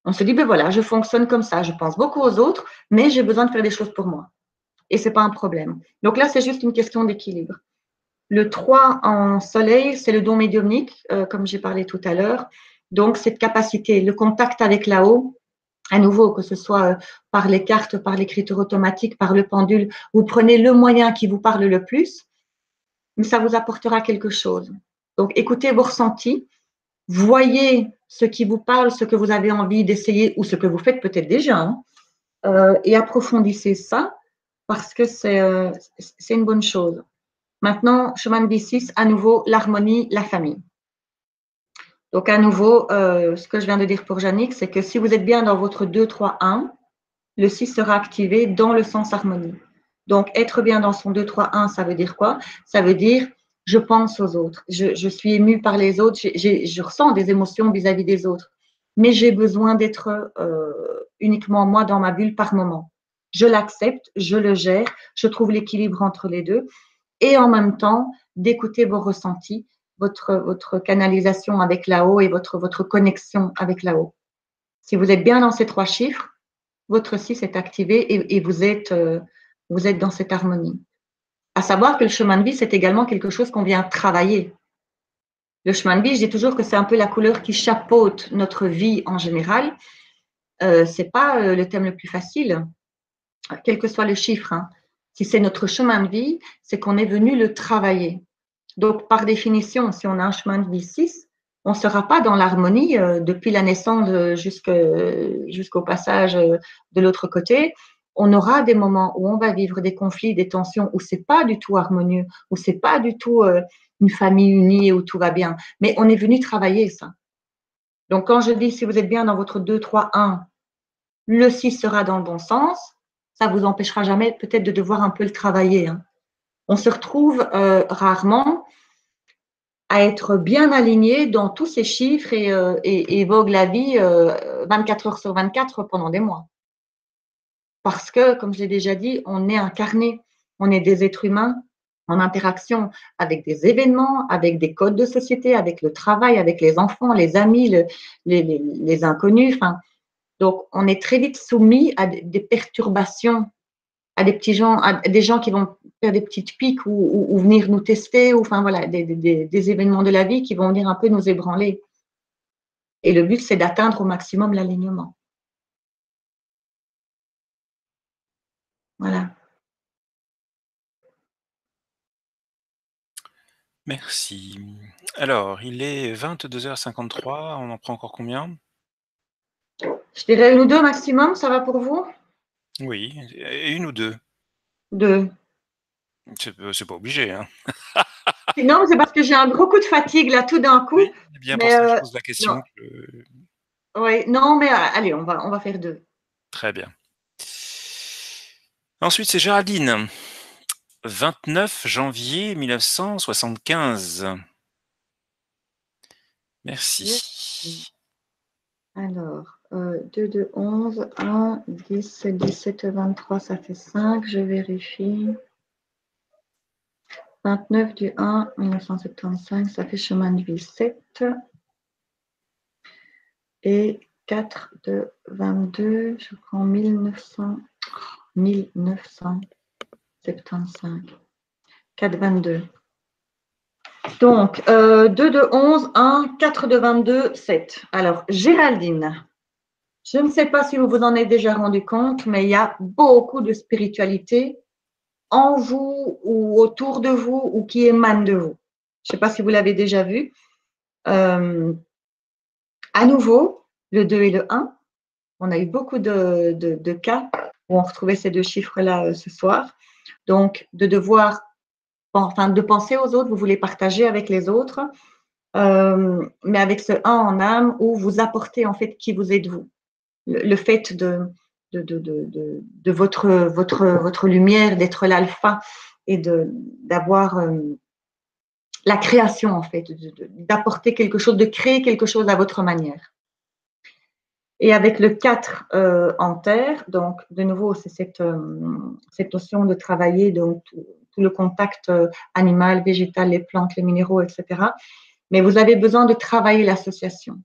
On se dit, ben voilà, je fonctionne comme ça, je pense beaucoup aux autres, mais j'ai besoin de faire des choses pour moi. Et ce n'est pas un problème. Donc là, c'est juste une question d'équilibre. Le 3 en soleil, c'est le don médiumnique, comme j'ai parlé tout à l'heure. Donc, cette capacité, le contact avec là-haut, à nouveau, que ce soit par les cartes, par l'écriture automatique, par le pendule, vous prenez le moyen qui vous parle le plus, mais ça vous apportera quelque chose. Donc, écoutez vos ressentis, voyez ce qui vous parle, ce que vous avez envie d'essayer ou ce que vous faites peut-être déjà, hein, et approfondissez ça parce que c'est une bonne chose. Maintenant, chemin de vie 6, à nouveau, l'harmonie, la famille. Donc, à nouveau, ce que je viens de dire pour Yannick, c'est que si vous êtes bien dans votre 2-3-1, le 6 sera activé dans le sens harmonie. Donc, être bien dans son 2-3-1, ça veut dire quoi? Ça veut dire, je pense aux autres, je suis émue par les autres, je ressens des émotions vis-à-vis des autres, mais j'ai besoin d'être uniquement moi dans ma bulle par moment. Je l'accepte, je le gère, je trouve l'équilibre entre les deux et en même temps d'écouter vos ressentis, votre canalisation avec là-haut et votre connexion avec là-haut. Si vous êtes bien dans ces 3 chiffres, votre 6 est activé et vous êtes dans cette harmonie. À savoir que le chemin de vie, c'est également quelque chose qu'on vient travailler. Le chemin de vie, je dis toujours que c'est un peu la couleur qui chapeaute notre vie en général. Ce n'est pas le thème le plus facile, quel que soit le chiffre. Hein. Si c'est notre chemin de vie, c'est qu'on est venu le travailler. Donc, par définition, si on a un chemin de vie 6, on ne sera pas dans l'harmonie depuis la naissance jusqu'au passage de l'autre côté. On aura des moments où on va vivre des conflits, des tensions, où ce n'est pas du tout harmonieux, où ce n'est pas du tout une famille unie et où tout va bien. Mais on est venu travailler ça. Donc, quand je dis si vous êtes bien dans votre 2-3-1, le 6 sera dans le bon sens, ça ne vous empêchera jamais peut-être de devoir un peu le travailler. Hein. On se retrouve rarement à être bien aligné dans tous ces chiffres et vogue la vie 24 heures sur 24 pendant des mois. Parce que, comme je l'ai déjà dit, on est incarné, on est des êtres humains en interaction avec des événements, avec des codes de société, avec le travail, avec les enfants, les amis, les inconnus. Enfin, donc, on est très vite soumis à des perturbations, à des petits gens, à des gens qui vont faire des petites piques ou venir nous tester, ou enfin voilà, des événements de la vie qui vont venir un peu nous ébranler. Et le but, c'est d'atteindre au maximum l'alignement. Voilà. Merci. Alors, il est 22h53, on en prend encore combien? Je dirais 1 ou 2 maximum, ça va pour vous? Oui, et 1 ou 2? 2. C'est pas obligé, hein. Non, c'est parce que j'ai un gros coup de fatigue là tout d'un coup. Oui, c'est bien pour Mais ça que je pose la non, question. ouais, non, mais allez, on va faire 2. Très bien. Ensuite, c'est Géraldine. 29 janvier 1975. Merci. Alors, 2, 2, 11, 1, 10, 17, 23, ça fait 5, je vérifie. 29 du 1, 1975, ça fait chemin de vie 7. Et 4 de 22, je prends 1975. 4, 22. Donc, 2 de 11, 1, 4 de 22, 7. Alors, Géraldine, je ne sais pas si vous vous en êtes déjà rendu compte, mais il y a beaucoup de spiritualité en vous ou autour de vous ou qui émane de vous. Je ne sais pas si vous l'avez déjà vu. À nouveau, le 2 et le 1. On a eu beaucoup de cas où on retrouvait ces deux chiffres-là ce soir. Donc, de penser aux autres, vous voulez partager avec les autres, mais avec ce 1 en âme où vous apportez en fait qui vous êtes-vous. Le fait de votre lumière, d'être l'alpha et d'avoir la création en fait, d'apporter quelque chose, de créer quelque chose à votre manière. Et avec le 4 en terre, donc de nouveau, c'est cette notion de travailler donc, tout le contact animal, végétal, les plantes, les minéraux, etc. Mais vous avez besoin de travailler l'association.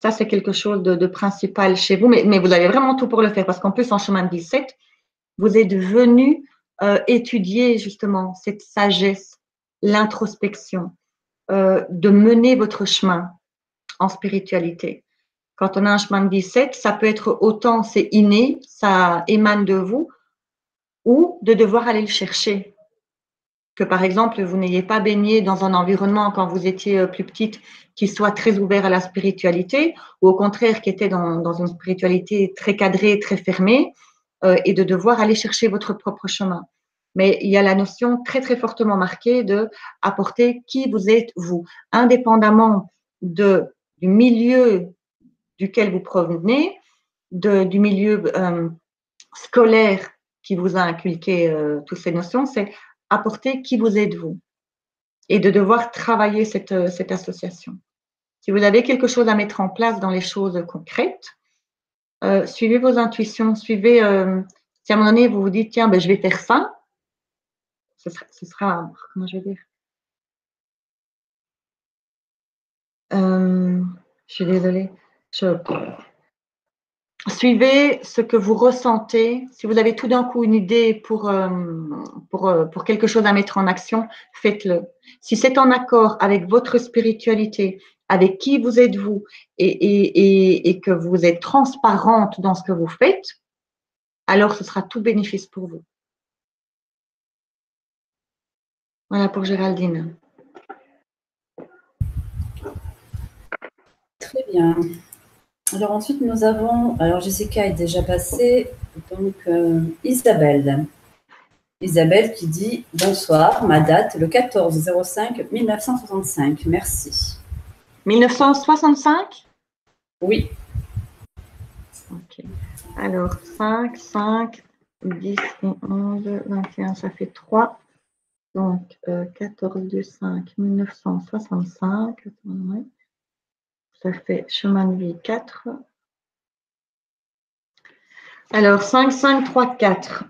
Ça, c'est quelque chose de principal chez vous, mais vous avez vraiment tout pour le faire parce qu'en plus, en chemin de 17, vous êtes venu étudier justement cette sagesse, l'introspection, de mener votre chemin en spiritualité. Quand on a un chemin de 17, ça peut être autant c'est inné, ça émane de vous, ou de devoir aller le chercher. Que par exemple, vous n'ayez pas baigné dans un environnement quand vous étiez plus petite qui soit très ouvert à la spiritualité, ou au contraire qui était dans une spiritualité très cadrée, très fermée, et de devoir aller chercher votre propre chemin. Mais il y a la notion très très fortement marquée de apporter qui vous êtes vous, indépendamment du milieu duquel vous provenez, du milieu scolaire qui vous a inculqué toutes ces notions, c'est apporter qui vous êtes vous et de devoir travailler cette association. Si vous avez quelque chose à mettre en place dans les choses concrètes, suivez vos intuitions, suivez, si à un moment donné vous vous dites, tiens, ben, je vais faire ça, ce sera comment je vais dire, je suis désolée, suivez ce que vous ressentez. Si vous avez tout d'un coup une idée pour quelque chose à mettre en action, faites-le. Si c'est en accord avec votre spiritualité, avec qui vous êtes vous et que vous êtes transparente dans ce que vous faites, alors ce sera tout bénéfice pour vous. Voilà pour Géraldine. Très bien. Alors ensuite, nous avons, alors Jessica est déjà passée, donc Isabelle. Isabelle qui dit « Bonsoir, ma date, le 14-05-1965. Merci. » 1965 ? Oui. Ok. Alors, 5, 5, 10 et 11, 21, ça fait 3. Donc, 14 du 5, 1965. Ouais. Ça fait chemin de vie 4. Alors, 5, 5, 3, 4.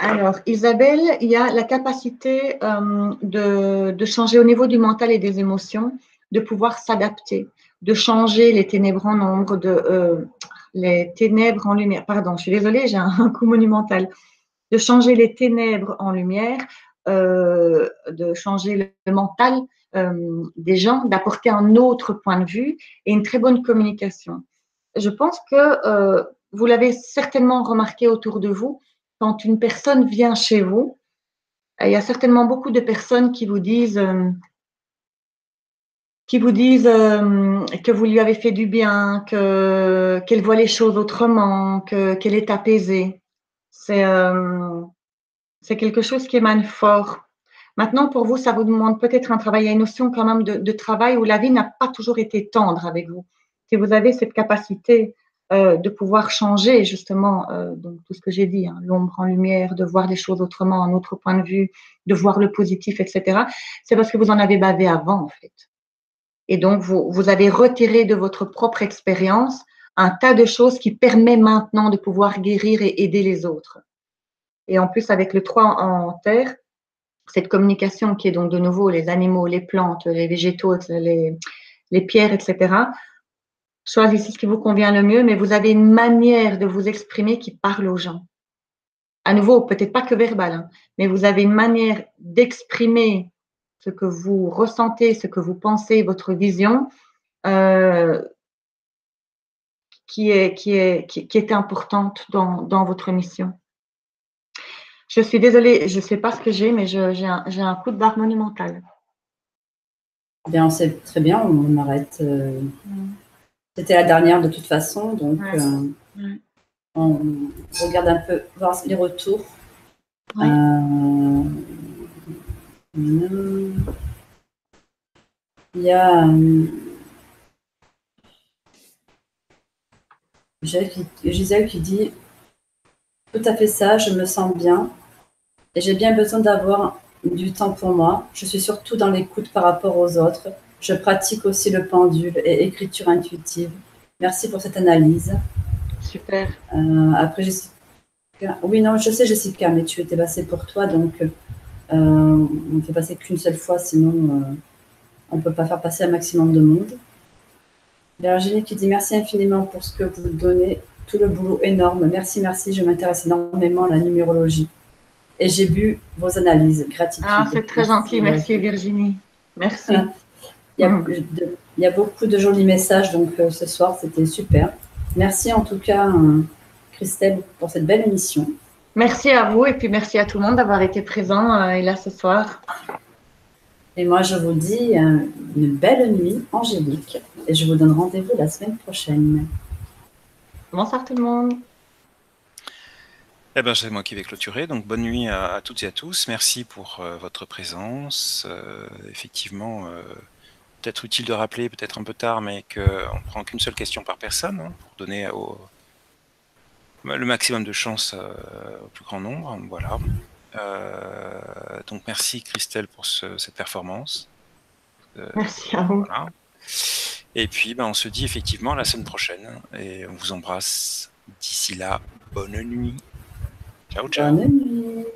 Alors, Isabelle, il y a la capacité de changer au niveau du mental et des émotions, de pouvoir s'adapter, de changer les ténèbres en ombre, les ténèbres en lumière. Pardon, je suis désolée, j'ai un coup monumental. De changer les ténèbres en lumière, de changer le mental des gens, d'apporter un autre point de vue et une très bonne communication. Je pense que vous l'avez certainement remarqué autour de vous, quand une personne vient chez vous, il y a certainement beaucoup de personnes qui vous disent que vous lui avez fait du bien, qu'elle voit les choses autrement, qu'elle est apaisée. C'est quelque chose qui émane fort. Maintenant, pour vous, ça vous demande peut-être un travail, il y a une notion quand même de travail où la vie n'a pas toujours été tendre avec vous. Si vous avez cette capacité de pouvoir changer justement donc tout ce que j'ai dit, hein, l'ombre en lumière, de voir les choses autrement, un autre point de vue, de voir le positif, etc. C'est parce que vous en avez bavé avant, en fait. Et donc, vous avez retiré de votre propre expérience un tas de choses qui permettent maintenant de pouvoir guérir et aider les autres. Et en plus, avec le 3 en terre, cette communication qui est donc de nouveau les animaux, les plantes, les végétaux, les pierres, etc. Choisissez ce qui vous convient le mieux, mais vous avez une manière de vous exprimer qui parle aux gens. À nouveau, peut-être pas que verbal, hein, mais vous avez une manière d'exprimer ce que vous ressentez, ce que vous pensez, votre vision, qui est importante dans votre mission. Je suis désolée, je ne sais pas ce que j'ai, mais j'ai un coup de barre monumental. Bien, c'est très bien, on arrête. C'était la dernière de toute façon, donc on regarde un peu, voir les retours. Ouais. Il y a Gisèle qui dit tout à fait ça, je me sens bien et j'ai bien besoin d'avoir du temps pour moi. Je suis surtout dans l'écoute par rapport aux autres. Je pratique aussi le pendule et écriture intuitive. Merci pour cette analyse. Super. Après, Jessica. Oui, non, je sais, Jessica, mais tu étais passée pour toi, donc on ne fait passer qu'une seule fois, sinon on ne peut pas faire passer un maximum de monde. Virginie qui dit merci infiniment pour ce que vous donnez, tout le boulot énorme. Merci, merci, je m'intéresse énormément à la numérologie. Et j'ai bu vos analyses. Gratitude. Ah, c'est très gentil. Merci, Virginie. Merci. Il y a beaucoup de jolis messages, donc ce soir, c'était super. Merci en tout cas, Christelle, pour cette belle émission. Merci à vous et puis merci à tout le monde d'avoir été présent et là ce soir. Et moi, je vous dis une belle nuit angélique et je vous donne rendez-vous la semaine prochaine. Bonsoir tout le monde. Eh ben, c'est moi qui vais clôturer. Donc, bonne nuit à toutes et à tous. Merci pour votre présence. Effectivement, peut-être utile de rappeler, peut-être un peu tard, mais qu'on ne prend qu'une seule question par personne hein, pour donner le maximum de chance au plus grand nombre. Voilà. Donc, merci Christelle pour cette performance. Merci à vous. Voilà. Et puis, on se dit effectivement la semaine prochaine. Et on vous embrasse. D'ici là, bonne nuit. Ciao, ciao. Bonne nuit.